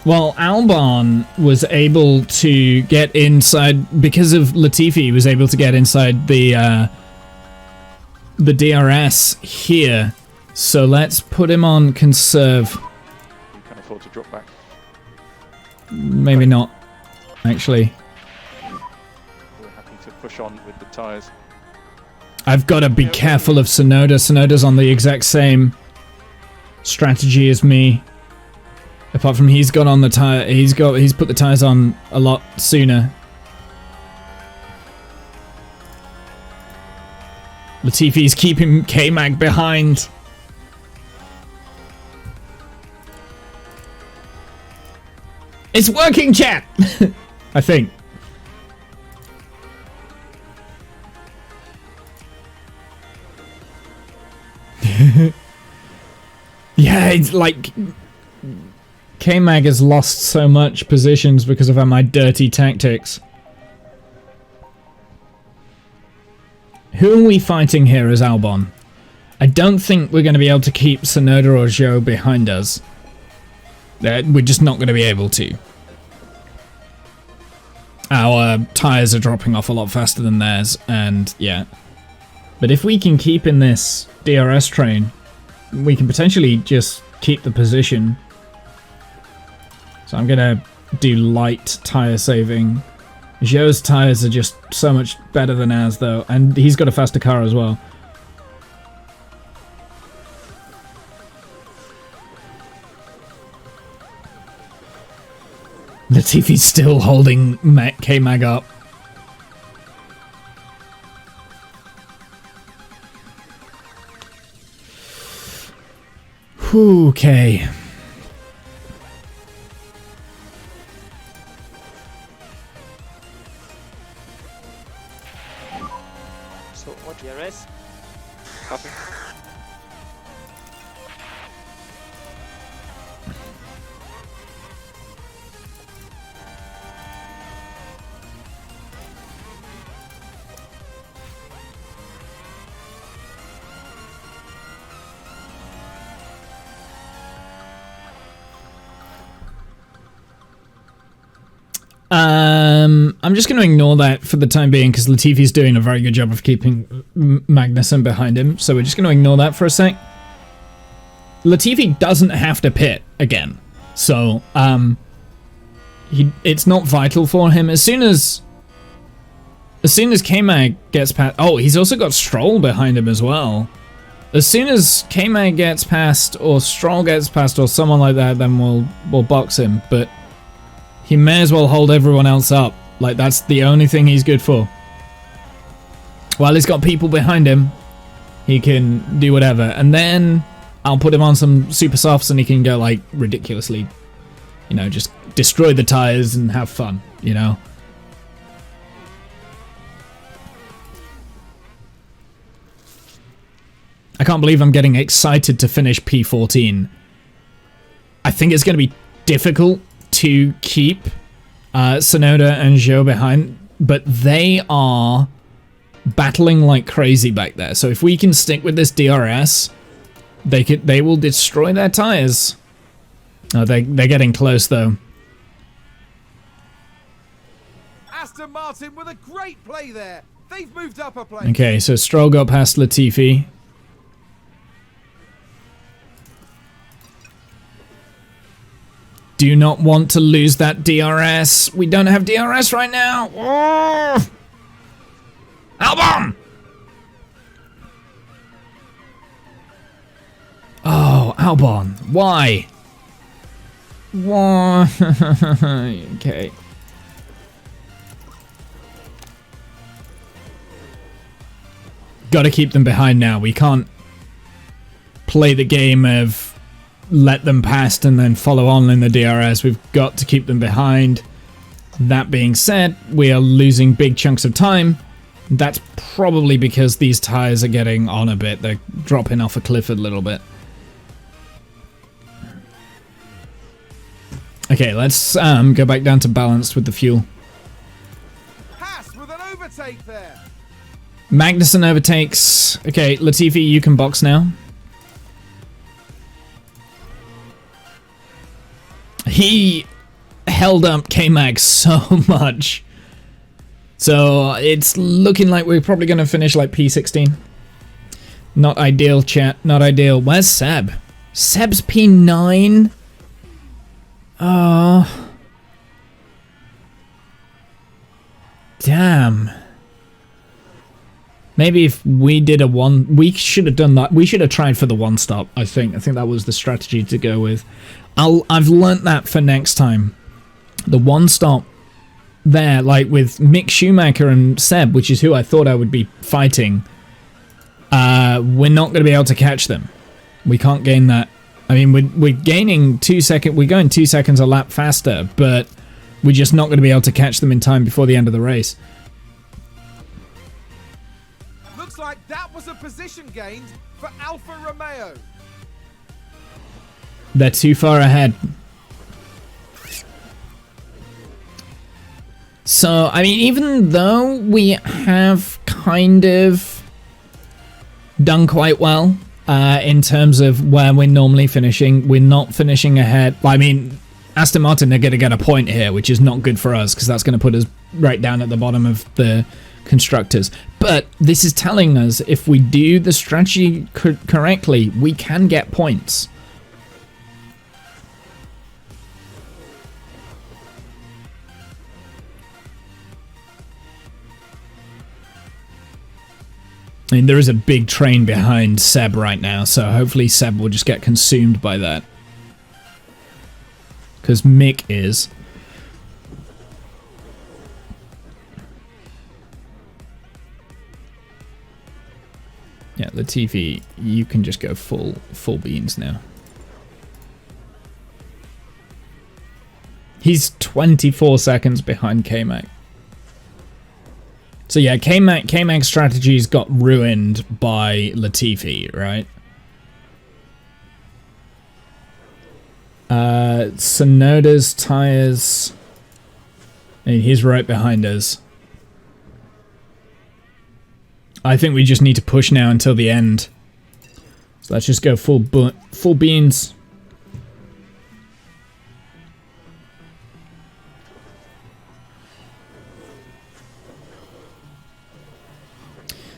Well, Albon was able to get inside because of Latifi. He was able to get inside the DRS here. So let's put him on conserve. You can afford to drop back. Maybe not, actually. We're happy to push on with the tyres. I've got to be careful of Tsunoda. Tsunoda's on the exact same strategy as me. Apart from he's gone on the tire, he's put the tires on a lot sooner. Latifi's keeping K-Mag behind. It's working, chat. I think. It's like K-Mag has lost so much positions because of my dirty tactics. Who are we fighting here as Albon? I don't think we're going to be able to keep Sonoda or Zhou behind us. We're just not going to be able to. Our tyres are dropping off a lot faster than theirs, and yeah. But if we can keep in this DRS train, we can potentially just keep the position. So I'm going to do light tyre saving. Zhou's tyres are just so much better than ours, though, and he's got a faster car as well. Latifi's still holding K-Mag up. Okay. So what DRS? Copy. I'm just going to ignore that for the time being because Latifi's doing a very good job of keeping Magnussen behind him, so we're just going to ignore that for a sec. Latifi doesn't have to pit again, so it's not vital for him. As soon as K-Mag gets past... Oh, he's also got Stroll behind him as well. As soon as K-Mag gets past, or Stroll gets past, or someone like that, then we'll box him, but he may as well hold everyone else up. Like, that's the only thing he's good for. While he's got people behind him, he can do whatever. And then I'll put him on some super softs and he can go, like, ridiculously, you know, just destroy the tires and have fun, you know? I can't believe I'm getting excited to finish P14. I think it's going to be difficult to keep Sonoda and Zhou behind, but they are battling like crazy back there. So if we can stick with this DRS, they will destroy their tires. Oh, they're getting close though. Aston Martin with a great play there. They've moved up a place. Okay, so Stroll got past Latifi. Do not want to lose that DRS. We don't have DRS right now. Oh! Albon! Oh, Albon. Why? Why? Okay. Gotta keep them behind now. We can't play the game of let them past and then follow on in the DRS. We've got to keep them behind. That being said, we are losing big chunks of time. That's probably because these tires are getting on a bit. They're dropping off a cliff a little bit. Okay, let's go back down to balanced with the fuel. Haas with an overtake there. Magnussen overtakes. Okay, Latifi, you can box now. He held up K-Mag so much. So it's looking like we're probably going to finish like P16. Not ideal, chat. Not ideal. Where's Seb? Seb's P9? Oh. Damn. Maybe if we did a one... We should have done that. We should have tried for the one stop, I think. I think that was the strategy to go with. I've learnt that for next time. The one stop there, like with Mick Schumacher and Seb, which is who I thought I would be fighting, we're not going to be able to catch them. We can't gain that. I mean, we're gaining 2 seconds. We're going 2 seconds a lap faster, but we're just not going to be able to catch them in time before the end of the race. Looks like that was a position gained for Alfa Romeo. They're too far ahead. So, I mean, even though we have kind of done quite well in terms of where we're normally finishing, we're not finishing ahead. I mean, Aston Martin are going to get a point here, which is not good for us because that's going to put us right down at the bottom of the constructors. But this is telling us if we do the strategy correctly, we can get points. I mean, there is a big train behind Seb right now, so hopefully Seb will just get consumed by that. Because Mick is. Yeah, Latifi, you can just go full beans now. He's 24 seconds behind K-Mac. So yeah, K-Mac's strategies got ruined by Latifi, right? Sonoda's tires. I mean, he's right behind us. I think we just need to push now until the end. So let's just go full beans.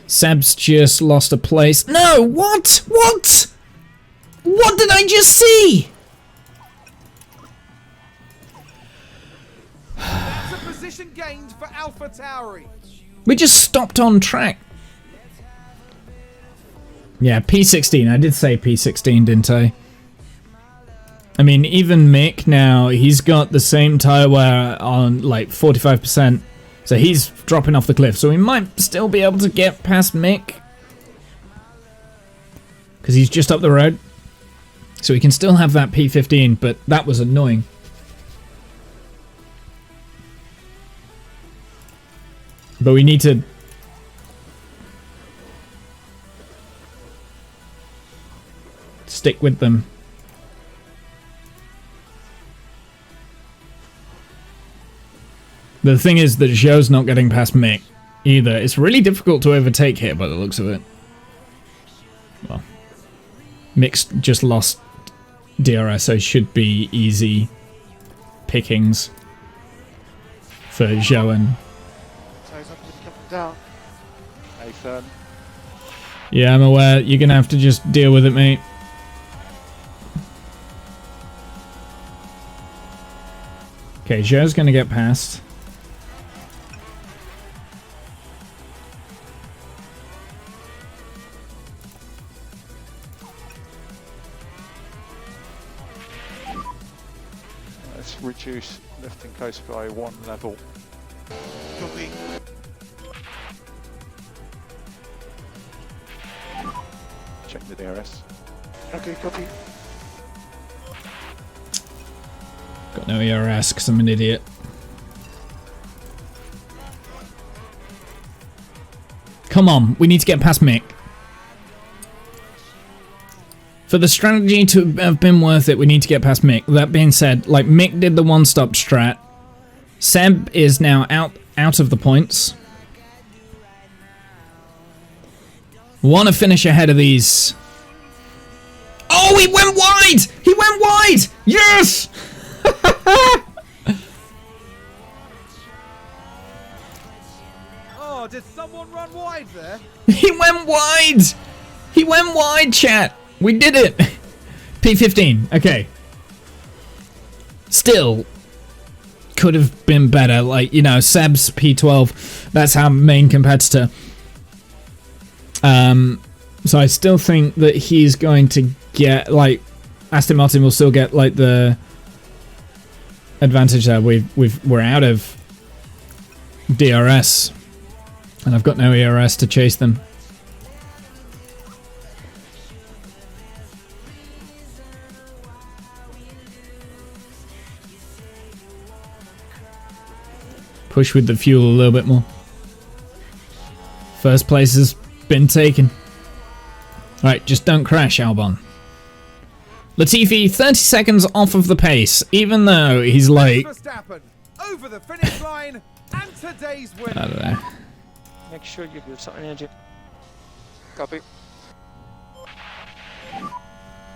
Seb's just lost a place. No, what? What? What did I just see? There's a position gained for Alpha Tauri. We just stopped on track. Yeah, P16. I did say P16, didn't I? I mean, even Mick now, he's got the same tire wear on like 45%. So he's dropping off the cliff. So we might still be able to get past Mick. Because he's just up the road. So we can still have that P15, but that was annoying. But we need to... stick with them. The thing is that Zhou's not getting past Mick either. It's really difficult to overtake here by the looks of it. Well, Mick's just lost DRS, so it should be easy pickings for Zhou and... Down. Nathan. Yeah, I'm aware. You're gonna have to just deal with it, mate. Okay, Zhou's gonna get past. Let's reduce lifting coast by 1 level. Copy. Check the DRS. Okay, copy. Got no ERS because I'm an idiot. Come on, we need to get past Mick. For the strategy to have been worth it, we need to get past Mick. That being said, like, Mick did the one-stop strat. Seb is now out of the points. Want to finish ahead of these. Oh, he went wide! He went wide! Yes! Oh, did someone run wide there? He went wide! He went wide, chat! We did it! P15, okay. Still, could have been better. Like, you know, Seb's P12, that's our main competitor. So I still think that he's going to get, like, Aston Martin will still get, like, the advantage there. We're out of DRS, and I've got no ERS to chase them. Push with the fuel a little bit more. First place has been taken. Right, just don't crash, Albon. Latifi 30 seconds off of the pace, even though he's like, Verstappen over the finish line and today's I winner. don't know. Make sure you build some energy. Copy.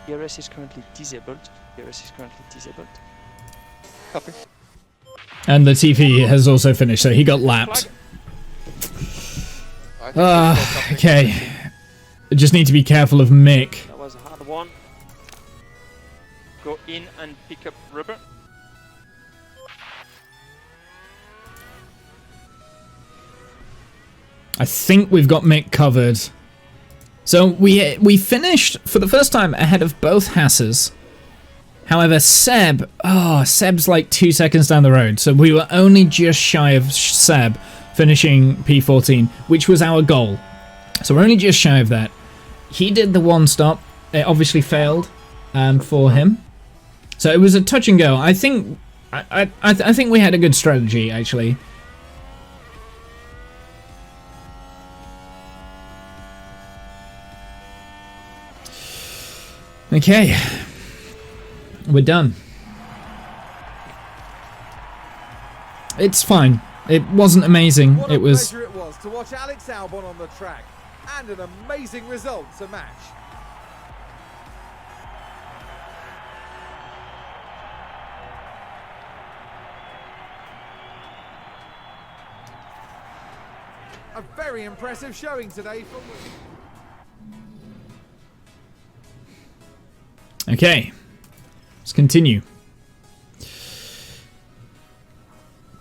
DRS is currently disabled. DRS is currently disabled. Copy. And Latifi has also finished, so he got lapped. I think we've got something. Okay. I just need to be careful of Mick. That was a hard one. Go in and pick up rubber. I think we've got Mick covered. So we finished for the first time ahead of both Hasses. However, Seb's like 2 seconds down the road, so we were only just shy of Seb finishing P14, which was our goal. So we're only just shy of that. He did the one stop. It obviously failed for him. So it was a touch and go. I think I think we had a good strategy actually. Okay. We're done. It's fine. It wasn't amazing. What a It was pleasure it was to watch Alex Albon on the track, and an amazing result to match. A very impressive showing today from... okay. Let's continue.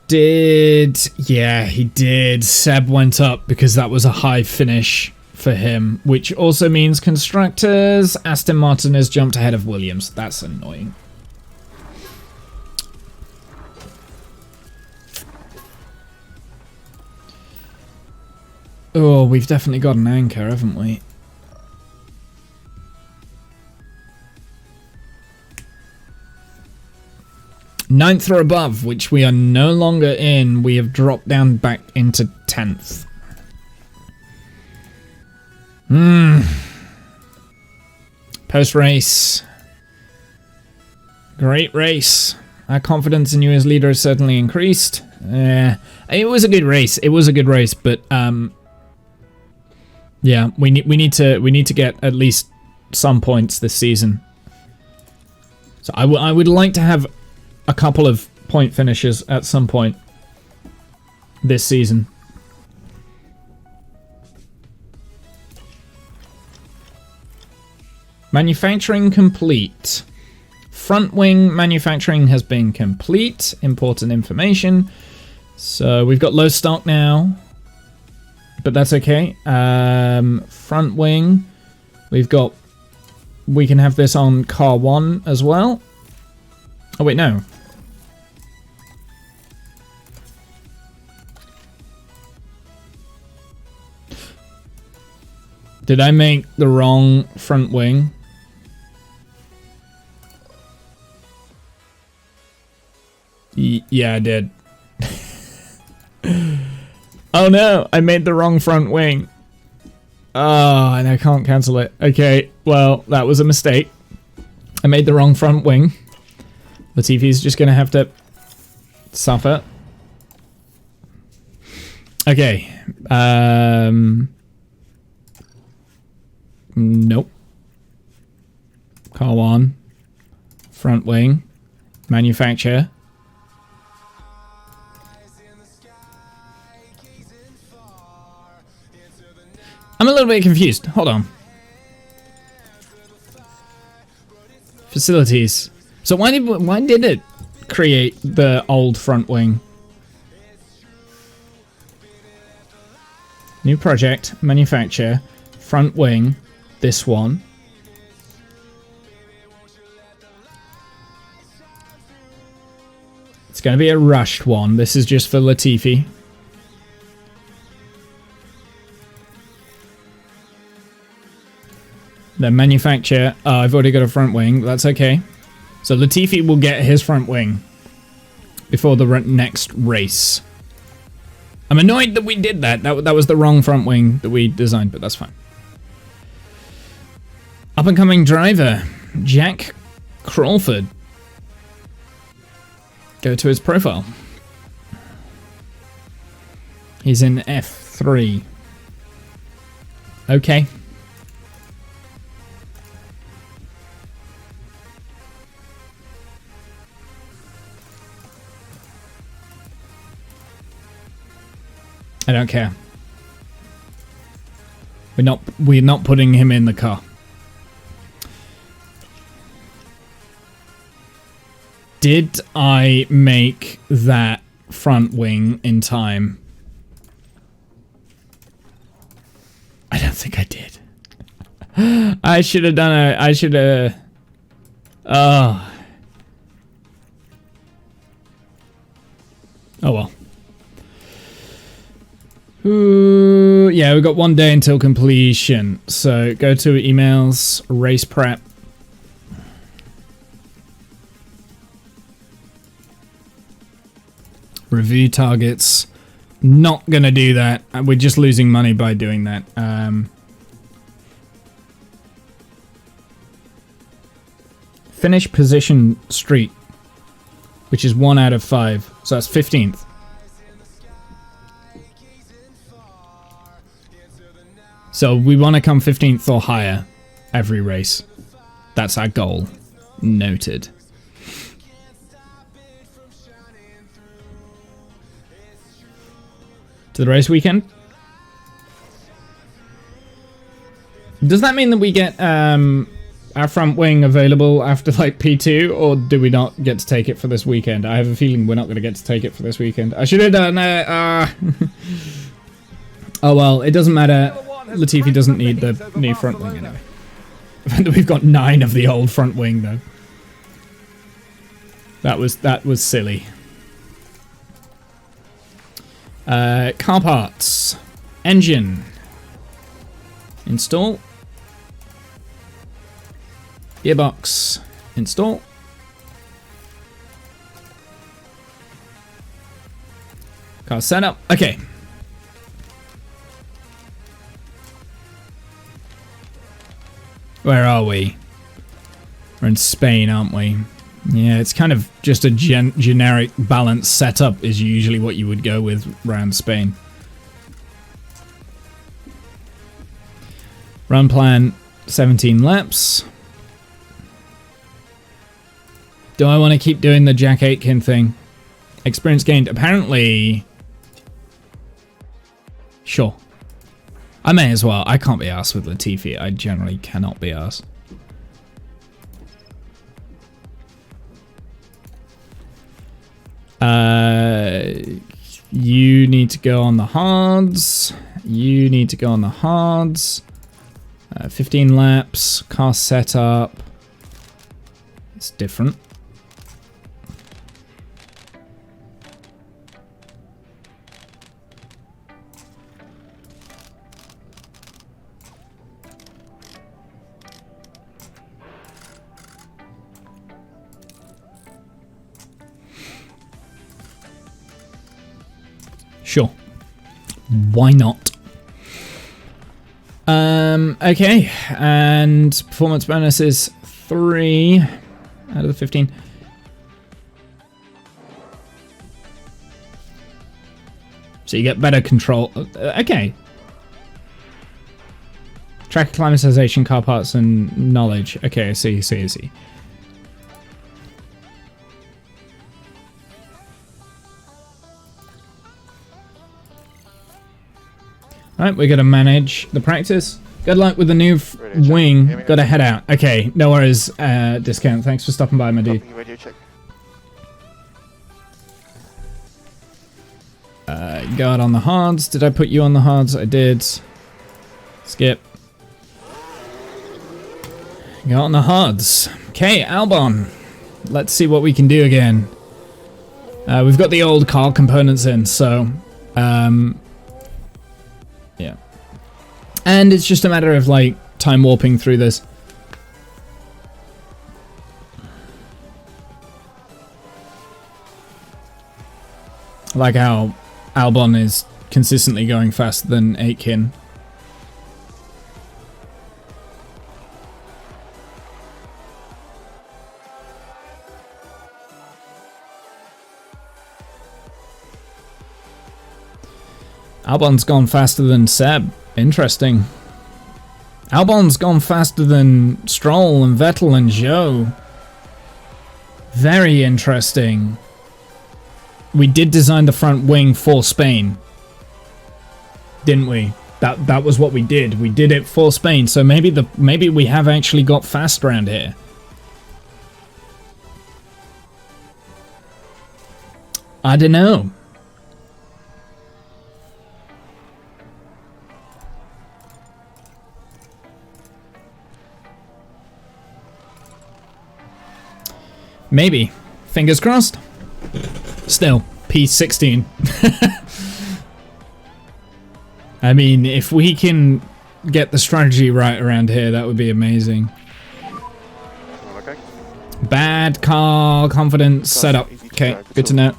Yeah, he did. Seb went up because that was a high finish for him, which also means constructors. Aston Martin has jumped ahead of Williams. That's annoying. Oh, we've definitely got an anchor, haven't we? Ninth or above, which we are no longer in. We have dropped down back into 10th. Post-race. Great race. Our confidence in you as leader has certainly increased. It was a good race. It was a good race, but yeah, we need to get at least some points this season. So I would like to have a couple of point finishes at some point this season. Manufacturing complete. Front wing manufacturing has been complete. Important information. So we've got low stock now, but that's okay. Front wing, we can have this on car 1 as well. Oh wait, no. Did I make the wrong front wing? Yeah, I did. Oh no, I made the wrong front wing. Oh, and I can't cancel it. Okay, well, that was a mistake. I made the wrong front wing. Latifi's just gonna have to suffer. Okay. Nope. Car 1. Front wing. Manufacture. I'm a little bit confused. Hold on. Facilities. So why did it create the old front wing? New project, manufacture, front wing, this one. It's going to be a rushed one. This is just for Latifi. Then manufacture. Oh, I've already got a front wing. That's okay. So Latifi will get his front wing before the next race. I'm annoyed that we did that. That was the wrong front wing that we designed, but that's fine. Up and coming driver, Jack Crawford. Go to his profile. He's in F3. Okay. I don't care. We're not putting him in the car. Did I make that front wing in time? I don't think I did. I should have done it. I should have. Oh. Oh well. Ooh, yeah, we've got 1 day until completion. So go to emails, race prep. Review targets. Not gonna do that. We're just losing money by doing that. Finish position street, which is 1 out of 5. So that's 15th. So we want to come 15th or higher every race. That's our goal. Noted. To the race weekend. Does that mean that we get our front wing available after like P2, or do we not get to take it for this weekend? I have a feeling we're not going to get to take it for this weekend. I should have done Oh well, it doesn't matter. Latifi doesn't need the new front wing anyway. We've got 9 of the old front wing though. That was silly. Car parts. Engine. Install. Gearbox. Install. Car setup. Okay. Where are we? We're in Spain, aren't we? Yeah, it's kind of just a generic balance setup is usually what you would go with around Spain. Run plan, 17 laps. Do I want to keep doing the Jack Aitken thing? Experience gained, apparently... Sure. I may as well. I can't be arsed with Latifi. I generally cannot be arsed. You need to go on the hards. You need to go on the hards. 15 laps. Car setup. It's different. Sure. Why not? Okay, and performance bonus is 3 out of the 15. So you get better control. Okay. Track acclimatization, car parts, and knowledge. Okay, I see. Alright, we're gonna manage the practice. Good luck with the new wing. Gotta head out. Okay, no worries, Discount. Thanks for stopping by, my dude. Guard on the hards. Did I put you on the hards? I did. Skip. Go on the hards. Okay, Albon. Let's see what we can do again. We've got the old car components in, so... yeah. And it's just a matter of, like, time warping through this. I like how Albon is consistently going faster than Aitken. Albon's gone faster than Seb. Interesting. Albon's gone faster than Stroll and Vettel and Zhou. Very interesting. We did design the front wing for Spain, didn't we? That was what we did. We did it for Spain. So maybe we have actually got fast around here. I don't know. Maybe. Fingers crossed. Still, P16. I mean, if we can get the strategy right around here, that would be amazing. Okay. Bad car confidence setup. Okay, good to know.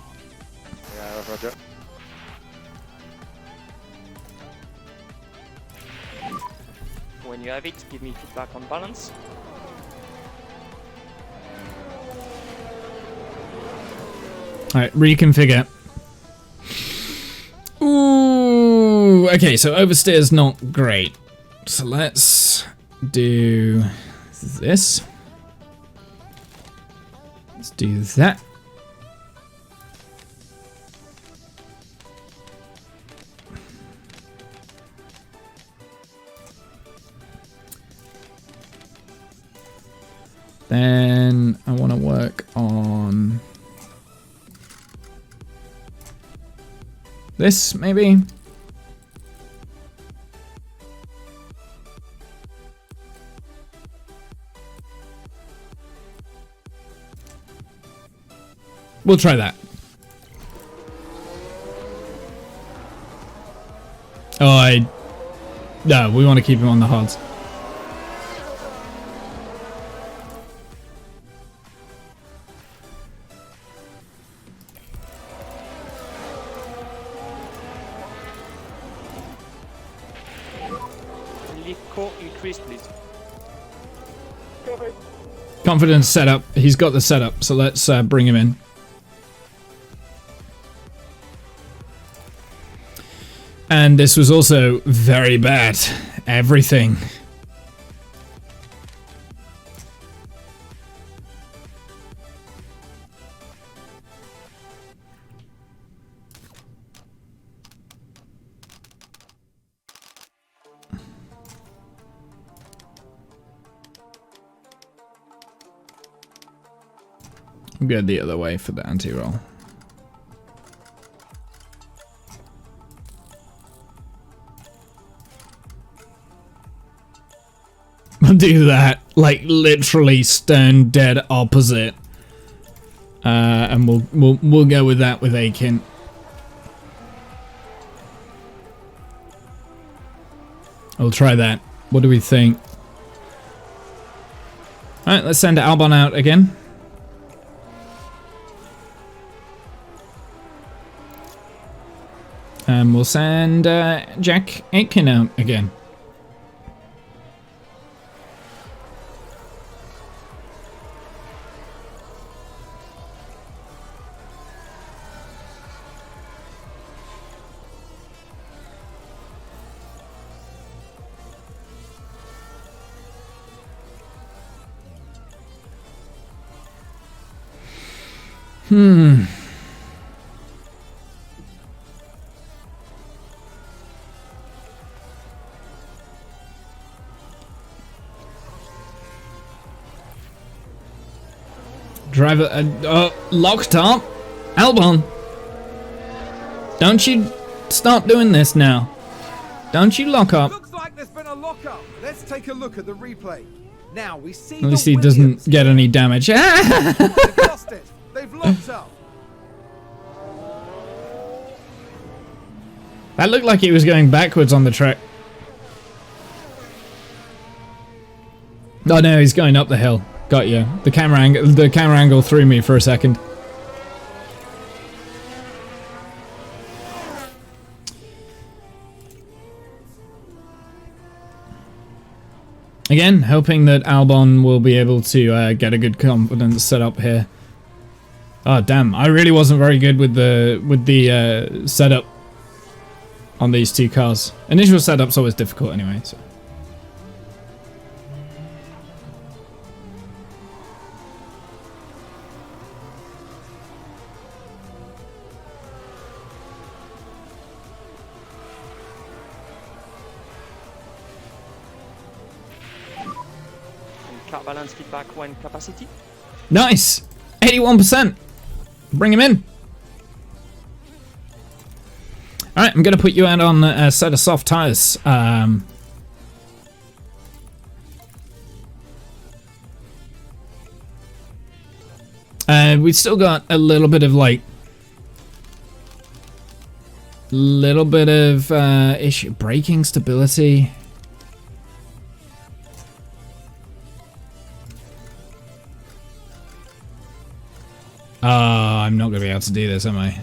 Yeah, Roger. When you have it, give me feedback on balance. Alright, reconfigure. Ooh, okay, so oversteer's not great. So let's do this. Let's do that. Then I want to work on this, maybe? We'll try that. Oh, no, we want to keep him on the hards. Increase, please. Confidence setup. He's got the setup, so let's bring him in. And this was also very bad. Everything. Go the other way for the anti-roll. I'll do that, like literally stone dead opposite, and we'll go with that with Akin. I'll try that. What do we think? All right, let's send Albon out again. And we'll send Jack Aitken out again. Driver, locked up? Albon! Don't you start doing this now. Don't you lock up. Looks like there's been a lockup. Let's take a look at the replay. Now we see At least the he Williams doesn't get any damage. They've lost it. They've locked up. That looked like he was going backwards on the track. Oh no, he's going up the hill. Got you. The camera angle threw me for a second. Again, hoping that Albon will be able to get a good confidence set up here. Oh damn! I really wasn't very good with the setup on these two cars. Initial setup's always difficult anyway, so. And car balance feedback when capacity. Nice! 81%! Bring him in. Alright, I'm going to put you out on a set of soft tires. We've still got a little bit of like... issue. Braking stability. Oh, I'm not going to be able to do this, am I?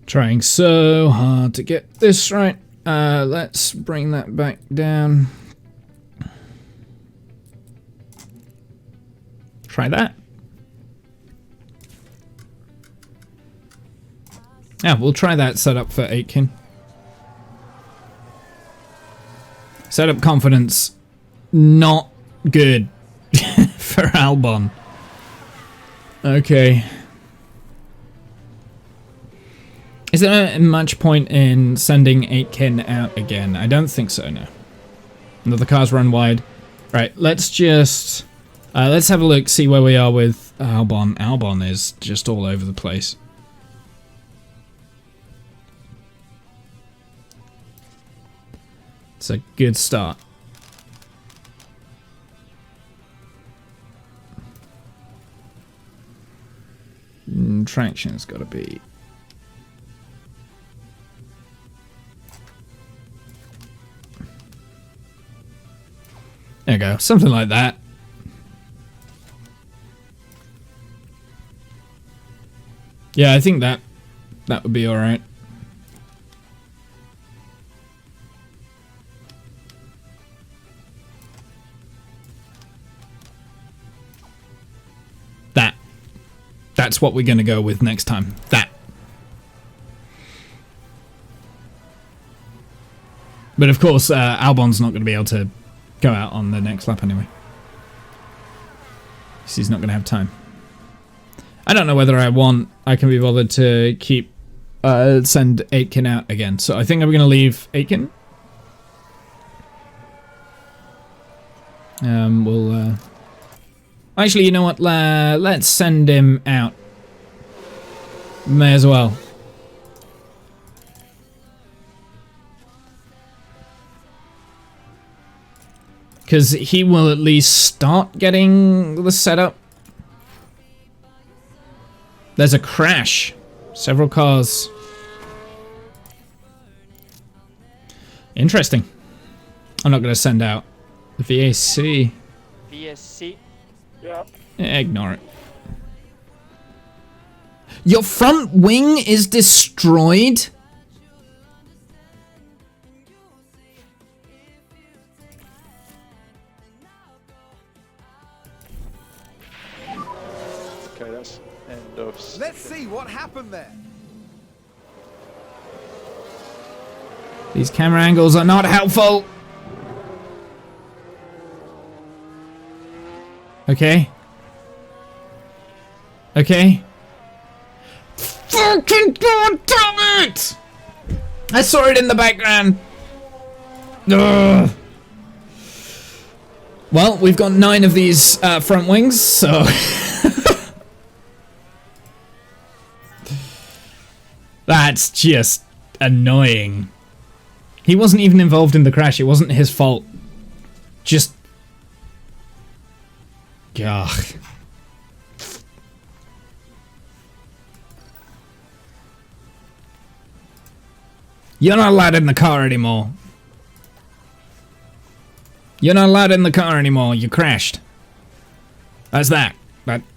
Trying so hard to get this right. Let's bring that back down. Try that. Yeah, we'll try that setup for Aitken. Setup confidence, not good for Albon. Okay. Is there much point in sending Aitken out again? I don't think so, no. No, the cars run wide. Right, let's just... let's have a look, see where we are with Albon. Albon is just all over the place. It's a good start. Traction's got to be... There you go, something like that. Yeah, I think that would be alright. That's what we're going to go with next time. That. But of course, Albon's not going to be able to go out on the next lap anyway. So he's not going to have time. I don't know whether I can be bothered to keep send Aitken out again. So I think I'm going to leave Aitken. We'll actually, you know what? Let's send him out. May as well. Because he will at least start getting the setup. There's a crash. Several cars. Interesting. I'm not going to send out the VAC. VSC. Yeah. Ignore it. Your front wing is destroyed? Okay, that's end of... Let's see what happened there. These camera angles are not helpful. Okay. Okay. Fucking god damn it! I saw it in the background. Ugh. Well, we've got 9 of these front wings, so... That's just annoying. He wasn't even involved in the crash. It wasn't his fault. Just... Ugh. You're not allowed in the car anymore. You're not allowed in the car anymore. You crashed. That's that.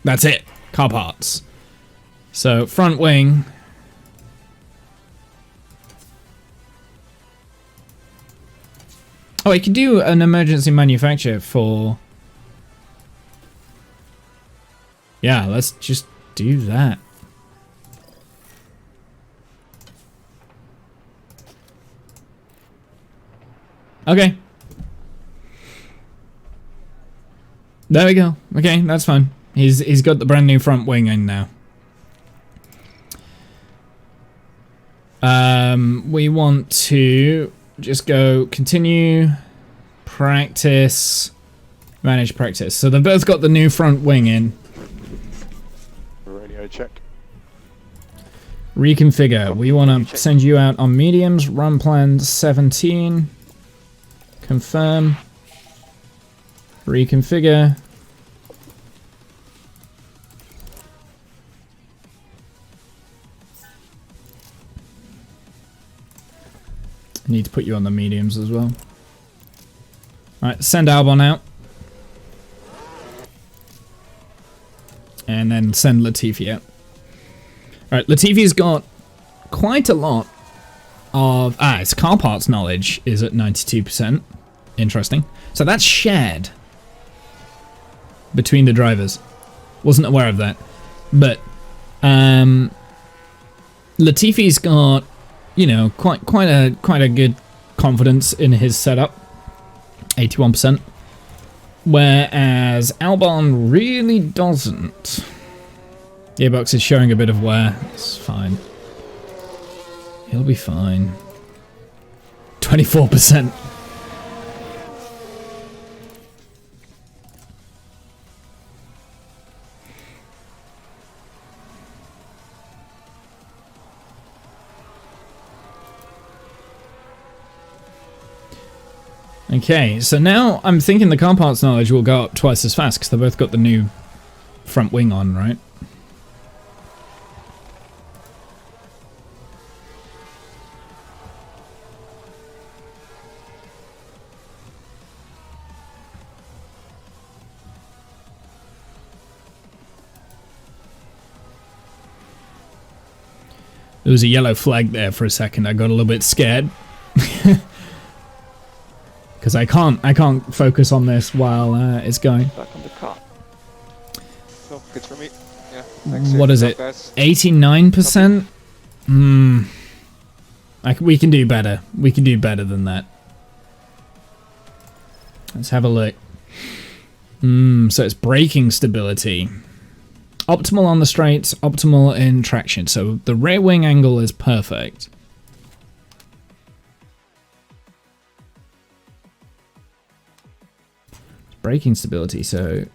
That's it. Car parts. So, front wing. Oh, you can do an emergency manufacture for... Yeah, let's just do that. Okay. There we go. Okay, that's fine. He's got the brand new front wing in now. We want to just go continue, practice, manage practice. So they've both got the new front wing in. Radio check. Reconfigure. We want to send you out on mediums. Run plan 17. Confirm. Reconfigure. Need to put you on the mediums as well. Alright, send Albon out. And then send Latifi out. Alright, Latifi's got quite a lot of... his car parts knowledge is at 92%. Interesting. So that's shared between the drivers. Wasn't aware of that. But Latifi's got, you know, quite a good confidence in his setup. 81%. Whereas Albon really doesn't. Gearbox is showing a bit of wear. It's fine. He'll be fine. 24%. Okay, so now I'm thinking the car parts knowledge will go up twice as fast because they both got the new front wing on, right? There was a yellow flag there for a second. I got a little bit scared. Because I can't focus on this while it's going. Back on the car. So, good for me. Yeah, thanks. What is it? 89%? We can do better. We can do better than that. Let's have a look. So it's braking stability. Optimal on the straights, optimal in traction. So the rear wing angle is perfect. Braking stability, so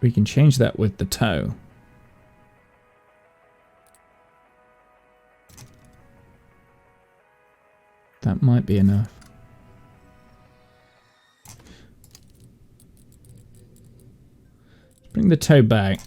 we can change that with the toe. That might be enough. Bring the toe back.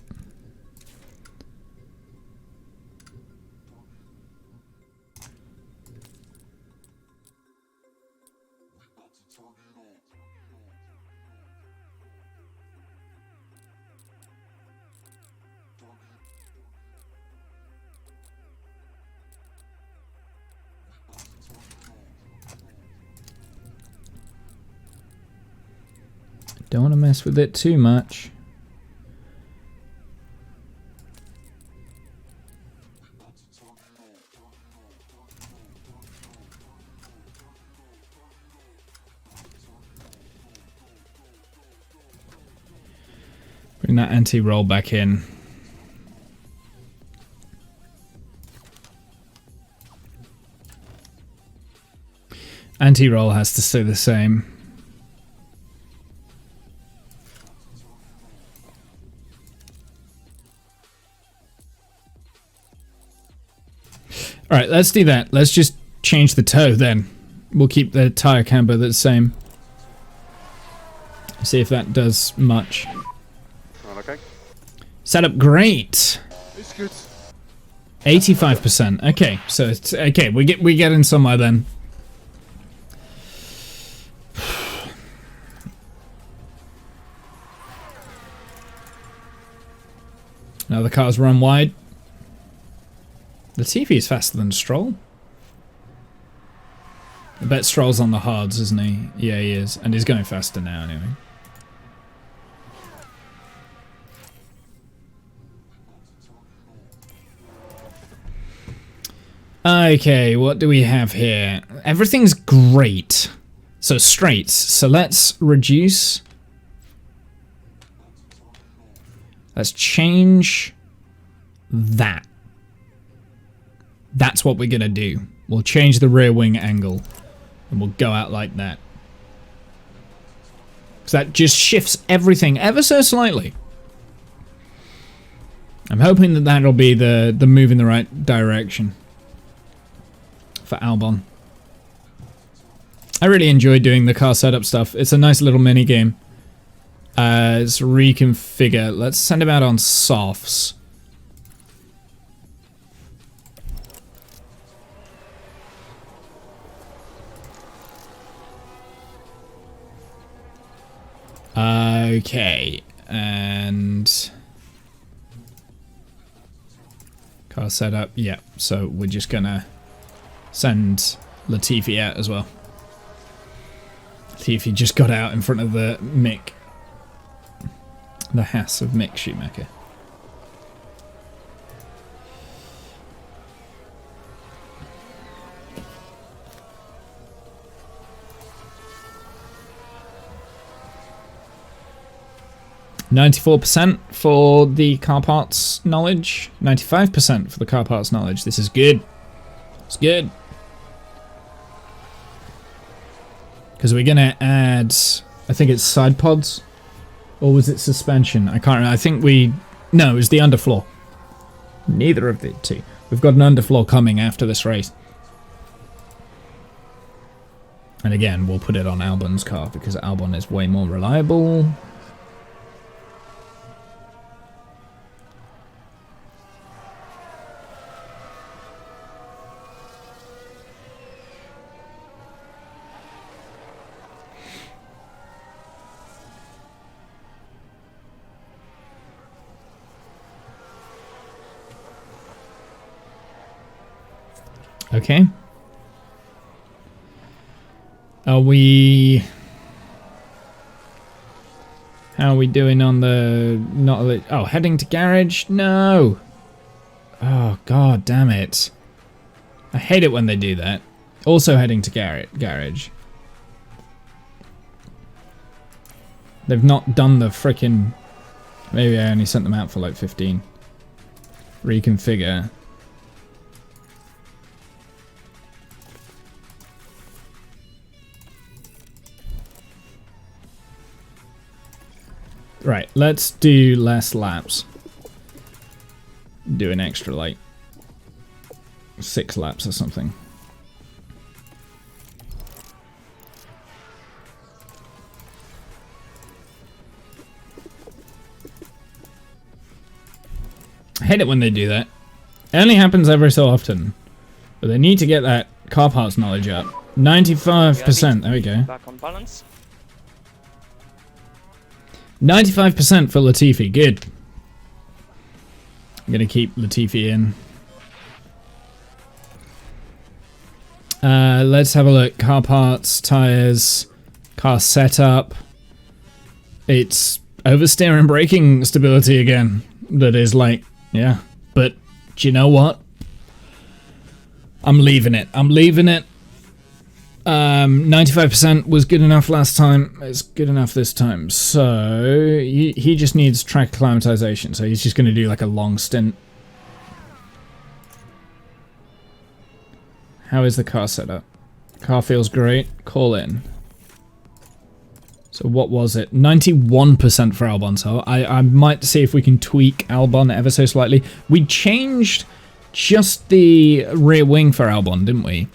Don't want to mess with it too much. Bring that anti-roll back in. Anti-roll has to stay the same. Alright, let's do that. Let's just change the toe then. We'll keep the tire camber the same. See if that does much. Right, okay. Setup great. It's good. 85%. Okay, so it's okay. We get in somewhere then. Now the cars run wide. Latifi is faster than Stroll. I bet Stroll's on the hards, isn't he? Yeah, he is. And he's going faster now, anyway. Okay, what do we have here? Everything's great. So straights. So let's reduce. Let's change that. That's what we're going to do. We'll change the rear wing angle. And we'll go out like that. So that just shifts everything ever so slightly. I'm hoping that that'll be the move in the right direction for Albon. I really enjoy doing the car setup stuff. It's a nice little mini game. Let's reconfigure. Let's send him out on softs. Okay, and car setup. Yeah, so we're just gonna send Latifi out as well. Latifi just got out in front of the Haas of Mick Schumacher. $94% for the car parts knowledge. 95% for the car parts knowledge. This is good. It's good. Because we're going to add, I think it's side pods. Or was it suspension? I can't remember. I think no, it was the underfloor. Neither of the two. We've got an underfloor coming after this race. And again, we'll put it on Albon's car because Albon is way more reliable. Okay. How are we doing on the heading to garage? No. Oh god damn it. I hate it when they do that. Also heading to garage. They've not done the frickin'. Maybe I only sent them out for like 15. Reconfigure. Right, let's do less laps. Do an extra, like, 6 laps or something. I hate it when they do that. It only happens every so often. But they need to get that car parts knowledge up. 95%, there we go. Back on balance. 95% for Latifi, good. I'm gonna keep Latifi in. Let's have a look. Car parts, tires, car setup. It's oversteer and braking stability again. That is like, yeah. But do you know what? I'm leaving it. 95% was good enough last time. It's good enough this time. So he just needs track acclimatization. So he's just going to do like a long stint. How is the car setup? Car feels great. Call in. So what was it? 91% for Albon. So I might see if we can tweak Albon ever so slightly. We changed just the rear wing for Albon, didn't we?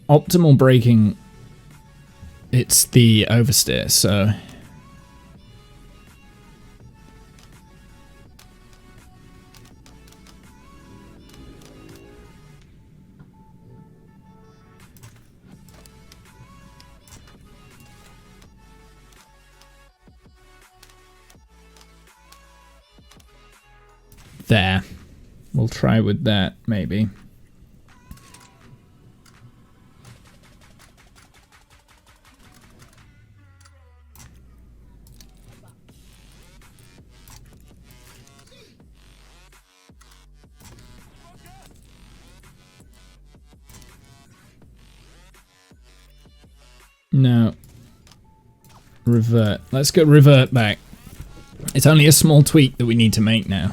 optimal braking, it's the oversteer, so... There. We'll try with that, maybe. No. Revert. Let's go revert back. It's only a small tweak that we need to make now.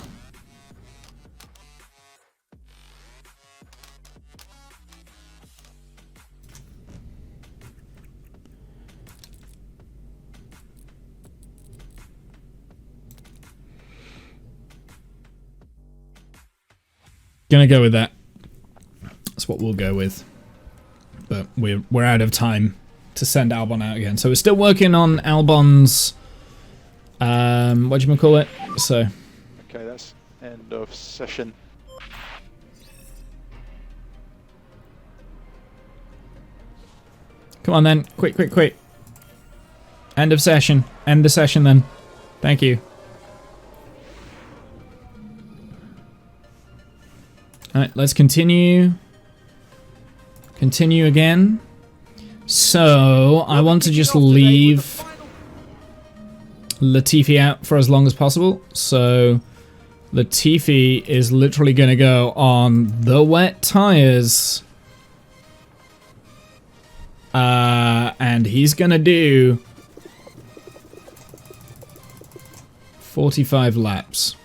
Gonna go with that. That's what we'll go with. But we're out of time to send Albon out again. So we're still working on Albon's whatchamacallit? So Okay, that's end of session. come on then. Quick. End of session. End the session then. Thank you. Alright, let's continue. Continue again. So, I want to just leave Latifi out for as long as possible. So, Latifi is literally going to go on the wet tires. And he's going to do 45 laps.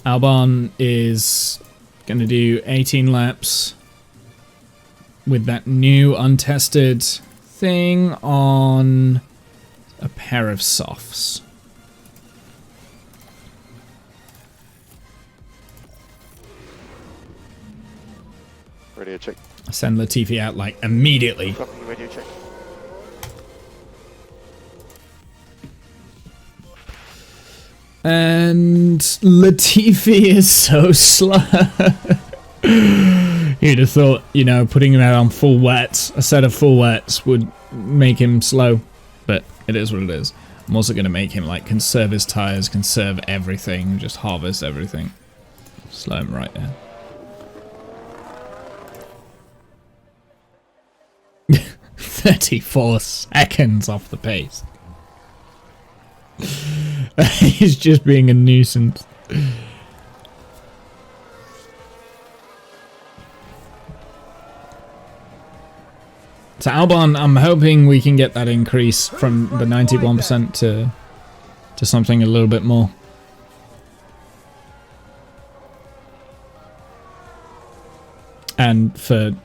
Albon is going to do 18 laps with that new untested thing on a pair of softs. Radio check. Send Latifi out like immediately. Copy, radio check. And Latifi is so slow. You'd have thought, you know, putting him out on full wets, a set of full wets would make him slow. But it is what it is. I'm also going to make him, like, conserve his tires, conserve everything, just harvest everything. Slow him right there. 34 seconds off the pace. He's just being a nuisance. So Albon, I'm hoping we can get that increase from the 91% to something a little bit more. And for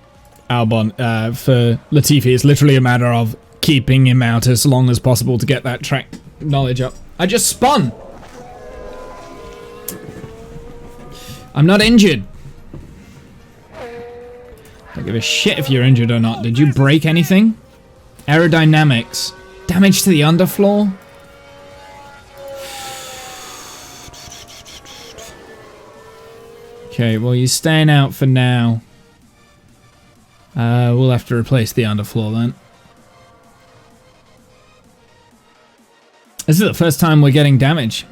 Albon, for Latifi, it's literally a matter of keeping him out as long as possible to get that track knowledge up. I just spun! I'm not injured. Don't give a shit if you're injured or not. Did you break anything? Aerodynamics. Damage to the underfloor? Okay, well, you're staying out for now. We'll have to replace the underfloor then. This is the first time we're getting damage.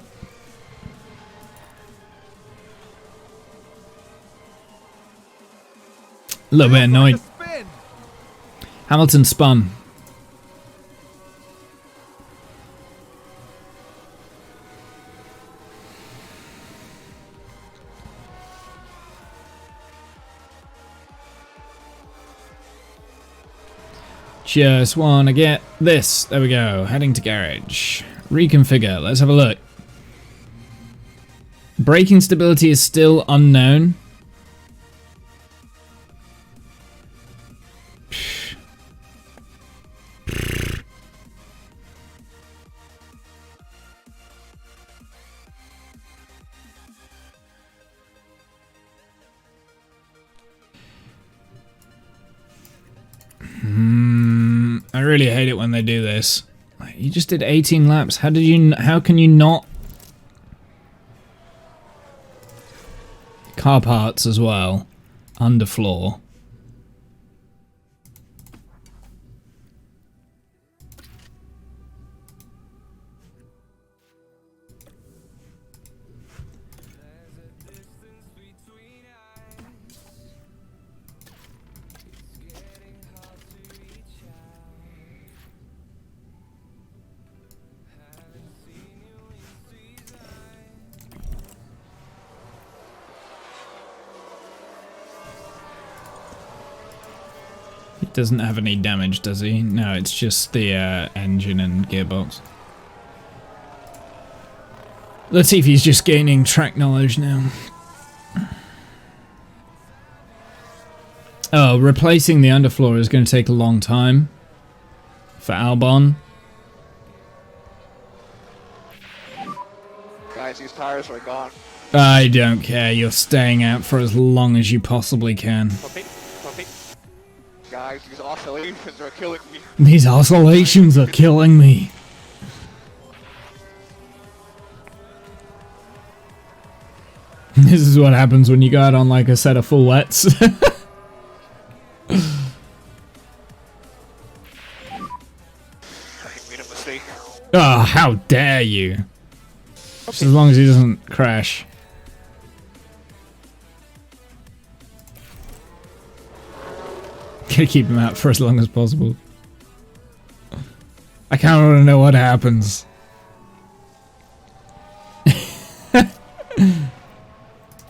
A little bit annoyed. Hamilton spun. Just want to get this. There we go. Heading to garage. Reconfigure. Let's have a look. Braking stability is still unknown. I really hate it when they do this. You just did 18 laps. How can you not? Car parts as well. Underfloor. He doesn't have any damage, does he? No, it's just the engine and gearbox. Latifi's just gaining track knowledge now. Oh, replacing the underfloor is going to take a long time for Albon. Guys, these tires are gone. I don't care. You're staying out for as long as you possibly can. Copy. Copy. Guys, these oscillations are killing me. These oscillations are killing me. This is what happens when you go out on like a set of full wets. I made a mistake. Oh, how dare you. Just as long as he doesn't crash. Gotta keep him out for as long as possible. I kind of want to know what happens.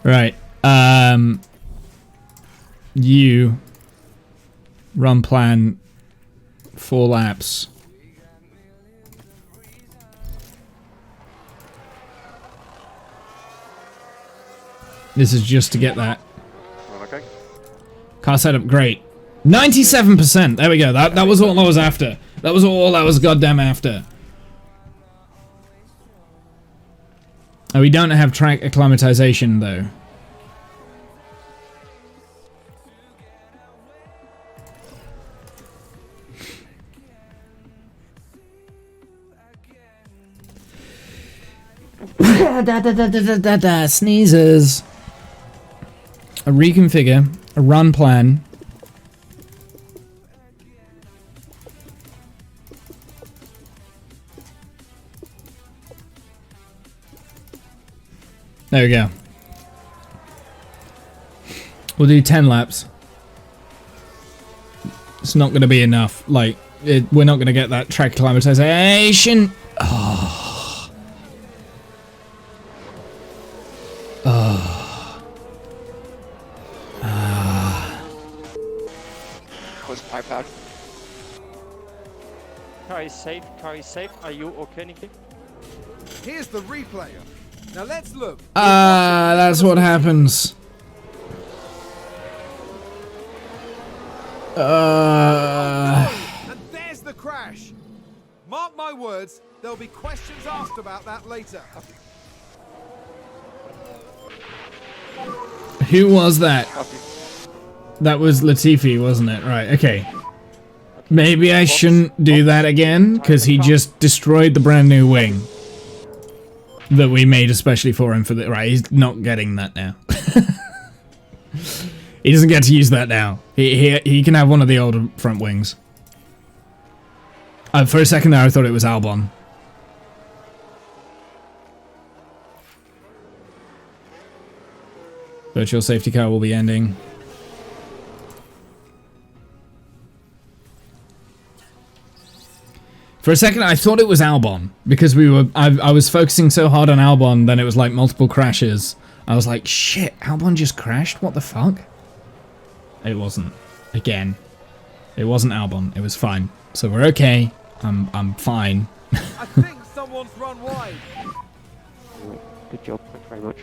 Right. You run plan 4 laps. This is just to get that. Okay. Car setup, great. 97%. There we go. That was all I was after. That was all I was goddamn after. Oh, we don't have track acclimatization though. Sneezes. A reconfigure, a run plan. There we go. We'll do 10 laps. It's not going to be enough. Like, we're not going to get that track acclimatization. Oh. Oh. Close the pipe out. Car is safe. Car is safe. Are you okay, Nicky? Here's the replay. Now let's look. That's what happens. And there's the crash. Mark my words, there'll be questions asked about that later. Who was that? Copy. That was Latifi, wasn't it? Right, okay. Maybe I shouldn't do that again, because he just destroyed the brand new wing that we made especially for him for the... Right, he's not getting that now. He doesn't get to use that now. He can have one of the older front wings. For a second there, I thought it was Albon. Virtual safety car will be ending. For a second, I thought it was Albon because I was focusing so hard on Albon, then it was like multiple crashes. I was like, shit, Albon just crashed? What the fuck? It wasn't. Again, it wasn't Albon. It was fine. So we're okay. I'm fine. I think someone's run wide. Good job. Thank you very much.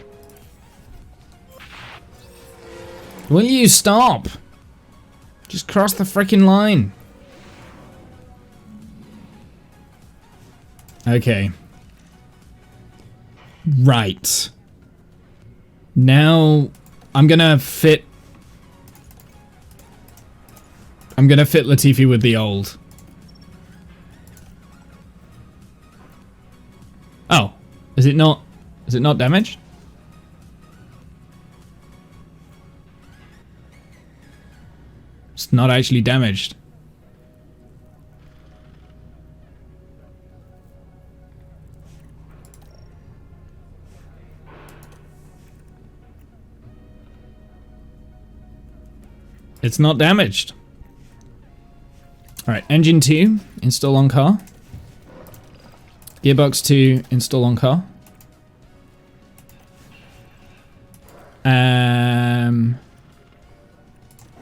Will you stop? Just cross the freaking line. Okay. Right. Now, I'm gonna fit Latifi with the old. Is it not? Is it not damaged? It's not actually damaged. It's not damaged. Alright, engine 2, install on car. Gearbox 2, install on car.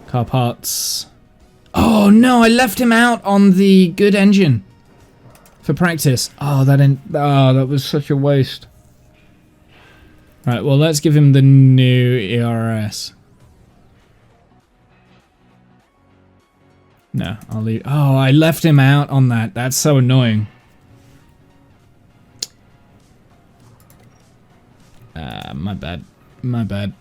Car parts. Oh no, I left him out on the good engine for practice. Oh, that was such a waste. Right, well, let's give him the new ERS. No, I'll leave. Oh, I left him out on that. That's so annoying. My bad. My bad.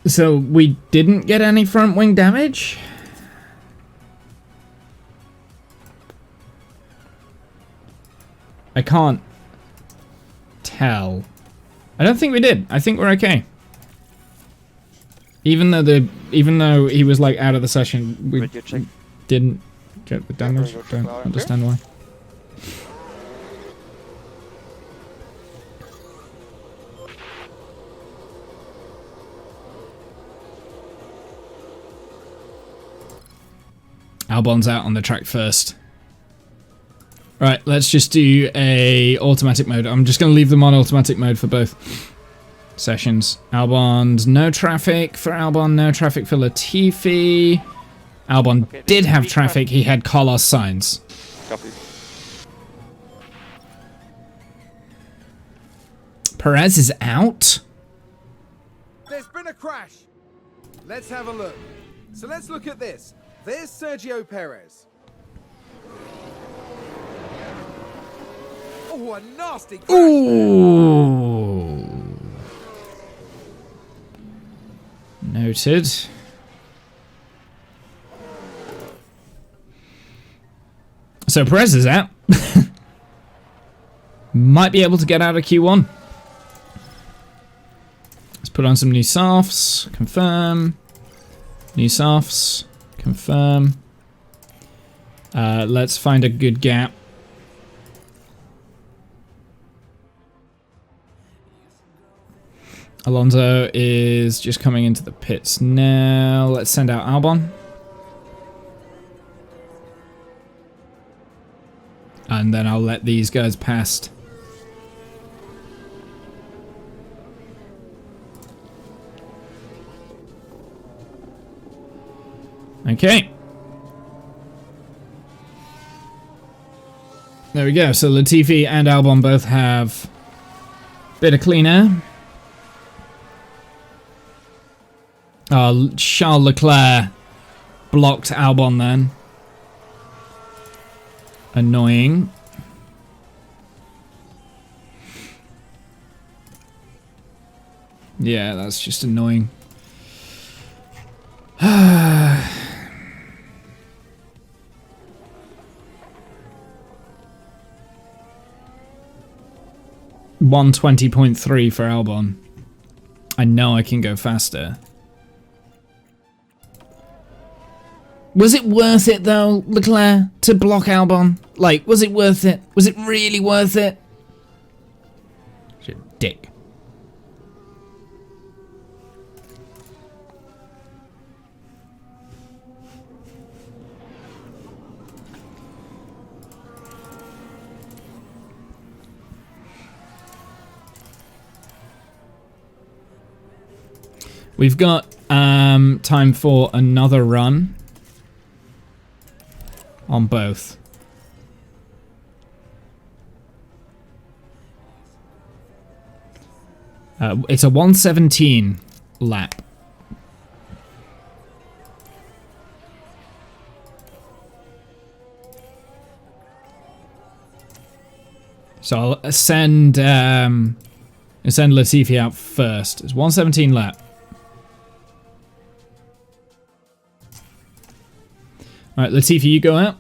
So we didn't get any front wing damage? I can't tell. I don't think we did. I think we're okay. Even though he was like out of the session, we didn't get the damage. Don't understand why. Albon's out on the track first. Right, let's just do a automatic mode. I'm just going to leave them on automatic mode for both sessions. Albon's no traffic for Albon, no traffic for Latifi. Albon did have traffic. He had Carlos Sainz. Copy. Perez is out. There's been a crash. Let's have a look. So let's look at this. There's Sergio Perez. Oh, a nasty crash. Ooh. Noted. So Perez is out. Might be able to get out of Q1. Let's put on some new softs. Confirm. New softs. Confirm. Let's find a good gap. Alonso is just coming into the pits now. Let's send out Albon. And then I'll let these guys past. Okay. There we go. So Latifi and Albon both have a bit of clean air. Charles Leclerc blocked Albon then. Annoying. Yeah, that's just annoying. 120.3 for Albon. I know I can go faster. Was it worth it though, Leclerc, to block Albon? Like, was it worth it? Was it really worth it? You're a dick. We've got time for another run on both. It's a 117 lap. So I'll send Latifi out first. It's 117 lap. Alright, Latifi, you go out.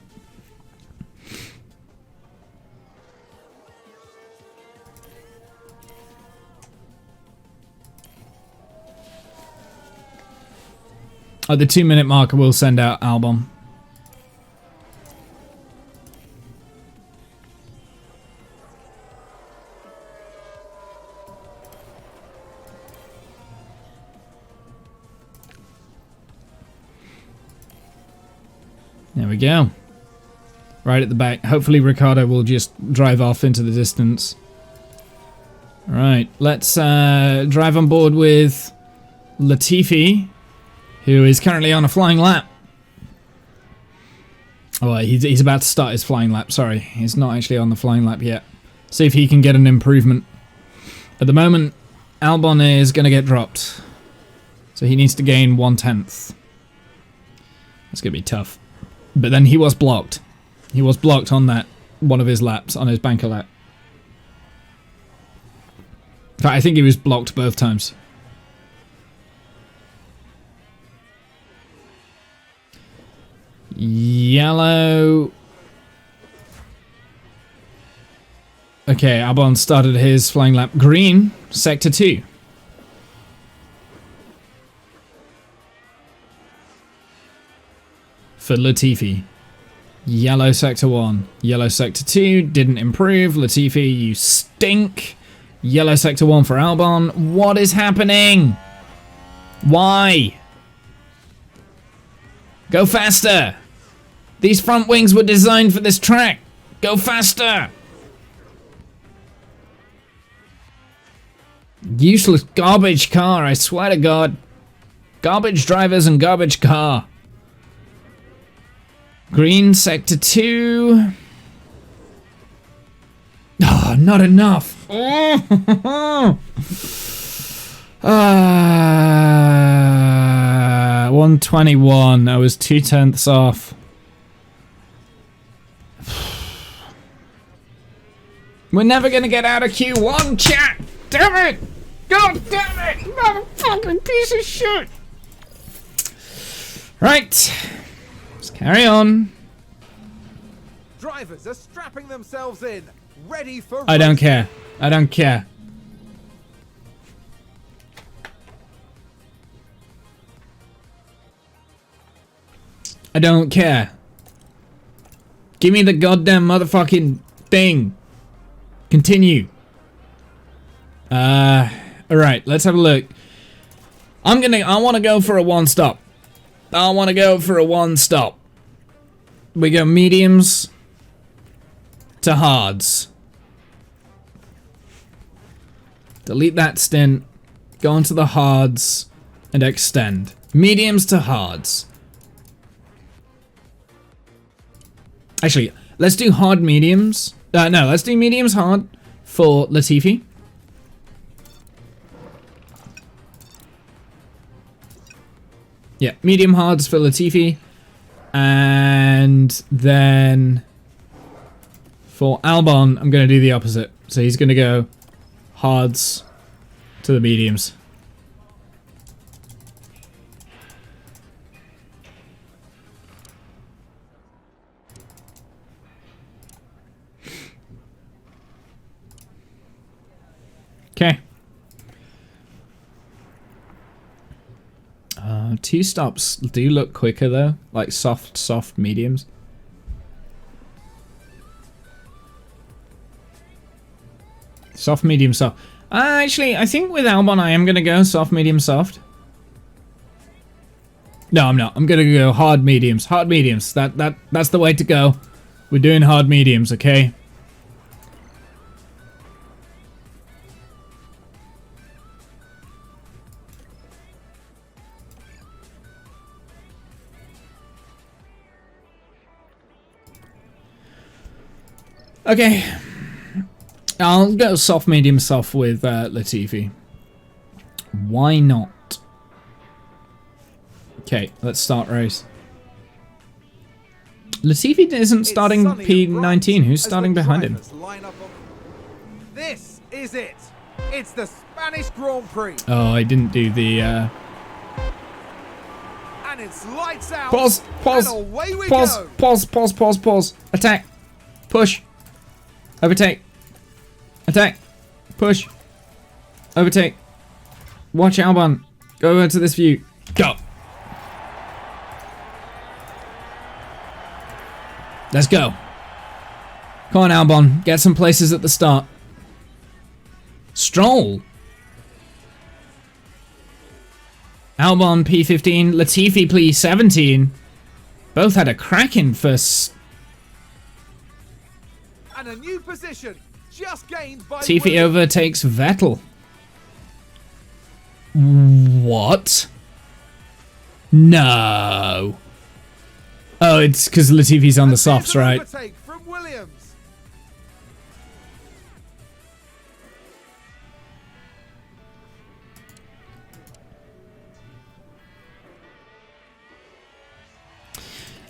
At the 2-minute marker, we'll send out Albon. There we go. Right at the back. Hopefully Ricciardo will just drive off into the distance. Alright, let's drive on board with Latifi, who is currently on a flying lap. Oh, he's about to start his flying lap, sorry. He's not actually on the flying lap yet. See if he can get an improvement. At the moment, Albon is going to get dropped. So he needs to gain 1/10. That's going to be tough. But then he was blocked. He was blocked on that one of his laps, on his banker lap. In fact, I think he was blocked both times. Yellow. Okay, Albon started his flying lap. Green, sector 2. For Latifi. Yellow sector 1. Yellow sector 2. Didn't improve. Latifi, you stink. Yellow sector 1 for Albon. What is happening? Why? Go faster. These front wings were designed for this track. Go faster. Useless garbage car, I swear to God. Garbage drivers and garbage car. Green sector 2. Oh, not enough. 121. I was 2/10 off. We're never gonna get out of Q1, chat. Damn it! God damn it! Motherfucking piece of shit! Right. Let's carry on. Drivers are strapping themselves in, ready for. I don't care. I don't care. I don't care. Give me the goddamn motherfucking thing. Continue. Alright, let's have a look. I want to go for a one stop. We go mediums to hards. Delete that stint. Go into the hards and extend. Mediums to hards. Actually, let's do hard mediums. No, let's do mediums hard for Latifi. Yeah, medium hards for Latifi. And then for Albon, I'm going to do the opposite. So he's going to go hards to the mediums. Okay. 2 stops do look quicker though, like soft mediums. Soft, medium, soft. Actually, I think with Albon I am gonna go soft, medium, soft. No, I'm not. I'm gonna go hard mediums. Hard mediums. That's the way to go. We're doing hard mediums, okay? Okay, I'll go soft, medium, soft with Latifi. Why not? Okay, let's start race. Latifi isn't starting P19. Who's starting behind him? This is it. It's the Spanish Grand Prix. Oh, I didn't do the. And And it's lights out. Pause, pause, And away we pause, go. pause, pause, pause, pause. Attack. Push. Overtake. Attack. Push. Overtake. Watch Albon. Go over to this view. Go. Let's go. Come on, Albon. Get some places at the start. Stroll. Albon P15, Latifi P17. Both had a cracking first. And a new position just gained by Latifi Williams. overtakes Vettel. What? No. Oh, it's because Latifi's on the And there's softs, an right? overtake from Williams.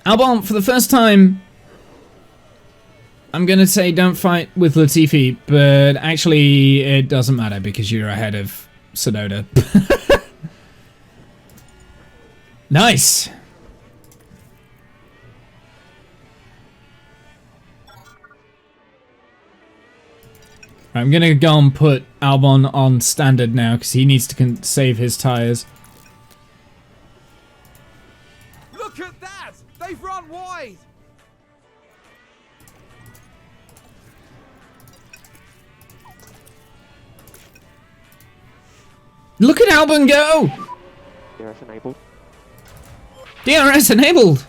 Albon, for the first time, I'm going to say don't fight with Latifi, but actually it doesn't matter because you're ahead of Sonoda. Nice. I'm going to go and put Albon on standard now because he needs to save his tyres. Look at that! They've run wide. Look at Albon go! DRS enabled. DRS enabled!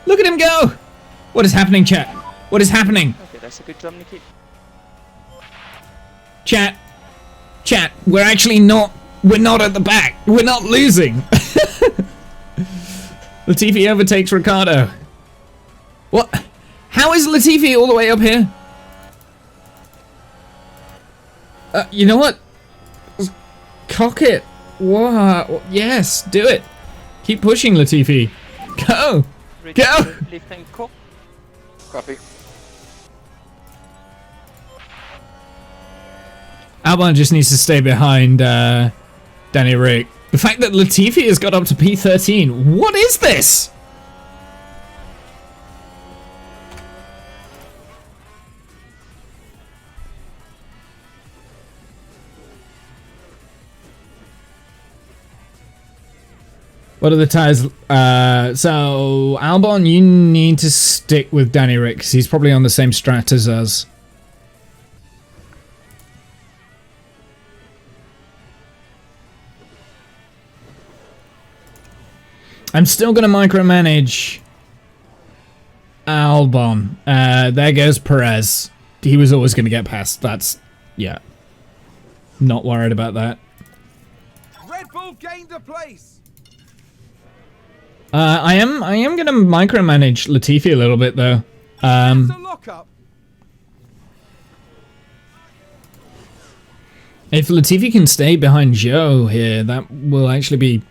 Look at him go! What is happening, chat? What is happening? Okay, that's a good jump, Nikki. Chat. Chat, we're actually not... We're not at the back. We're not losing. Latifi overtakes Ricciardo. What? How is Latifi all the way up here? You know what? Cock it. What? Yes, do it. Keep pushing, Latifi. Go. Go. Lift and co. Copy. Albon just needs to stay behind Danny Rick. The fact that Latifi has got up to P13. What is this? What are the tires? So Albon, you need to stick with Danny Rick because he's probably on the same strat as us. I'm still going to micromanage Albon. There goes Perez. He was always going to get past. That's, yeah. Not worried about that. Red Bull gained a place. I am going to micromanage Latifi a little bit though. It's a lockup. If Latifi can stay behind Joe here, that will actually be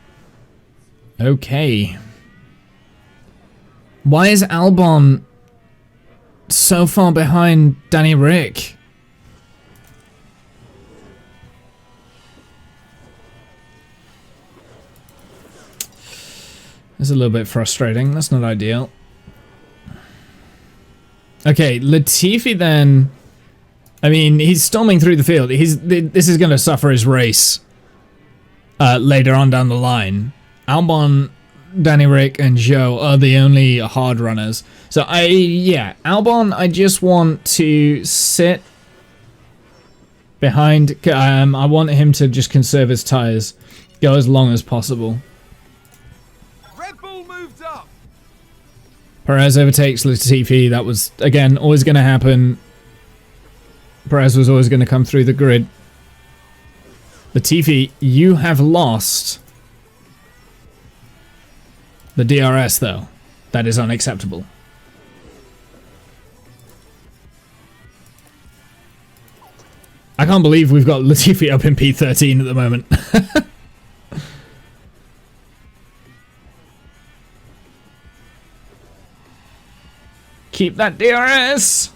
okay. Why is Albon so far behind Danny Rick? That's a little bit frustrating. That's not ideal. Okay, Latifi then. I mean, he's storming through the field. This is going to suffer his race later on down the line. Albon, Danny Rick, and Joe are the only hard runners. So Albon, I just want to sit behind. I want him to just conserve his tires, go as long as possible. Red Bull moved up. Perez overtakes Latifi. That was, again, always going to happen. Perez was always going to come through the grid. Latifi, you have lost the DRS, though. That is unacceptable. I can't believe we've got Latifi up in P13 at the moment. Keep that DRS!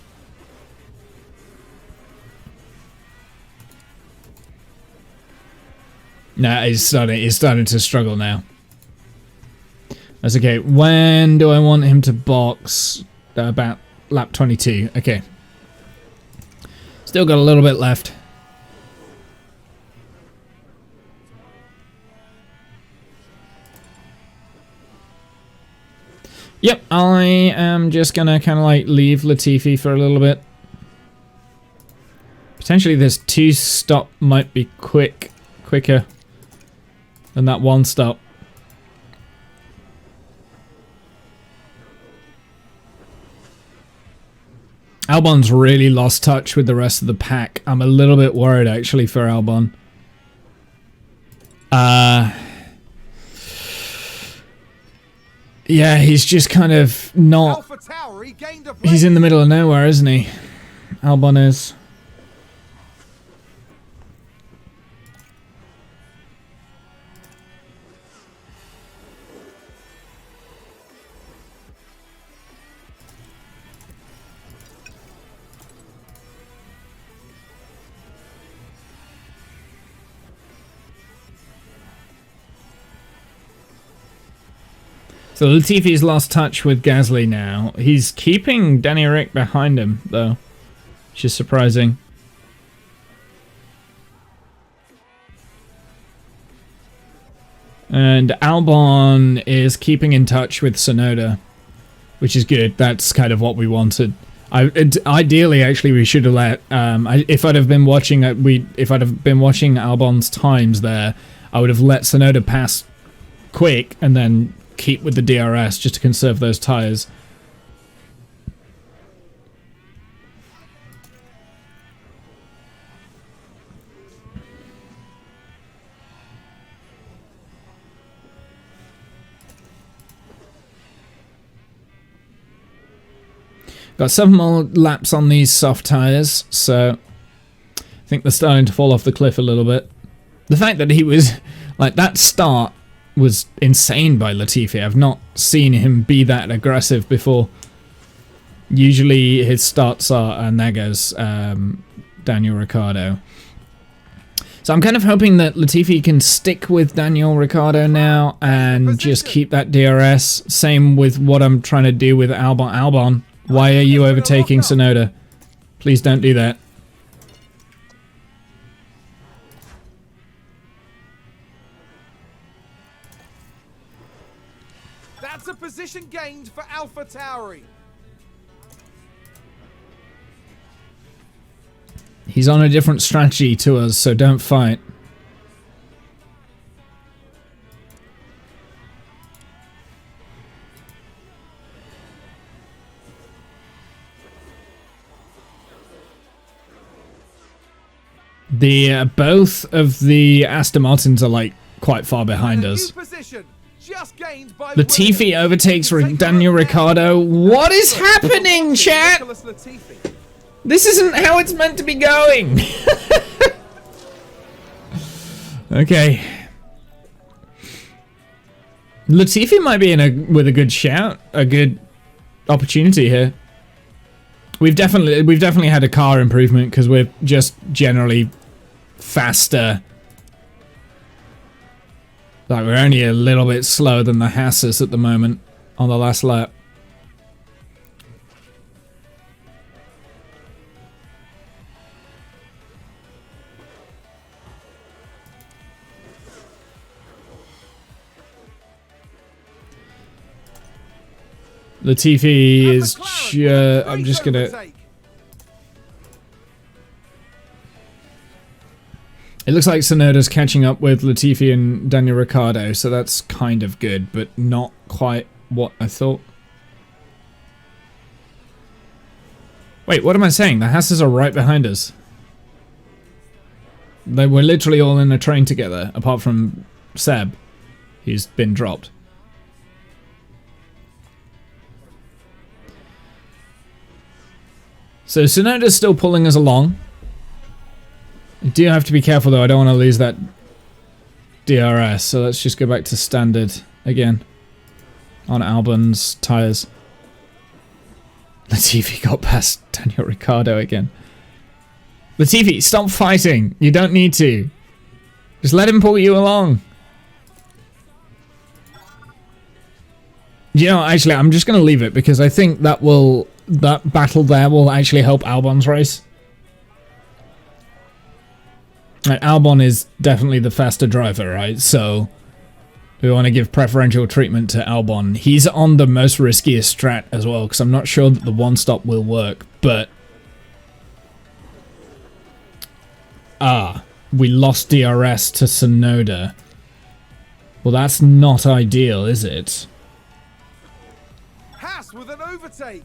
Nah, he's starting to struggle now. That's okay. When do I want him to box? About lap 22. Okay. Still got a little bit left. Yep, I am just gonna kind of like leave Latifi for a little bit. Potentially this 2-stop might be quicker than that 1-stop. Albon's really lost touch with the rest of the pack. I'm a little bit worried actually for Albon. Yeah, he's just kind of not... Alpha Tower regained a place. He's in the middle of nowhere, isn't he? Albon is. So Latifi's lost touch with Gasly now. He's keeping Danny Ric behind him, though, which is surprising. And Albon is keeping in touch with Tsunoda, which is good. That's kind of what we wanted. Ideally, actually, we should have let. If I'd have been watching, Albon's times there, I would have let Tsunoda pass quick and then keep with the DRS just to conserve those tires. Got 7 more laps on these soft tires, so I think they're starting to fall off the cliff a little bit. The fact that he was like that start was insane by Latifi. I've not seen him be that aggressive before. Usually his starts are, and there goes Daniel Ricciardo. So I'm kind of hoping that Latifi can stick with Daniel Ricciardo now and just keep that DRS. Same with what I'm trying to do with Albon. Albon, why are you overtaking Tsunoda? Please don't do that. That's a position gained for Alpha Tauri. He's on a different strategy to us, so don't fight. The both of the Aston Martins are like quite far behind us. Latifi overtakes Daniel Ricciardo. What is happening, chat? This isn't how it's meant to be going. Okay. Latifi might be with a good shout, a good opportunity here. We've definitely had a car improvement because we're just generally faster. Like, we're only a little bit slower than the Hasses at the moment on the last lap. Latifi is I'm just gonna... It looks like Tsunoda's catching up with Latifi and Daniel Ricciardo, so that's kind of good, but not quite what I thought. Wait, what am I saying? The Hasses are right behind us. They were literally all in a train together, apart from Seb, who's been dropped. So Tsunoda's still pulling us along. I do have to be careful though, I don't want to lose that DRS, so let's just go back to standard again on Albon's tyres. Latifi got past Daniel Ricciardo again. Latifi, stop fighting. You don't need to. Just let him pull you along. You know, actually, I'm just going to leave it because I think that battle there will actually help Albon's race. Like, Albon is definitely the faster driver, right? So we want to give preferential treatment to Albon. He's on the most riskiest strat as well, because I'm not sure that the one-stop will work, but... we lost DRS to Sonoda. Well, that's not ideal, is it? Haas with an overtake.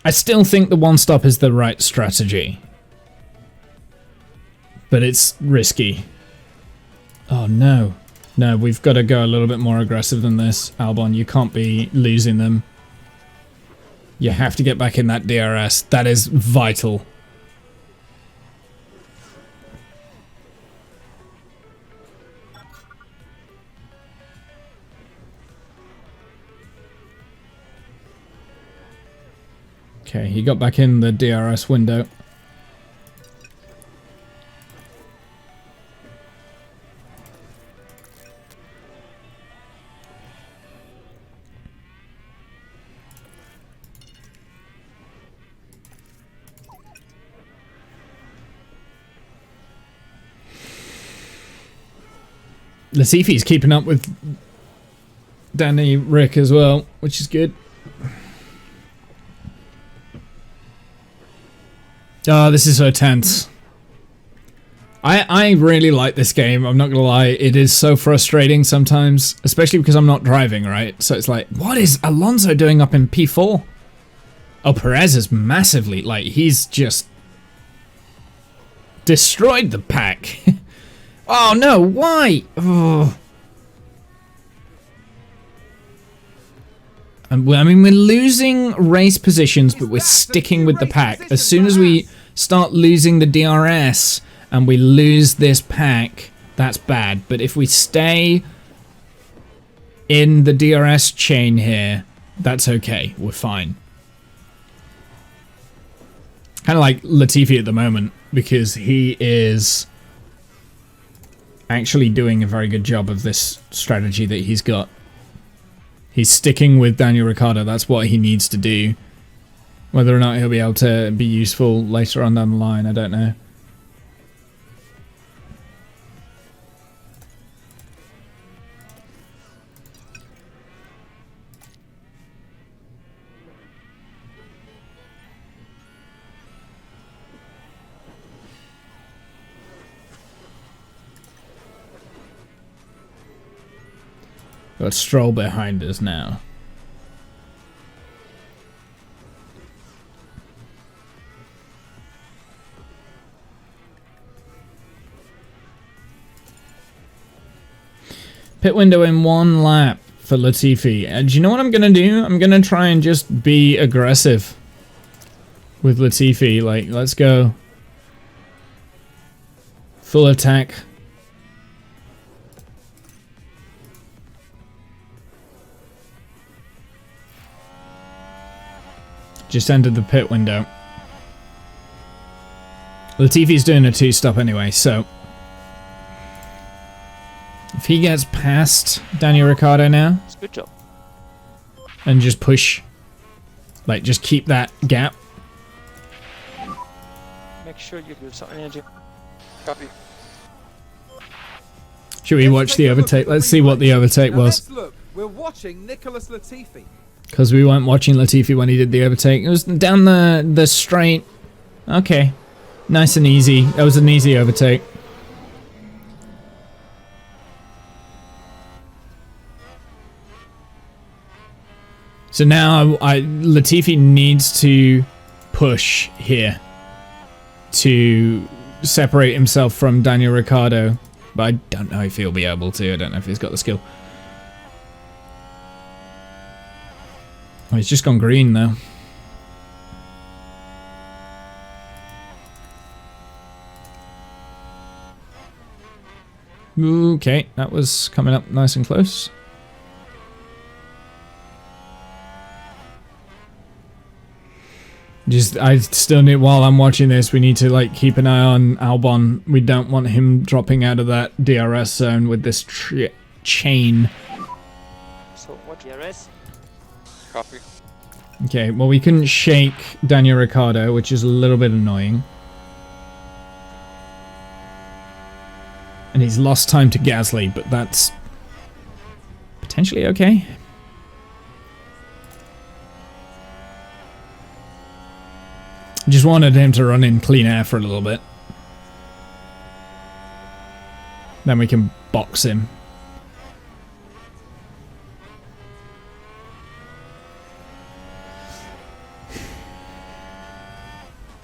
I still think the one-stop is the right strategy. But it's risky. Oh no. No, we've got to go a little bit more aggressive than this, Albon. You can't be losing them. You have to get back in that DRS. That is vital. Okay, he got back in the DRS window. Latifi's keeping up with Danny Rick as well, which is good. Oh, this is so tense. I really like this game, I'm not gonna lie. It is so frustrating sometimes, especially because I'm not driving, right? So it's like, what is Alonso doing up in P4? Oh, Perez is massively, like, he's just destroyed the pack. Oh no, why? Oh. And I mean, we're losing race positions, but we're sticking with the pack. As soon as we start losing the DRS and we lose this pack, that's bad. But if we stay in the DRS chain here, that's okay. We're fine. Kind of like Latifi at the moment, because he is actually doing a very good job of this strategy that he's got. He's sticking with Daniel Ricciardo. That's what he needs to do. Whether or not he'll be able to be useful later on down the line, I don't know. Got Stroll behind us now. Pit window in 1 lap for Latifi. And do you know what I'm going to do? I'm going to try and just be aggressive with Latifi. Like, let's go. Full attack. Just entered the pit window. Latifi's doing a 2-stop anyway, so if he gets past Daniel Ricciardo now, It's a good job. and just push, like, just keep that gap. Make sure you give some energy. Copy. Should we watch the overtake? Let's see what the overtake Now was. let's look. We're watching Nicholas Latifi. Because we weren't watching Latifi when he did the overtake. It was down the straight. Okay. Nice and easy. That was an easy overtake. So now Latifi needs to push here to separate himself from Daniel Ricciardo. But I don't know if he'll be able to. I don't know if he's got the skill. Oh, he's just gone green though. Okay, that was coming up nice and close. I still need, while I'm watching this, we need to like keep an eye on Albon. We don't want him dropping out of that DRS zone with this chain. So what DRS? Copy. Okay, well we couldn't shake Daniel Ricciardo, which is a little bit annoying. And he's lost time to Gasly, but that's potentially okay. Just wanted him to run in clean air for a little bit. Then we can box him.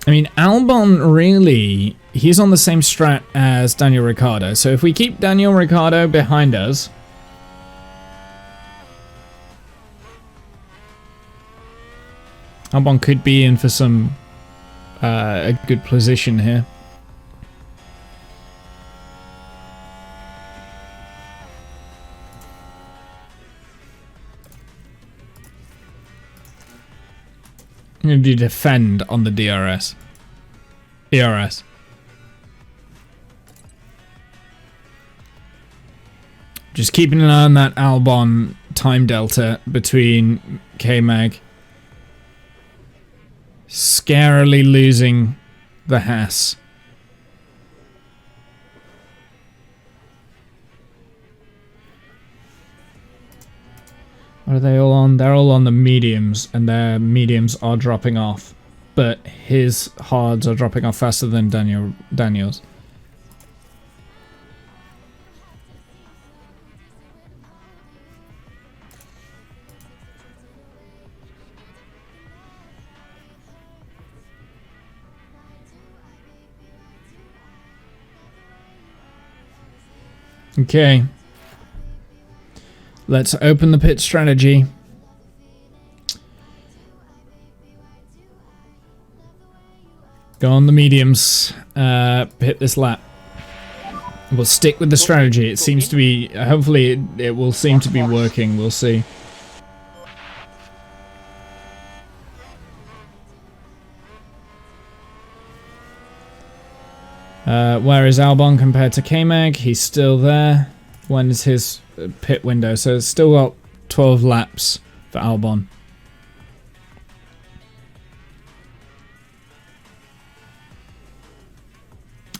I mean, Albon really, he's on the same strat as Daniel Ricciardo. So if we keep Daniel Ricciardo behind us, Albon could be in for some a good position here. I'm going to do defend on the DRS. ERS. Just keeping an eye on that Albon time delta between K-Mag. Scarily losing the Haas. What are they all on? They're all on the mediums, and their mediums are dropping off. But his hards are dropping off faster than Daniel's. Okay. Let's open the pit strategy. Go on the mediums. Hit this lap. We'll stick with the strategy. It seems to be... Hopefully it will seem to be working. We'll see. Where is Albon compared to K-Mag? He's still there. When is his pit window? So it's still got 12 laps for Albon.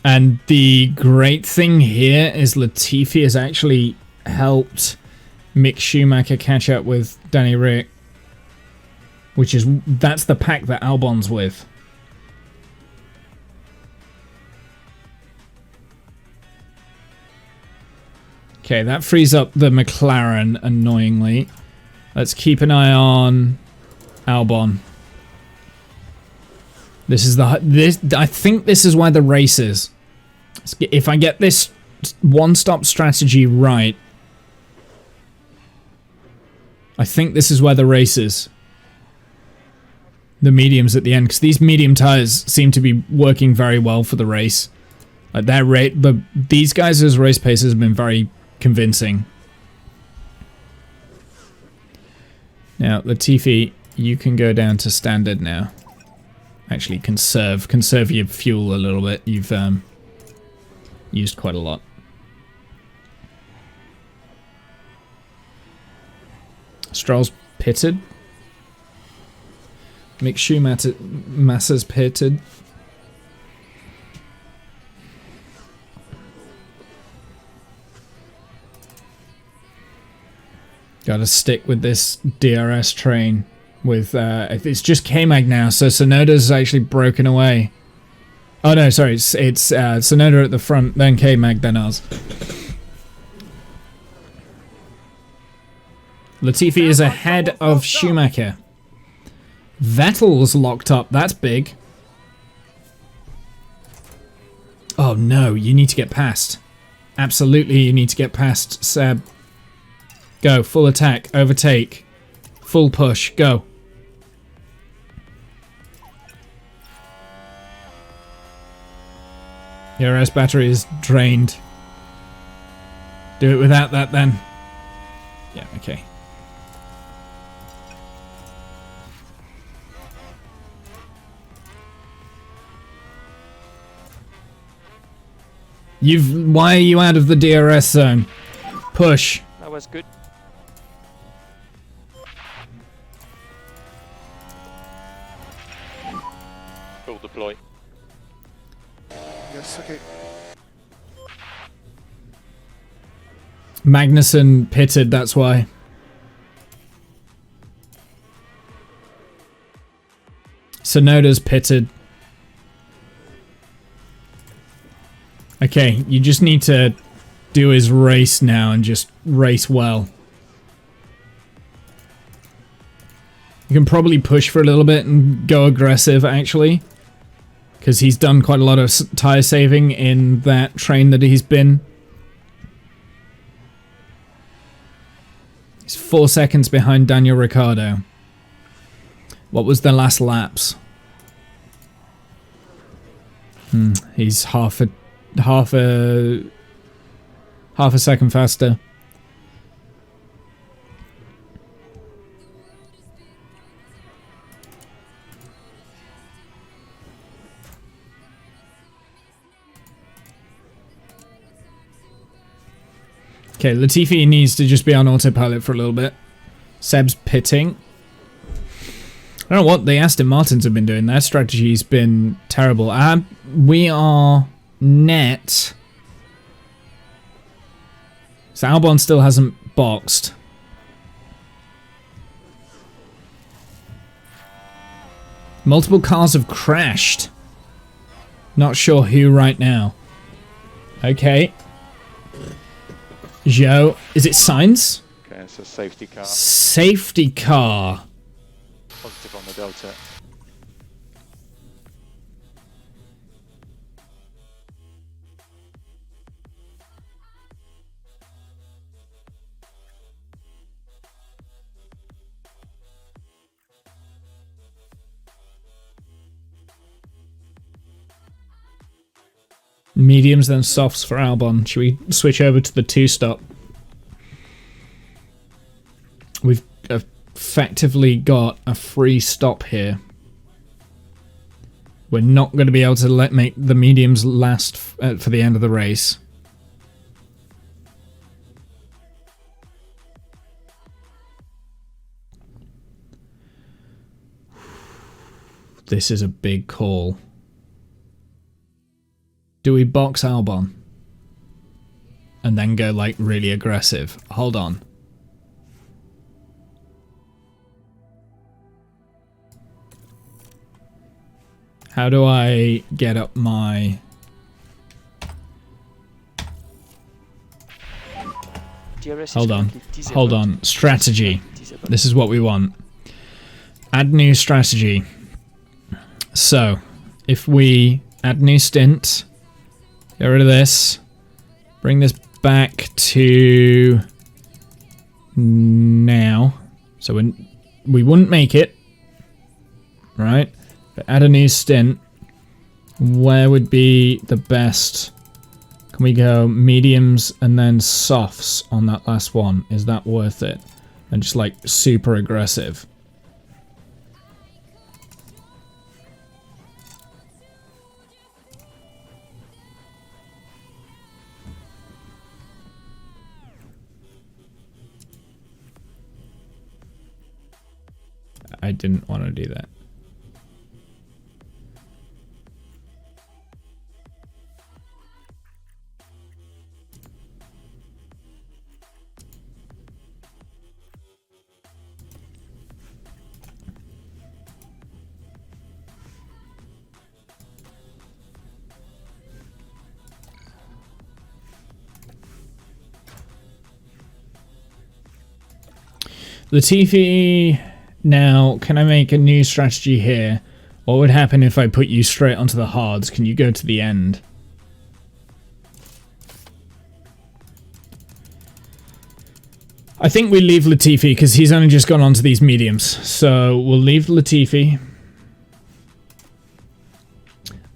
And the great thing here is Latifi has actually helped Mick Schumacher catch up with Danny Rick, that's the pack that Albon's with. Okay, that frees up the McLaren, annoyingly. Let's keep an eye on Albon. I think this is where the race is. If I get this one-stop strategy right, I think this is where the race is. The mediums at the end, because these medium tires seem to be working very well for the race. Like these guys' race paces have been very convincing. Now, Latifi, you can go down to standard now. Actually, conserve your fuel a little bit. You've used quite a lot. Stroll's pitted. Mick Schumacher's pitted. Gotta stick with this DRS train. With it's just K-Mag now, so Sonoda's actually broken away. Oh no, sorry, it's Sonoda at the front, then K-Mag, then us. Latifi is ahead of Schumacher. Vettel's locked up, that's big. Oh no, you need to get past. Absolutely, you need to get past Seb. Go, full attack, overtake. Full push, go. Your RS battery is drained. Do it without that then. Yeah, okay. Why are you out of the DRS zone? Push. That was good. Full deploy. Yes, okay. Magnussen pitted, that's why. Sonoda's pitted. Okay, you just need to do his race now and just race well. You can probably push for a little bit and go aggressive, actually. Because he's done quite a lot of tyre saving in that train that he's been. He's 4 seconds behind Daniel Ricciardo. What was the last laps? He's half a second faster. Okay, Latifi needs to just be on autopilot for a little bit. Seb's pitting. I don't know what the Aston Martins have been doing. Their strategy's been terrible. We are net. So Albon still hasn't boxed. Multiple cars have crashed. Not sure who right now. Okay. Joe, is it Sainz? Okay, it's a safety car. Safety car. Positive on the Delta. Mediums, then softs for Albon. Should we switch over to the 2-stop? We've effectively got a free stop here. We're not going to be able to make the mediums last for the end of the race. This is a big call. Do we box Albon? And then go like really aggressive? Hold on. How do I get up my... Hold on. Strategy. This is what we want. Add new strategy. So, if we add new stint... Get rid of this. Bring this back to now. So we wouldn't make it. Right? But add a new stint. Where would be the best? Can we go mediums and then softs on that last one? Is that worth it? And just like super aggressive. I didn't want to do that. Latifi... Now, can I make a new strategy here? What would happen if I put you straight onto the hards? Can you go to the end? I think we leave Latifi because he's only just gone onto these mediums. So we'll leave Latifi.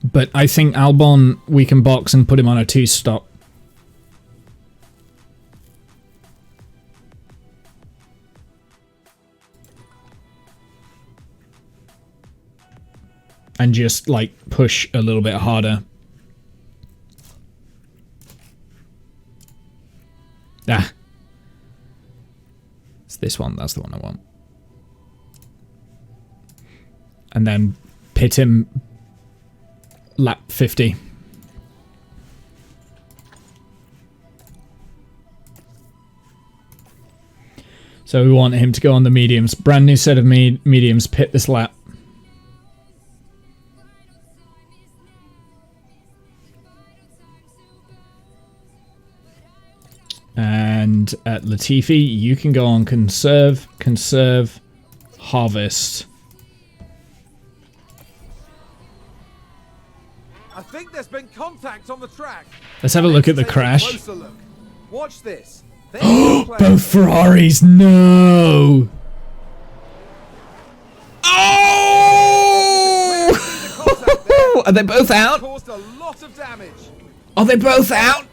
But I think Albon we can box and put him on a 2-stop. and just like push a little bit harder. Ah. It's this one. That's the one I want. And then pit him lap 50. So we want him to go on the mediums. Brand new set of mediums. Pit this lap. And at Latifi, you can go on conserve, conserve, harvest. I think there's been contact on the track. Let's have a look at the Take a crash. closer look. Watch this. Both Ferraris, no! Oh! Are they both out? Caused a lot of damage. Are they both out?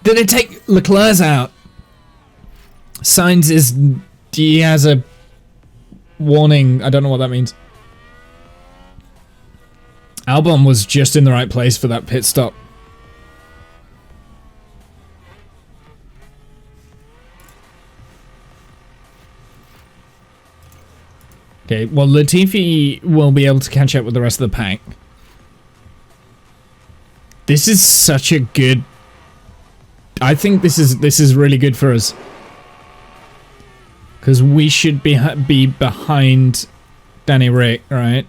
Did it take Leclerc's out? Sainz is... He has a warning. I don't know what that means. Albon was just in the right place for that pit stop. Okay, well, Latifi will be able to catch up with the rest of the pack. This is such a good... I think this is really good for us. Because we should be behind Danny Rick, right?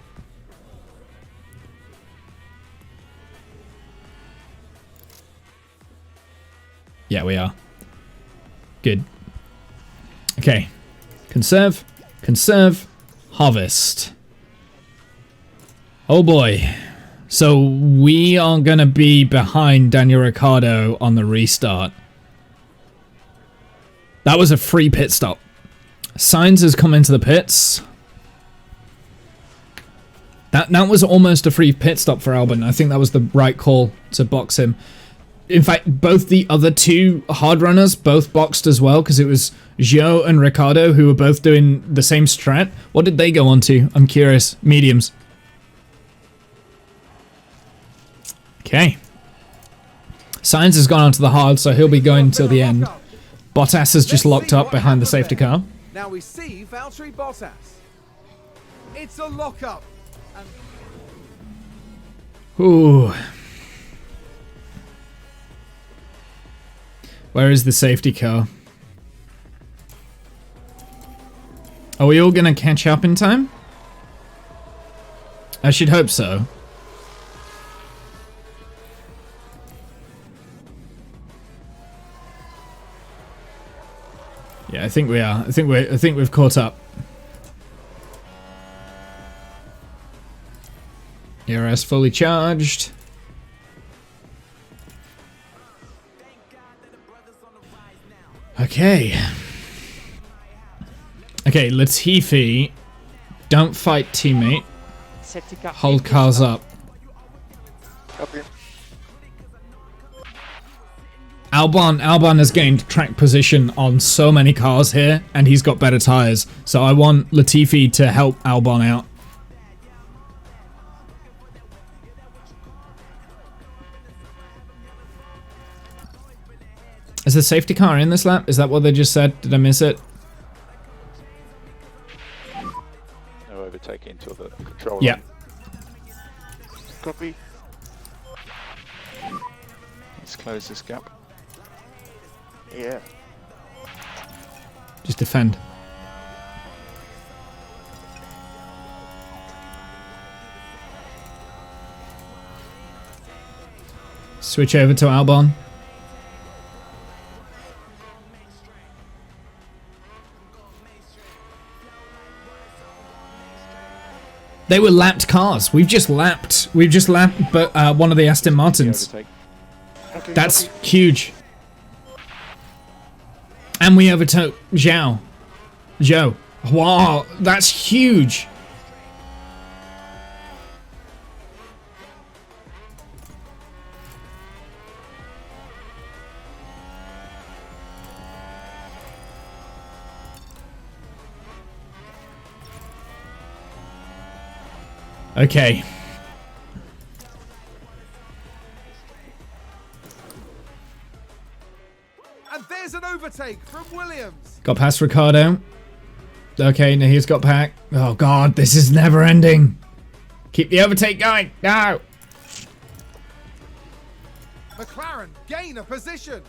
Yeah, we are. Good. Okay. Conserve. Conserve. Harvest. Oh boy. So we are going to be behind Daniel Ricciardo on the restart. That was a free pit stop. Sainz has come into the pits. That was almost a free pit stop for Albon. I think that was the right call to box him. In fact, both the other two hard runners both boxed as well, because it was Zhou and Ricciardo who were both doing the same strat. What did they go on to? I'm curious. Mediums. Okay. Sainz has gone onto the hard, so he'll be going until the end. Bottas has just locked up behind the safety car. Now we see Valtteri Bottas. It's a lockup. Ooh. Where is the safety car? Are we all gonna catch up in time? I should hope so. Yeah, I think we are. I think we've caught up. ERS fully charged. Okay. Okay, Latifi, don't fight teammate. Hold cars up. Okay. Albon has gained track position on so many cars here, and he's got better tires. So I want Latifi to help Albon out. Is the safety car in this lap? Is that what they just said? Did I miss it? No overtaking until the controller. Yeah. Copy. Let's close this gap. Yeah. Just defend. Switch over to Albon. They were lapped cars. We've just lapped, but one of the Aston Martins. Overtake. Okay, That's copy. huge. And we overtook Zhou. Wow, that's huge. Okay. flag from Williams. Got past Ricardo. Okay, now he's got back. Oh god, this is never ending. Keep the overtake going. No. McLaren gain a position.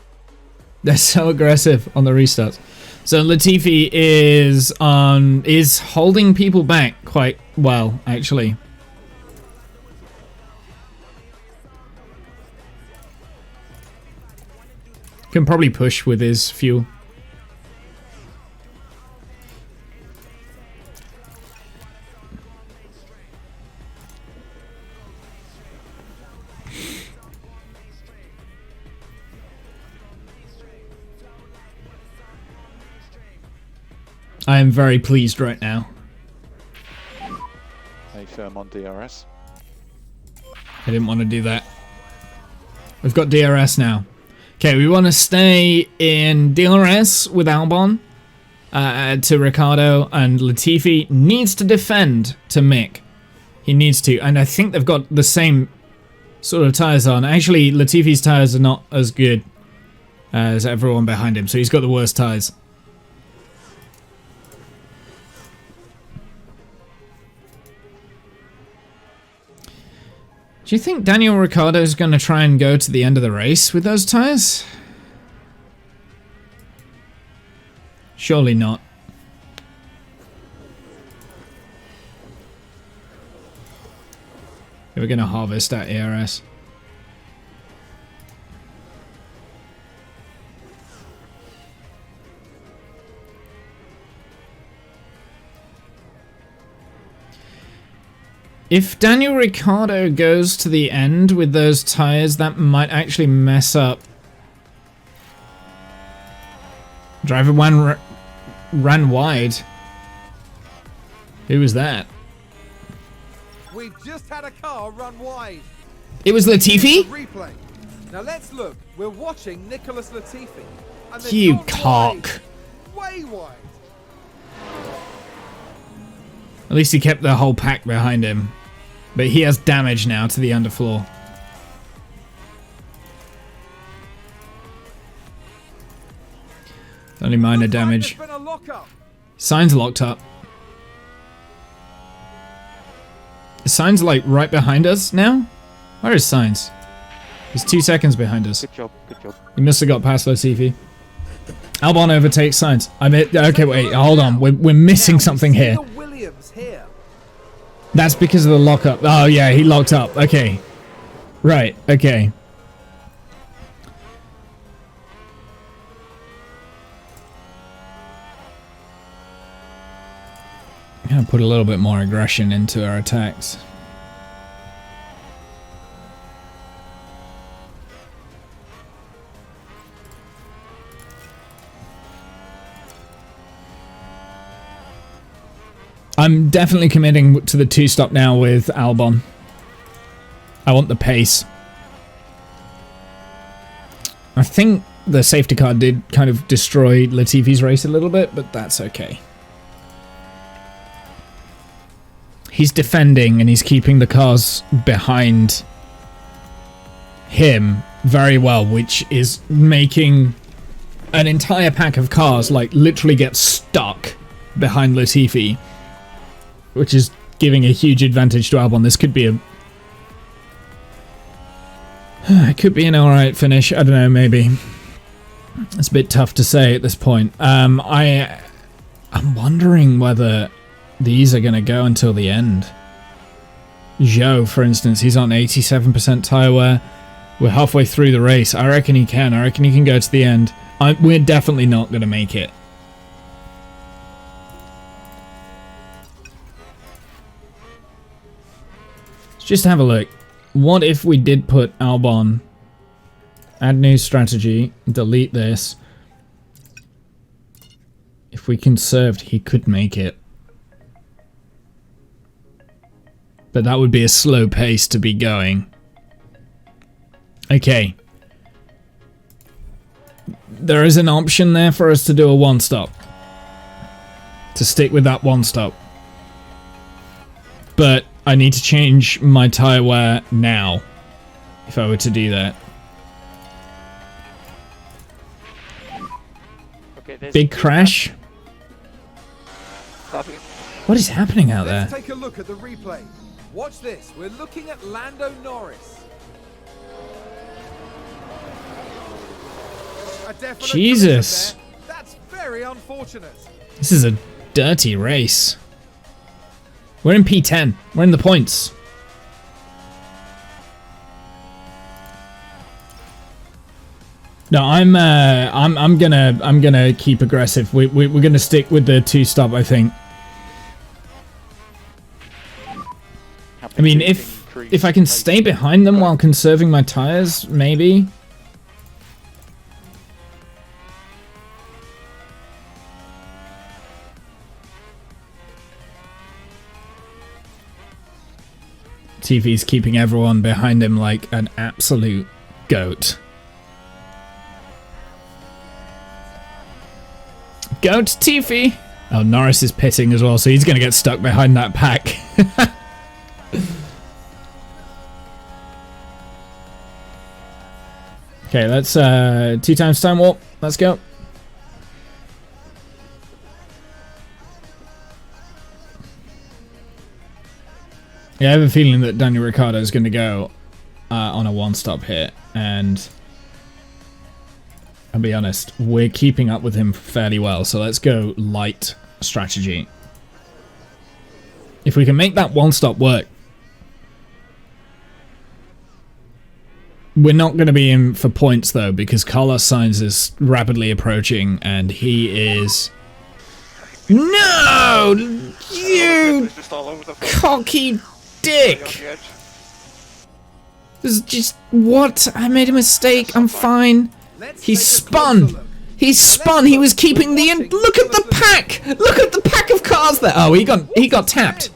They're so aggressive on the restarts. So Latifi is holding people back quite well, actually. Can probably push with his fuel. I am very pleased right now. Stay firm on DRS. I didn't want to do that. We've got DRS now. Okay, we want to stay in DRS with Albon to Ricardo, and Latifi needs to defend to Mick. He needs to, and I think they've got the same sort of tyres on. Actually, Latifi's tyres are not as good as everyone behind him, so he's got the worst tyres. Do you think Daniel Ricciardo's going to try and go to the end of the race with those tyres? Surely not. We're going to harvest that ERS. If Daniel Ricciardo goes to the end with those tyres, that might actually mess up. Driver one ran wide. Who was that? We've just had a car run wide. It was Here's Latifi? the replay. Now let's look. We're watching Nicholas Latifi. And they've You gone cock. Way wide. At least he kept the whole pack behind him. But he has damage now to the underfloor. Only minor Looks like damage. there's been a lockup. Sign's locked up. Is Sign's like right behind us now? Where is Signs? He's 2 seconds behind us. Good job, good job. He must have got past Latifi. Albon overtakes Sainz. Okay, wait, hold on. We're missing something here. Williams here. That's because of the lockup. Oh yeah, he locked up. Okay. Right, okay. I'm gonna put a little bit more aggression into our attacks. I'm definitely committing to the 2-stop now with Albon. I want the pace. I think the safety car did kind of destroy Latifi's race a little bit, but that's okay. He's defending and he's keeping the cars behind him very well, which is making an entire pack of cars like literally get stuck behind Latifi, which is giving a huge advantage to Albon. This could be a... It could be an alright finish. I don't know, maybe. It's a bit tough to say at this point. I'm wondering whether these are going to go until the end. Zhou, for instance, he's on 87% tyre wear. We're halfway through the race. I reckon he can. I reckon he can go to the end. We're definitely not going to make it. Let's just have a look. What if we did put Albon, add new strategy, delete this. If we conserved, he could make it. But that would be a slow pace to be going. Okay. There is an option there for us to do a 1-stop. To stick with that 1-stop. But I need to change my tyre wear now. If I were to do that. Big crash. Copy. What is happening out there? Let's take a look at the replay. Watch this. We're looking at Lando Norris. A definite Jesus. collision there. That's very unfortunate. This is a dirty race. We're in P10. We're in the points. No, I'm gonna keep aggressive. We're gonna stick with the 2-stop, I think. Happy I mean, to if increase I can pace. stay behind them while conserving my tires, maybe. TV's keeping everyone behind him like an absolute goat. Goat Tiffy! Oh, Norris is pitting as well, so he's going to get stuck behind that pack. Okay, let's 2 times time warp. Let's go. Yeah, I have a feeling that Daniel Ricciardo is going to go on a 1-stop hit, and I'll be honest, we're keeping up with him fairly well, so let's go light strategy. If we can make that 1-stop work, we're not going to be in for points though, because Carlos Sainz is rapidly approaching, and he is... No! You It's just all over the place. cocky On dick! the edge. This is just... What? I made a mistake. I'm fine. Let's He take a spun! closer look. He spun! He was keeping the... Look at the pack! Look at the pack of cars there! Oh, he got tapped.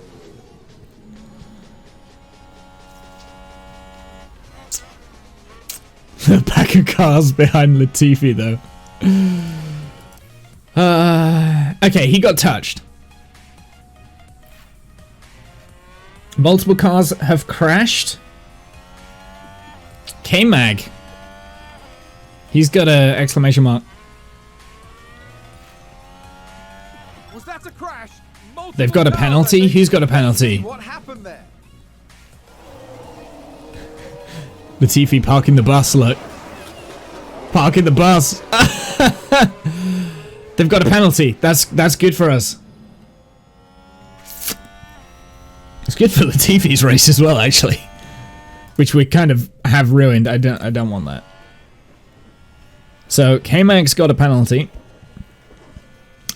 The pack of cars behind Latifi, though. Okay, he got touched. Multiple cars have crashed. K-Mag. He's got a exclamation mark. Was that a crash? Multiple They've got a cars, penalty? I think. Who's got a penalty? What happened there? Latifi parking the bus, look. Parking the bus. They've got a penalty. That's good for us. It's good for Latifi's race as well, actually. Which we kind of have ruined. I don't want that. So K-Mag's got a penalty.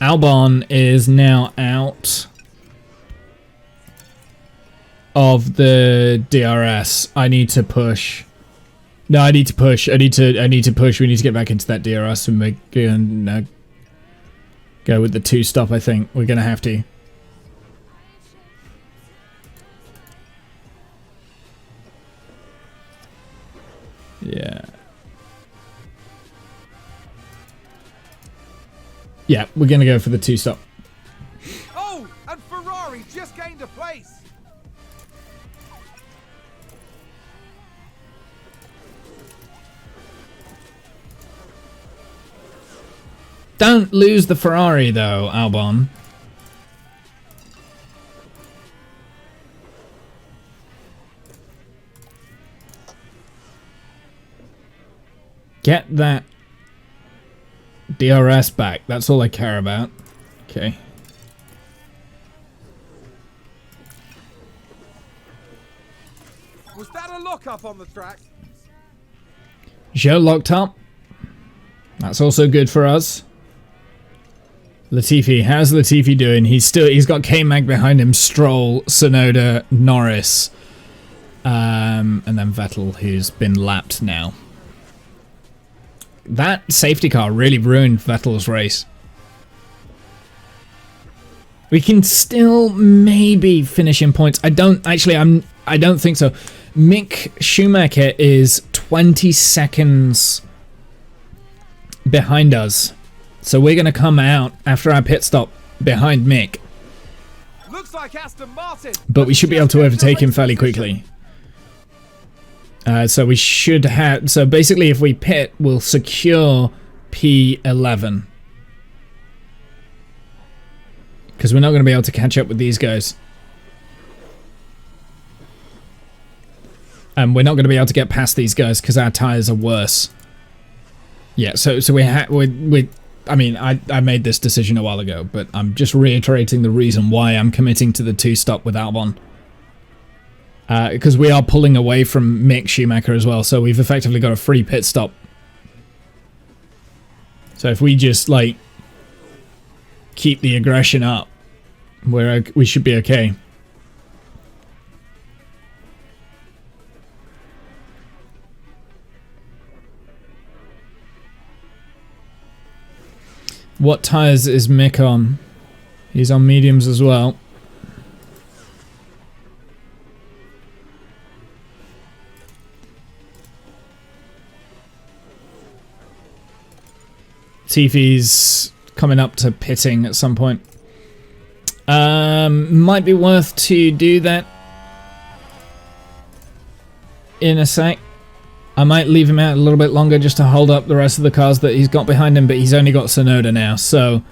Albon is now out of the DRS. I need to push. No, I need to push. I need to push. We need to get back into that DRS and we're gonna go with the 2-stop, I think. We're gonna have to. Yeah. Yeah, we're gonna go for the 2-stop. Oh, and Ferrari just gained a place. Don't lose the Ferrari though, Albon. Get that DRS back. That's all I care about. Okay. Was that a lock-up on the track? Joe locked up. That's also good for us. Latifi, how's Latifi doing? He's got K-Mag behind him, Stroll, Tsunoda, Norris, and then Vettel, who's been lapped now. That safety car really ruined Vettel's race. We can still maybe finish in points. I don't think so. Mick Schumacher is 20 seconds behind us. So we're going to come out after our pit stop behind Mick. Looks like Aston Martin. But we should be able to overtake him fairly quickly. So we should have... So basically if we pit, we'll secure P11. Because we're not going to be able to catch up with these guys. And we're not going to be able to get past these guys because our tires are worse. Yeah, so we I mean, I made this decision a while ago, but I'm just reiterating the reason why I'm committing to the 2-stop with Albon. Because we are pulling away from Mick Schumacher as well, so we've effectively got a free pit stop. So if we just, like, keep the aggression up, we should be okay. What tires is Mick on? He's on mediums as well. Tiffy's coming up to pitting at some point. Might be worth to do that in a sec. I might leave him out a little bit longer just to hold up the rest of the cars that he's got behind him, but he's only got Sonoda now, so...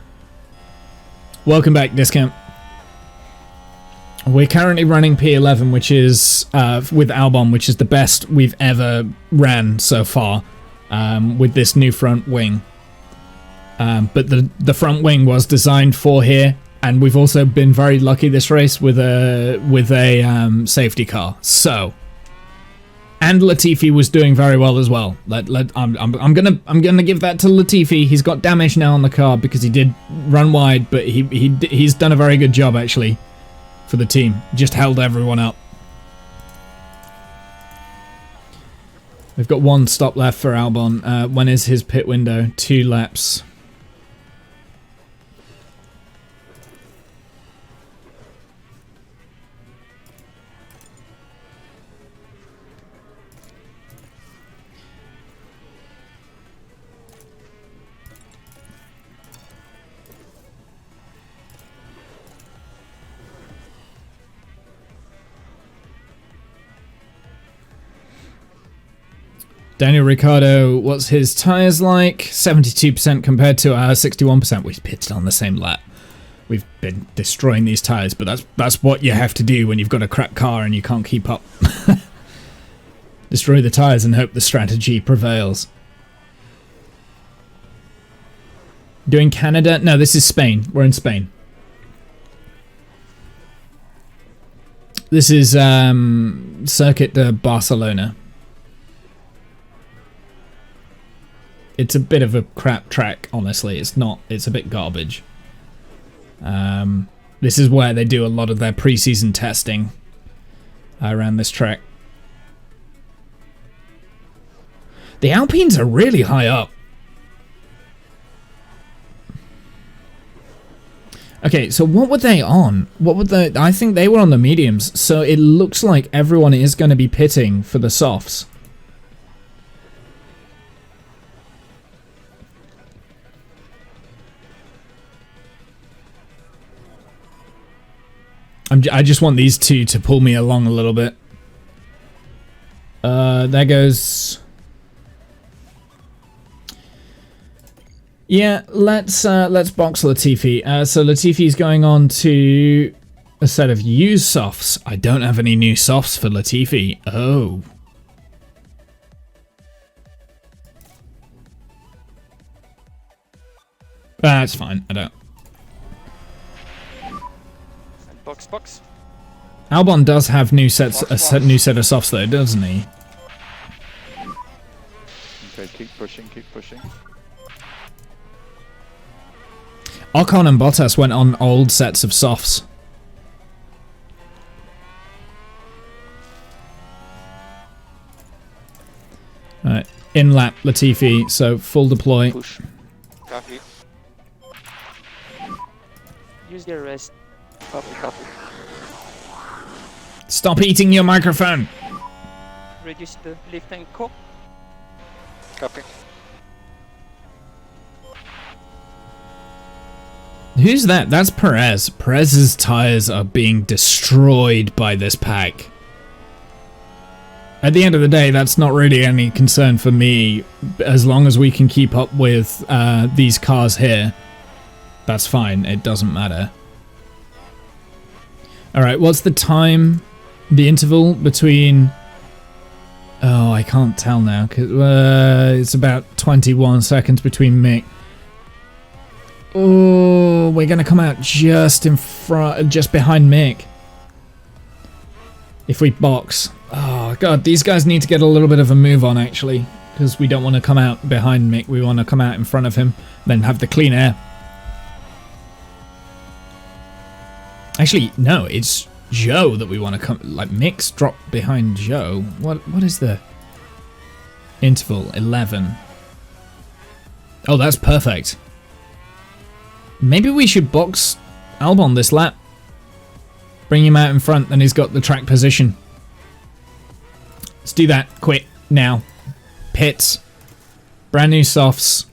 Welcome back, Discount. We're currently running P11, which is, with Albon, which is the best we've ever ran so far, with this new front wing. But the front wing was designed for here, and we've also been very lucky this race with a safety car, so... And Latifi was doing very well as well. I'm gonna give that to Latifi. He's got damage now on the car because he did run wide, but he's done a very good job actually for the team. Just held everyone up. We've got 1 stop left for Albon. When is his pit window? 2 laps. Daniel Ricciardo, what's his tyres like? 72% compared to our 61%. We pitted on the same lap. We've been destroying these tyres, but that's what you have to do when you've got a crap car and you can't keep up. Destroy the tyres and hope the strategy prevails. Doing Canada? No, this is Spain. We're in Spain. This is Circuit de Barcelona. It's a bit of a crap track, honestly. It's not. It's a bit garbage. This is where they do a lot of their pre-season testing around this track. The Alpines are really high up. Okay, so what were they on? I think they were on the mediums, so it looks like everyone is going to be pitting for the softs. I just want these two to pull me along a little bit. There goes... Yeah, let's box Latifi. So Latifi's going on to a set of used softs. I don't have any new softs for Latifi. Oh. That's fine, I don't. Box. Albon does have new sets, new set of softs though, doesn't he? Okay, keep pushing. Ocon and Bottas went on old sets of softs. Alright, in lap Latifi, so full deploy. Push. Copy. Use the rest. Copy. Stop eating your microphone! Reduce the lift and core. Copy. Who's that? That's Perez. Perez's tires are being destroyed by this pack. At the end of the day, that's not really any concern for me. As long as we can keep up with these cars here, that's fine. It doesn't matter. Alright, what's the time? The interval between... Oh, I can't tell now. 'Cause, it's about 21 seconds between Mick. Oh, we're going to come out just in front, just behind Mick. If we box. Oh, God, these guys need to get a little bit of a move on, actually. Because we don't want to come out behind Mick. We want to come out in front of him. Then have the clean air. Actually, no, it's Joe that we want to come... Like, Mick's dropped behind Joe. What is the... interval? 11. Oh, that's perfect. Maybe we should box Albon this lap. Bring him out in front, then he's got the track position. Let's do that. Quick. Now. Pits. Brand new softs.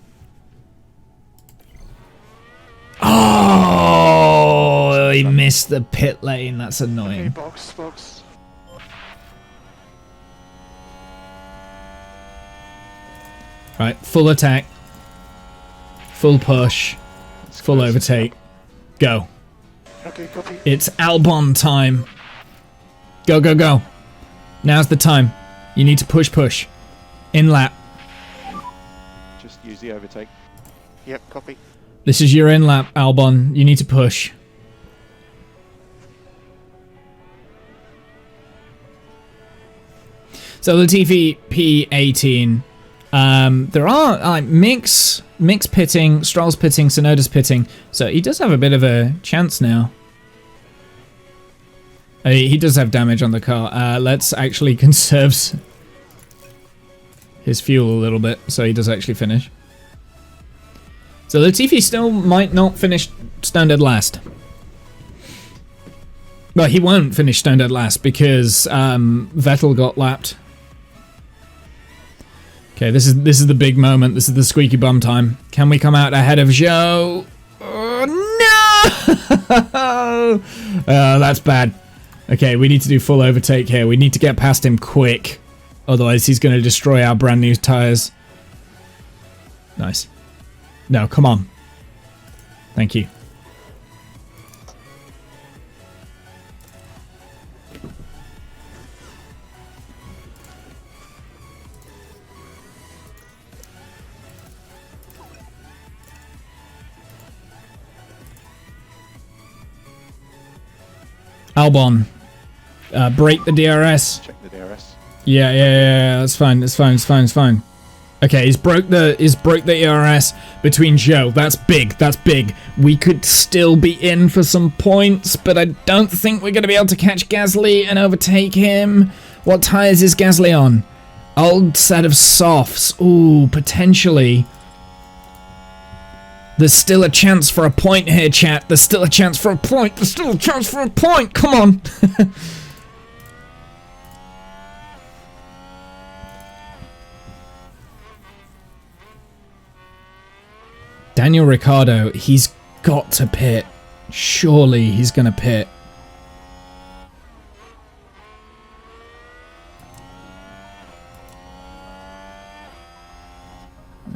Oh, he missed the pit lane. That's annoying. Box. Right, full attack. Full push. Full overtake. Go. Okay, copy. It's Albon time. Go, go, go. Now's the time. You need to push. In lap. Just use the overtake. Yep, copy. This is your in lap, Albon. You need to push. So Latifi P18. There are Mick's pitting, Stroll's pitting, Sonoda's pitting. So he does have a bit of a chance now. He does have damage on the car. Let's actually conserve his fuel a little bit so he does actually finish. So Latifi still might not finish stone dead last. Well, he won't finish stone dead last because Vettel got lapped. Okay, this is the big moment. This is the squeaky bum time. Can we come out ahead of Joe? Oh, no! That's bad. Okay, we need to do full overtake here. We need to get past him quick. Otherwise, he's going to destroy our brand new tyres. Nice. No, come on. Thank you. Albon, break the DRS. Check the DRS. Yeah, that's fine. It's fine. Okay, he's broke the ERS between Joe. That's big. We could still be in for some points, but I don't think we're gonna be able to catch Gasly and overtake him. What tyres is Gasly on? Old set of softs. Ooh, potentially. There's still a chance for a point here, chat. There's still a chance for a point. Come on. Daniel Ricciardo, he's got to pit. Surely he's going to pit.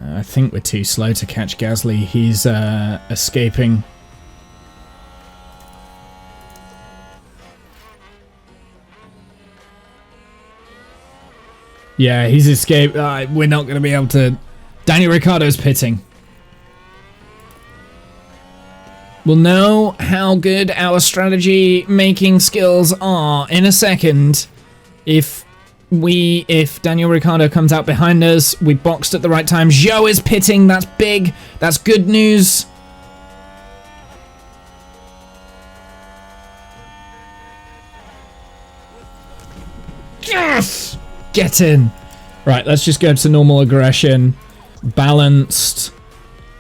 I think we're too slow to catch Gasly. He's escaping. Yeah, he's escaped. We're not going to be able to... Daniel Ricciardo's pitting. We'll know how good our strategy making skills are in a second. If Daniel Ricciardo comes out behind us, we boxed at the right time. Joe is pitting. That's big. That's good news. Yes! Get in. Right, let's just go to normal aggression. Balanced.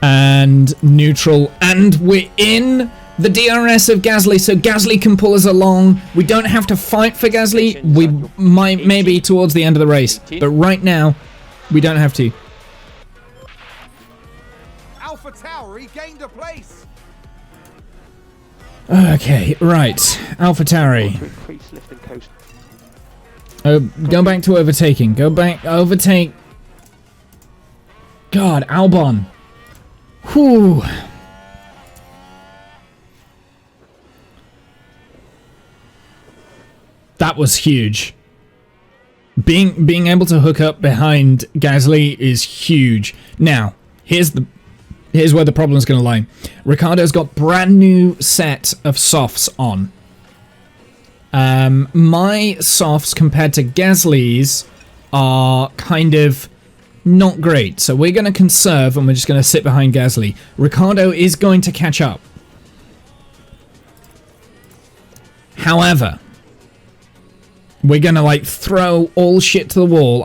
And neutral. And we're in the DRS of Gasly, so Gasly can pull us along. We don't have to fight for Gasly. We might maybe towards the end of the race. But right now, we don't have to. Alpha Tower regained a place. Okay, right. AlphaTauri. Increase lift and coast. Go back to overtaking. Go back. Overtake. God, Albon. Whew. That was huge. Being able to hook up behind Gasly is huge. Now, here's where the problem's going to lie. Ricciardo's got brand new set of softs on. My softs compared to Gasly's are kind of not great. So we're going to conserve and we're just going to sit behind Gasly. Ricciardo is going to catch up. However, we're going to like throw all shit to the wall.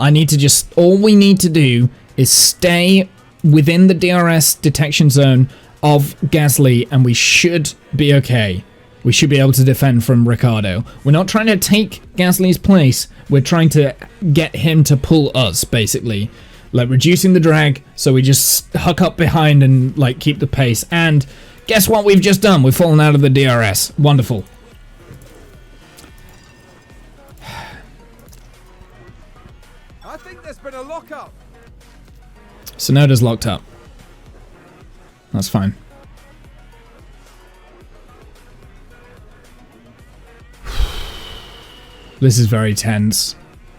All we need to do is stay within the DRS detection zone of Gasly and we should be okay. We should be able to defend from Ricciardo. We're not trying to take Gasly's place. We're trying to get him to pull us, basically. Like, reducing the drag, so we just huck up behind and, like, keep the pace. And guess what we've just done? We've fallen out of the DRS. Wonderful. I think there's been a lockup. Sonoda's locked up. That's fine. This is very tense.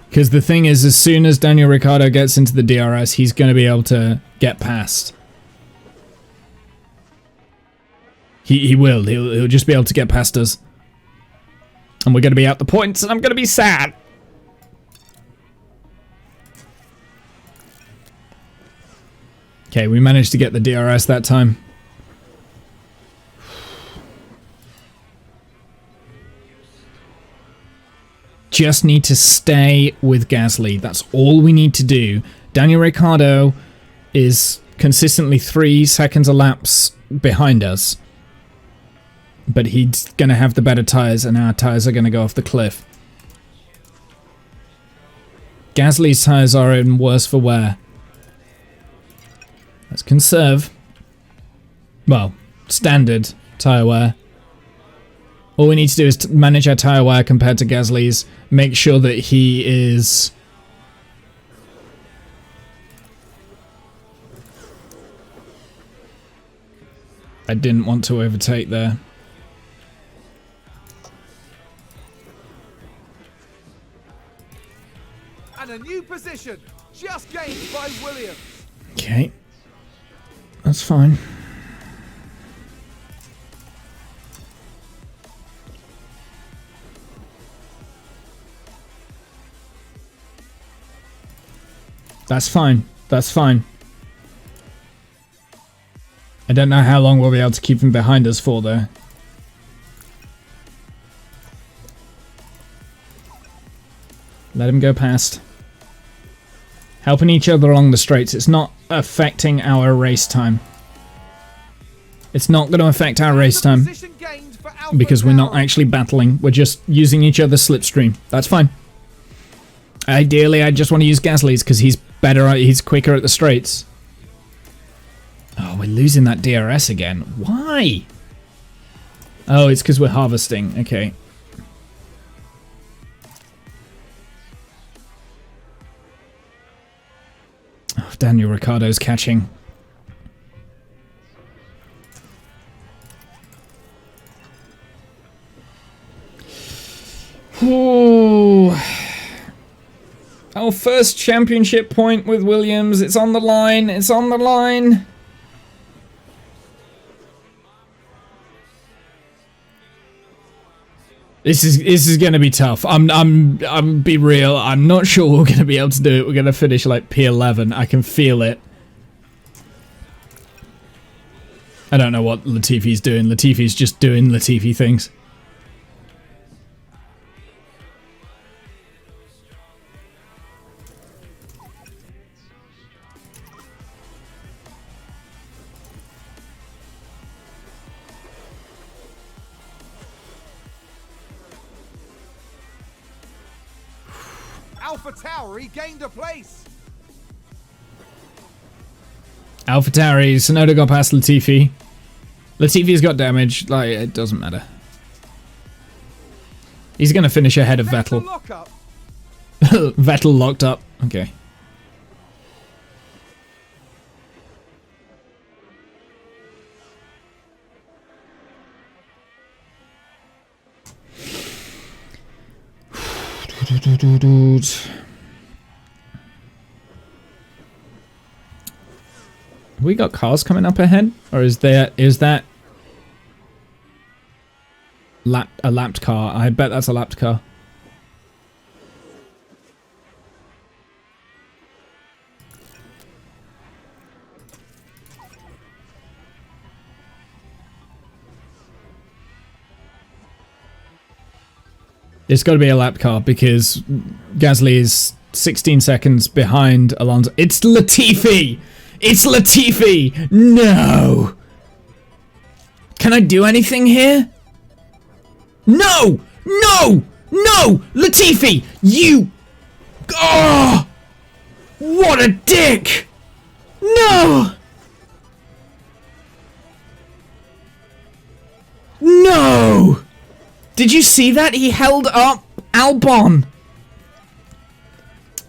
Because the thing is, as soon as Daniel Ricciardo gets into the DRS, he's going to be able to get past. He will. He'll just be able to get past us. And we're going to be out the points, and I'm going to be sad. Okay, we managed to get the DRS that time. Just need to stay with Gasly. That's all we need to do. Daniel Ricciardo is consistently 3 seconds elapse behind us. But he's going to have the better tyres, and our tyres are going to go off the cliff. Gasly's tyres are in worse for wear. Let's conserve. Well, standard tyre wear. All we need to do is manage our tyre wear compared to Gasly's. Make sure that he is... I didn't want to overtake there. And a new position, just gained by Williams. Okay. That's fine. That's fine. That's fine. I don't know how long we'll be able to keep him behind us for, though. Let him go past. Helping each other along the straights. It's not affecting our race time. It's not going to affect our race time because we're not actually battling. We're just using each other's slipstream. That's fine. Ideally, I just want to use Gasly's because he's better. He's quicker at the straights. Oh, we're losing that DRS again. Why? Oh, it's because we're harvesting. Okay. Oh, Daniel Ricciardo's catching. Ooh. Our first championship point with Williams. It's on the line. It's on the line. This is gonna be tough. I'm be real. I'm not sure we're gonna be able to do it. We're gonna finish like P11. I can feel it. I don't know what Latifi's doing. Latifi's just doing Latifi things. AlphaTauri gained a place. AlphaTauri, Tsunoda got past Latifi. Latifi's got damage. Like, it doesn't matter. He's gonna finish ahead of Vettel. Vettel locked up. Okay. We got cars coming up ahead, or is that a lapped car? I bet that's a lapped car. It's got to be a lap car because Gasly is 16 seconds behind Alonso. It's Latifi! It's Latifi! No! Can I do anything here? No! No! No! Latifi! You! Oh! What a dick! No! No! Did you see that? He held up Albon.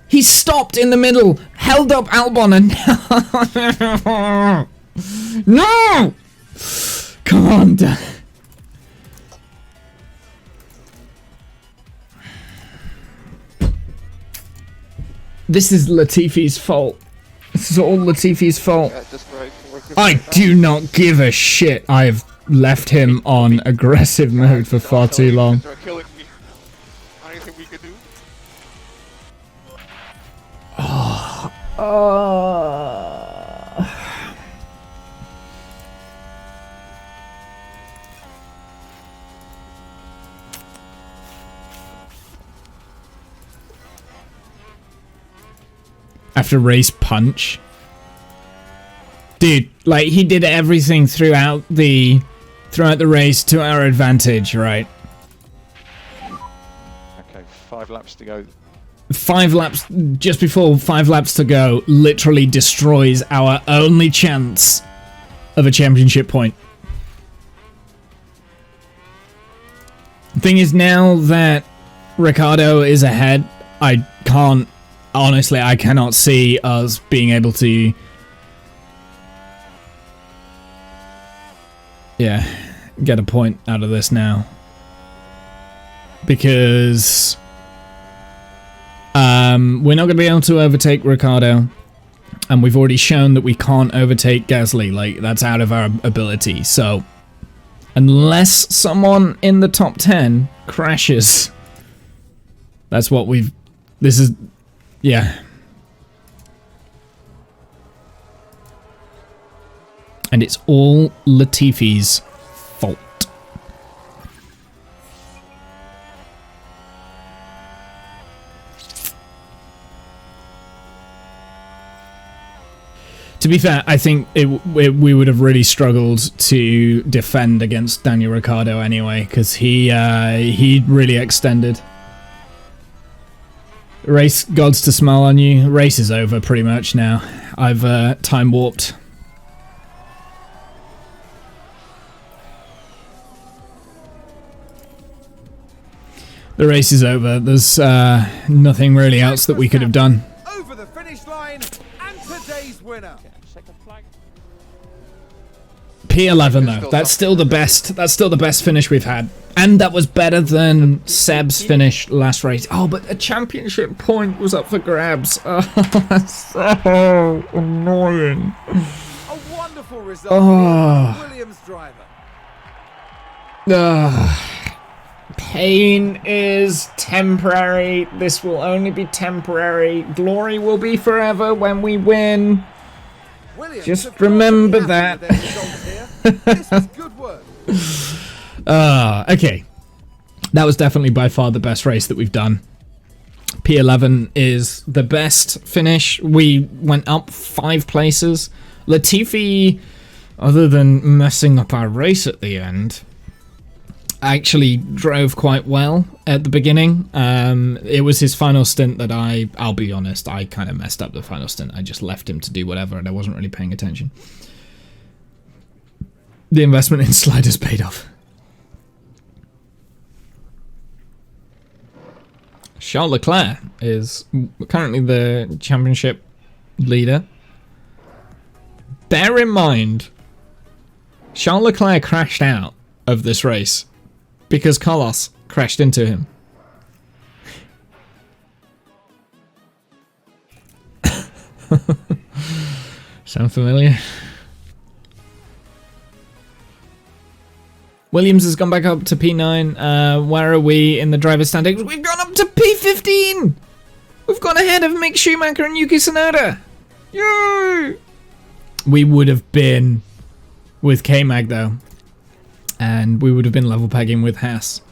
He stopped in the middle, held up Albon, and no! Come on, Dan. This is Latifi's fault. This is all Latifi's fault. Yeah, just right. I do not give a shit. I've left him on aggressive mode for far too long. They're killing me. Anything we could do? After race punch. Dude, like, he did everything throughout the race to our advantage, right? Okay, 5 laps to go. 5 laps, just before 5 laps to go, literally destroys our only chance of a championship point. The thing is, now that Ricciardo is ahead, I can't, honestly, I cannot see us being able to, yeah, get a point out of this now. Because we're not going to be able to overtake Ricciardo, and we've already shown that we can't overtake Gasly. Like, that's out of our ability. So, unless someone in the top 10 crashes, that's what we've... This is... Yeah. And it's all Latifi's fault. To be fair, I think we would have really struggled to defend against Daniel Ricciardo anyway, because he really extended. Race gods to smile on you. Race is over pretty much now. I've time warped. The race is over. There's nothing really else that we could have done. Over the finish line, and today's winner. Second flag. P11 though. That's still the best. That's still the best finish we've had, and that was better than Seb's finish last race. Oh, but a championship point was up for grabs. Oh, that's so annoying. A wonderful result Oh. for the Williams driver. Pain is temporary. This will only be temporary. Glory will be forever when we win. Williams Just have got to be remember happy that. with their results here. This was good work. Okay. That was definitely by far the best race that we've done. P11 is the best finish. We went up 5 places. Latifi, other than messing up our race at the end, actually drove quite well at the beginning. It was his final stint that I'll be honest, I kind of messed up the final stint. I just left him to do whatever and I wasn't really paying attention. The investment in sliders paid off. Charles Leclerc is currently the championship leader. Bear in mind, Charles Leclerc crashed out of this race because Carlos crashed into him. Sound familiar? Williams has gone back up to P9. Where are we in the driver's standings? We've gone up to P15! We've gone ahead of Mick Schumacher and Yuki Tsunoda! Yay! We would have been with K-Mag though. And we would have been level pegging with Haas.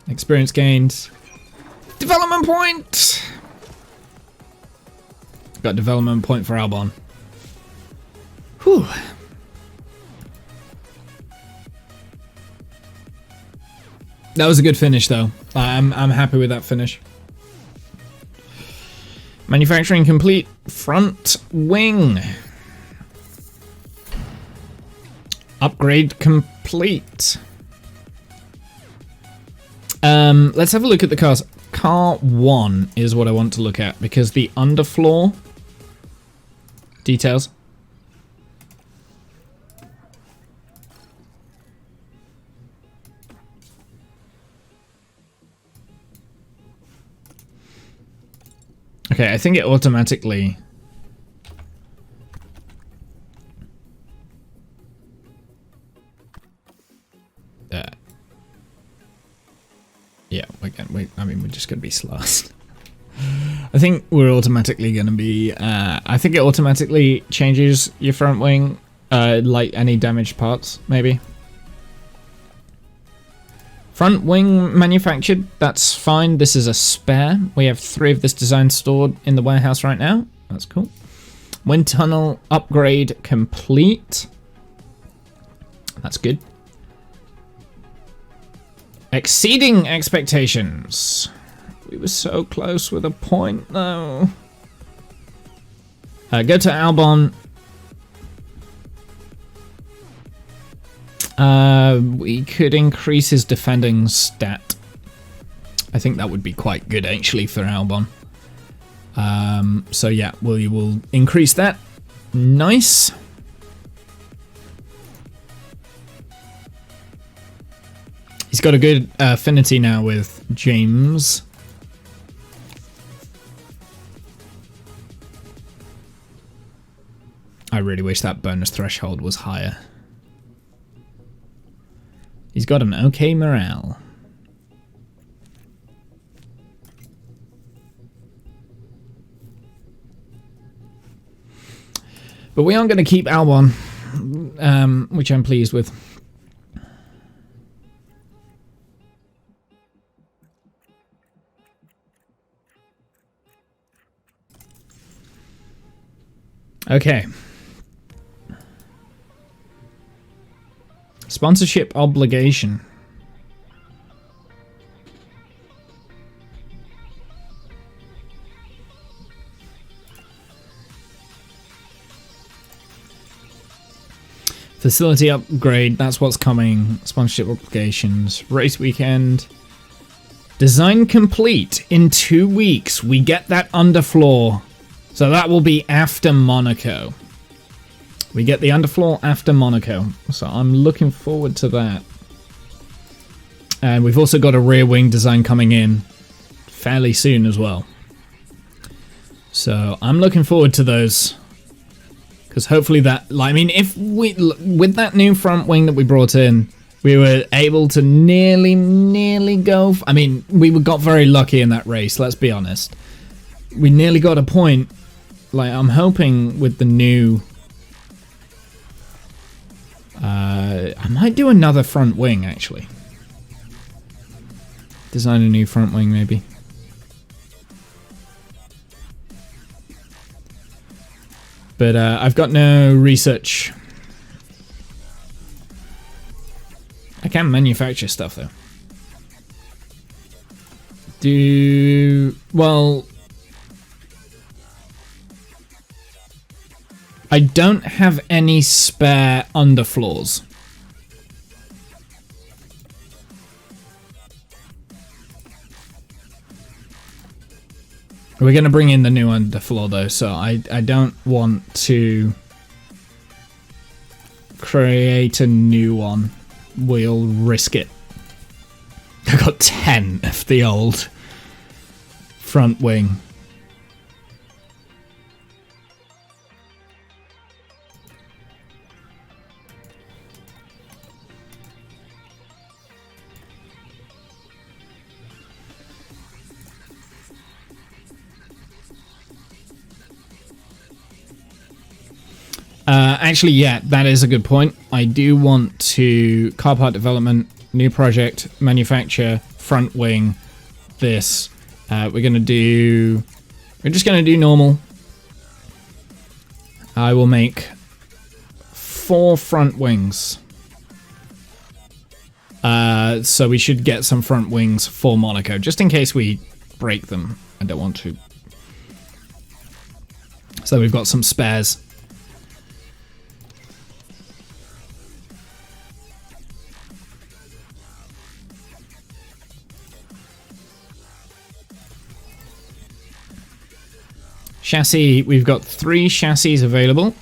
Experience gained. Development point! Got development point for Albon. Whew. That was a good finish though. I'm happy with that finish. Manufacturing complete. Front wing. Upgrade complete. Let's have a look at the cars. Car 1 is what I want to look at because the underfloor details. Okay, I think it automatically... Yeah, we're just going to be slast. I think we're automatically going to be... I think it automatically changes your front wing, like any damaged parts, maybe. Front wing manufactured, that's fine. This is a spare. We have 3 of this design stored in the warehouse right now. That's cool. Wind tunnel upgrade complete. That's good. Exceeding expectations. We were so close with a point though. Go to Albon. We could increase his defending stat. I think that would be quite good actually for Albon. So yeah, we will increase that. Nice. He's got a good affinity now with James. I really wish that bonus threshold was higher. He's got an okay morale. But we aren't going to keep Albon, which I'm pleased with. Okay. Sponsorship obligation. Facility upgrade, that's what's coming. Sponsorship obligations. Race weekend. Design complete. In 2 weeks, we get that underfloor. So that will be after Monaco. We get the underfloor after Monaco. So I'm looking forward to that. And we've also got a rear wing design coming in fairly soon as well. So I'm looking forward to those. Because hopefully that... I mean, if we... With that new front wing that we brought in, we were able to nearly go... I mean, we got very lucky in that race, let's be honest. We nearly got a point. Like, I'm hoping with the new... I might do another front wing, actually. Design a new front wing, maybe. But I've got no research. I can manufacture stuff, though. Well... I don't have any spare underfloors. We're going to bring in the new underfloor though, so I don't want to create a new one. We'll risk it. I've got 10 of the old front wing. Actually, yeah, that is a good point. I do want to car part development, new project, manufacture, front wing, this. We're just gonna do normal. I will make 4 front wings. So we should get some front wings for Monaco, just in case we break them. I don't want to. So we've got some spares. Chassis, we've got 3 chassis available.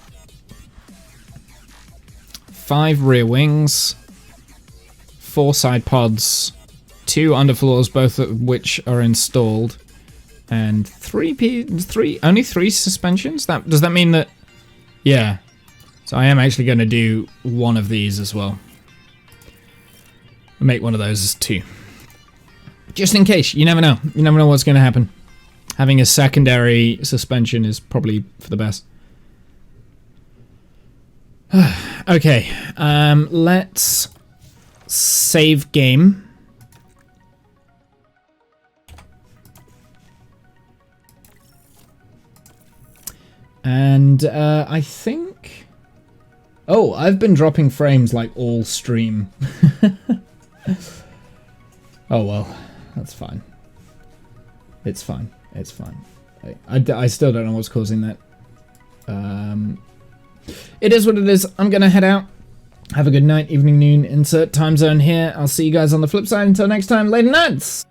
5 rear wings. 4 side pods. 2 underfloors, both of which are installed. And only 3 suspensions? Does that mean that... Yeah. So I am actually going to do one of these as well. I'll make one of those as 2. Just in case. You never know. You never know what's going to happen. Having a secondary suspension is probably for the best. Okay, let's save game. And I think... Oh, I've been dropping frames like all stream. Oh well, that's fine. It's fine. It's fine. I still don't know what's causing that. It is what it is. I'm going to head out. Have a good night, evening, noon, insert time zone here. I'll see you guys on the flip side. Until next time, later nerds!